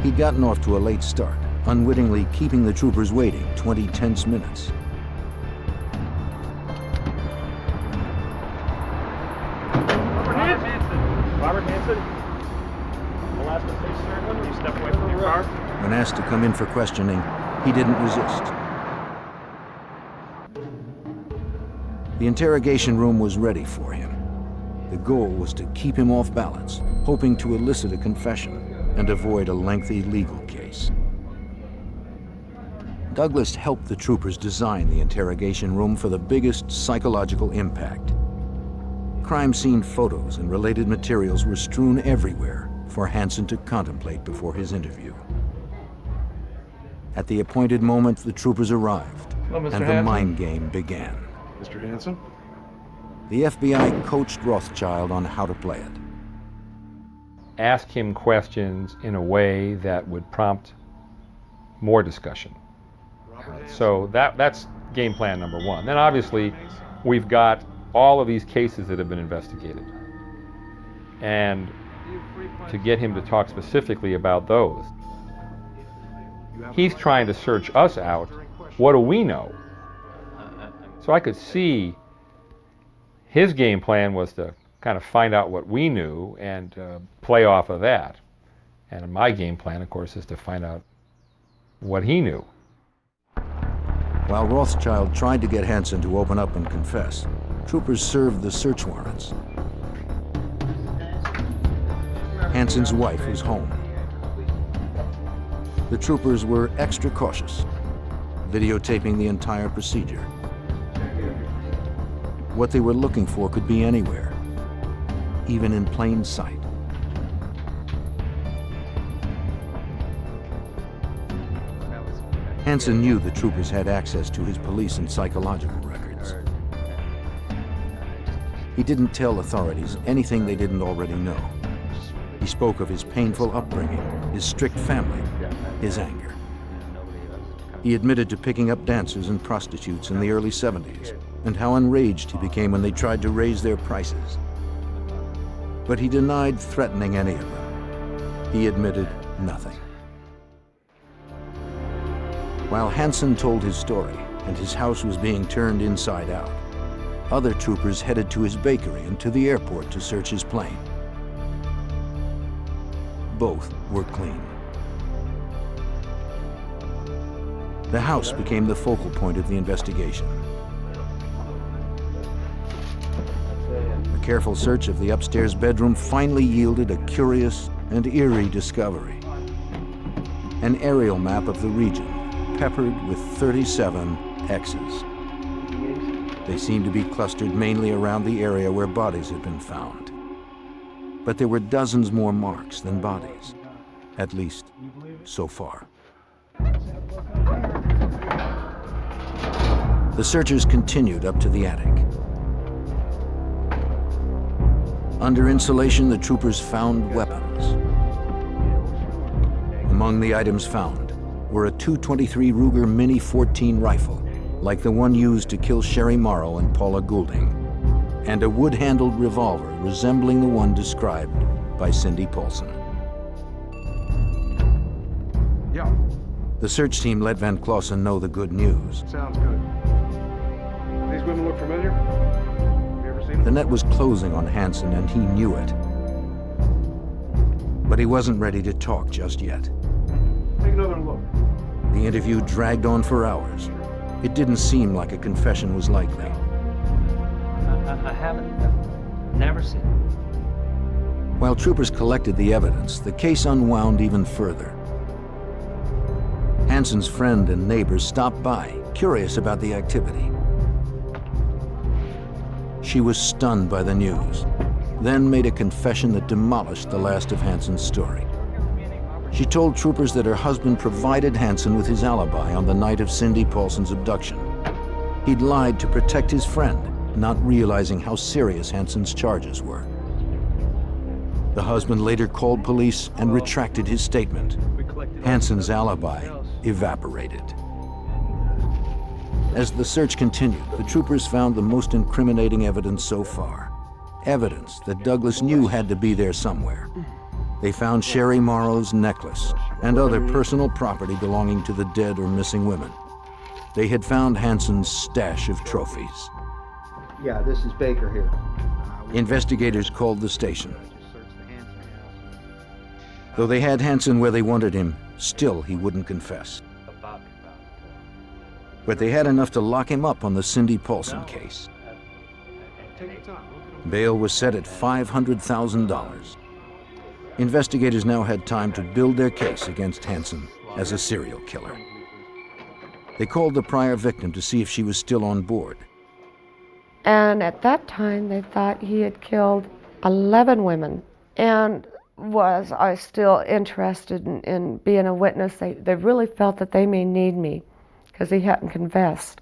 He'd gotten off to a late start, unwittingly keeping the troopers waiting 20 tense minutes. Robert Hansen? Alaskan police sergeant, can you step away from your car? When asked to come in for questioning, he didn't resist. The interrogation room was ready for him. The goal was to keep him off balance, hoping to elicit a confession and avoid a lengthy legal case. Douglas helped the troopers design the interrogation room for the biggest psychological impact. Crime scene photos and related materials were strewn everywhere for Hansen to contemplate before his interview. At the appointed moment, the troopers arrived, Hello, Mr. and the Hansen. mind game began. Mr. Hansen? The FBI coached Rothschild on how to play it. Ask him questions in a way that would prompt more discussion. So that's game plan number one. Then obviously, we've got all of these cases that have been investigated. And to get him to talk specifically about those. He's trying to search us out. What do we know? So I could see his game plan was to kind of find out what we knew and play off of that. And my game plan, of course, is to find out what he knew. While Rothschild tried to get Hansen to open up and confess, troopers served the search warrants. Hansen's wife was home. The troopers were extra cautious, videotaping the entire procedure. What they were looking for could be anywhere, even in plain sight. Hansen knew the troopers had access to his police and psychological records. He didn't tell authorities anything they didn't already know. He spoke of his painful upbringing, his strict family, his anger. He admitted to picking up dancers and prostitutes in the early 70s and how enraged he became when they tried to raise their prices. But he denied threatening any of them. He admitted nothing. While Hansen told his story and his house was being turned inside out, other troopers headed to his bakery and to the airport to search his plane. Both were clean. The house became the focal point of the investigation. A careful search of the upstairs bedroom finally yielded a curious and eerie discovery. An aerial map of the region, peppered with 37 X's. They seemed to be clustered mainly around the area where bodies had been found. But there were dozens more marks than bodies, at least so far. The searchers continued up to the attic. Under insulation, the troopers found weapons. Among the items found were a .223 Ruger Mini 14 rifle, like the one used to kill Sherry Morrow and Paula Goulding, and a wood-handled revolver resembling the one described by Cindy Paulson. Yeah. The search team let Van Clausen know the good news. Sounds good. These women look familiar? Have you ever seen them? The net was closing on Hansen, and he knew it. But he wasn't ready to talk just yet. Take another look. The interview dragged on for hours. It didn't seem like a confession was likely. I haven't. I've never seen it. While troopers collected the evidence, the case unwound even further. Hansen's friend and neighbors stopped by, curious about the activity. She was stunned by the news, then made a confession that demolished the last of Hansen's story. She told troopers that her husband provided Hansen with his alibi on the night of Cindy Paulson's abduction. He'd lied to protect his friend, not realizing how serious Hansen's charges were. The husband later called police and retracted his statement. Hansen's alibi evaporated. As the search continued, the troopers found the most incriminating evidence so far. Evidence that Douglas knew had to be there somewhere. They found Sherry Morrow's necklace and other personal property belonging to the dead or missing women. They had found Hansen's stash of trophies. Yeah, this is Baker here. Investigators called the station. Though they had Hansen where they wanted him, still he wouldn't confess. But they had enough to lock him up on the Cindy Paulson case. Bail was set at $500,000. Investigators now had time to build their case against Hansen as a serial killer. They called the prior victim to see if she was still on board. And at that time, they thought he had killed 11 women. And was I still interested in being a witness? They really felt that they may need me because he hadn't confessed.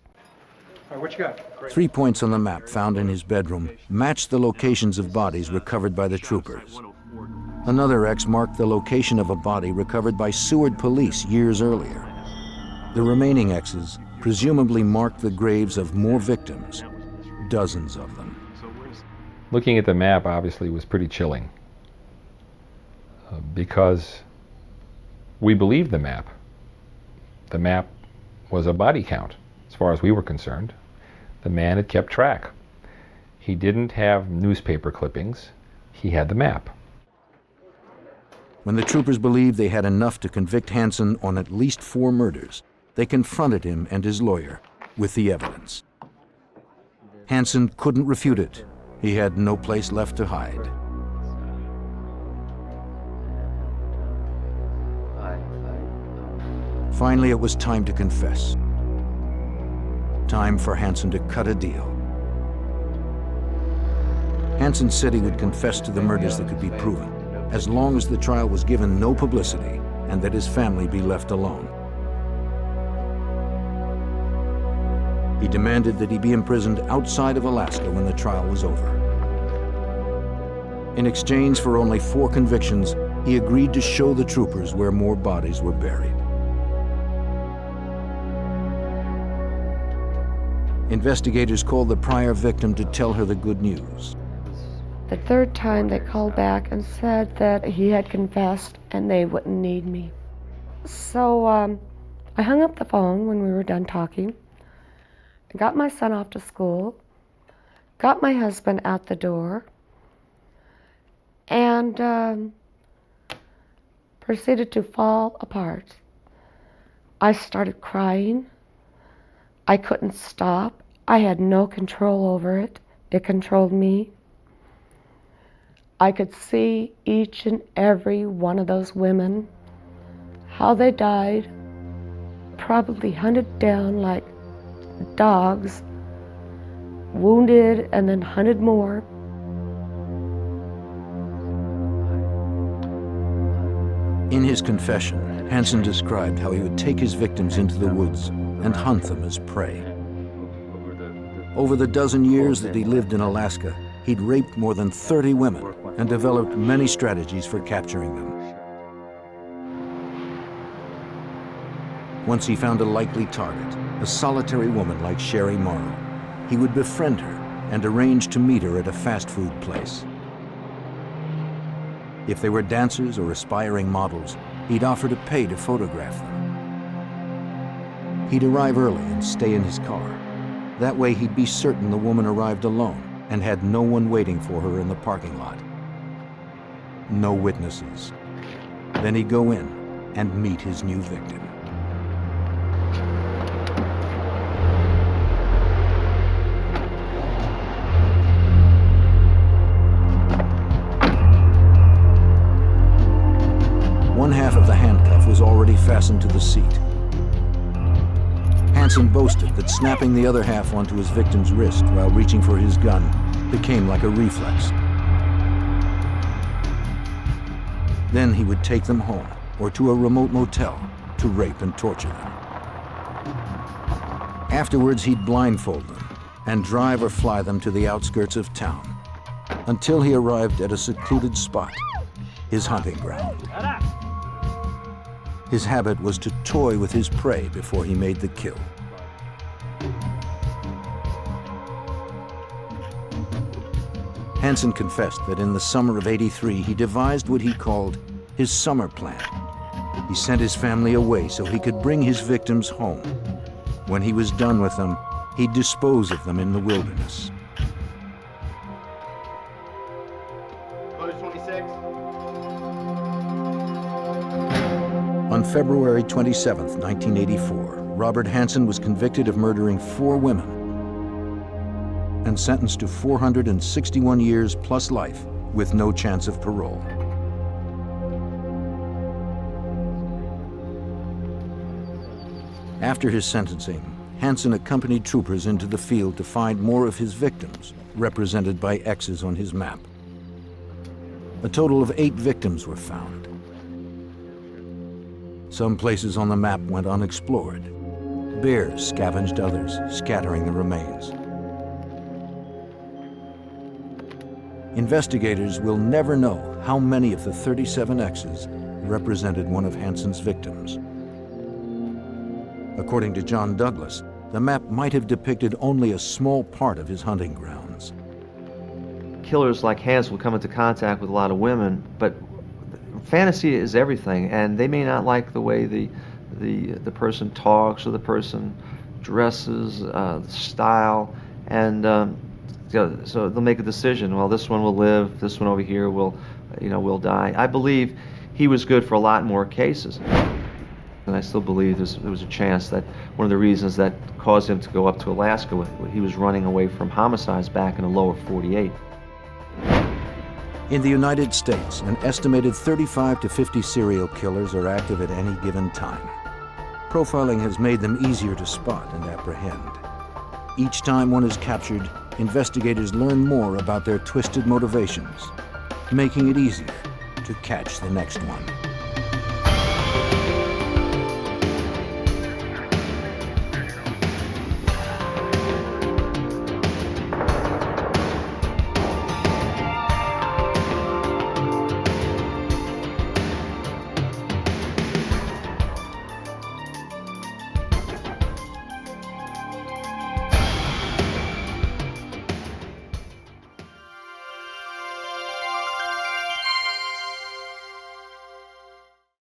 All right, what you got? Great. 3 points on the map found in his bedroom matched the locations of bodies recovered by the troopers. Another X marked the location of a body recovered by Seward police years earlier. The remaining X's presumably marked the graves of more victims, dozens of them. Looking at the map obviously was pretty chilling because we believed the map. The map was a body count as far as we were concerned. The man had kept track. He didn't have newspaper clippings. He had the map. When the troopers believed they had enough to convict Hansen on at least 4 murders, they confronted him and his lawyer with the evidence. Hansen couldn't refute it. He had no place left to hide. Finally, it was time to confess. Time for Hansen to cut a deal. Hansen said he would confess to the murders that could be proven, as long as the trial was given no publicity and that his family be left alone. He demanded that he be imprisoned outside of Alaska when the trial was over. In exchange for only 4 convictions, he agreed to show the troopers where more bodies were buried. Investigators called the prior victim to tell her the good news. The third time they called back and said that he had confessed and they wouldn't need me. So I hung up the phone when we were done talking, got my son off to school, got my husband out the door, and proceeded to fall apart. I started crying. I couldn't stop. I had no control over it. It controlled me. I could see each and every one of those women, how they died, probably hunted down like dogs, wounded and then hunted more. In his confession, Hansen described how he would take his victims into the woods and hunt them as prey. Over the dozen years that he lived in Alaska, he'd raped more than 30 women and developed many strategies for capturing them. Once he found a likely target, a solitary woman like Sherry Morrow. He would befriend her and arrange to meet her at a fast food place. If they were dancers or aspiring models, he'd offer to pay to photograph them. He'd arrive early and stay in his car. That way he'd be certain the woman arrived alone and had no one waiting for her in the parking lot. No witnesses. Then he'd go in and meet his new victim. One half of the handcuff was already fastened to the seat. Hansen boasted that snapping the other half onto his victim's wrist while reaching for his gun became like a reflex. Then he would take them home or to a remote motel to rape and torture them. Afterwards, he'd blindfold them and drive or fly them to the outskirts of town until he arrived at a secluded spot, his hunting ground. His habit was to toy with his prey before he made the kill. Hansen confessed that in the summer of '83, he devised what he called his summer plan. He sent his family away so he could bring his victims home. When he was done with them, he'd dispose of them in the wilderness. On February 27, 1984, Robert Hansen was convicted of murdering 4 women and sentenced to 461 years plus life with no chance of parole. After his sentencing, Hansen accompanied troopers into the field to find more of his victims, represented by X's on his map. A total of 8 victims were found. Some places on the map went unexplored. Bears scavenged others, scattering the remains. Investigators will never know how many of the 37 X's represented one of Hansen's victims. According to John Douglas, the map might have depicted only a small part of his hunting grounds. Killers like Hansen will come into contact with a lot of women, but fantasy is everything, and they may not like the way the person talks or the person dresses, the style, and so they'll make a decision. Well, this one will live. This one over here will die. I believe he was good for a lot more cases, and I still believe there was a chance that one of the reasons that caused him to go up to Alaska, he was running away from homicides back in the lower 48. In the United States, an estimated 35 to 50 serial killers are active at any given time. Profiling has made them easier to spot and apprehend. Each time one is captured, investigators learn more about their twisted motivations, making it easier to catch the next one.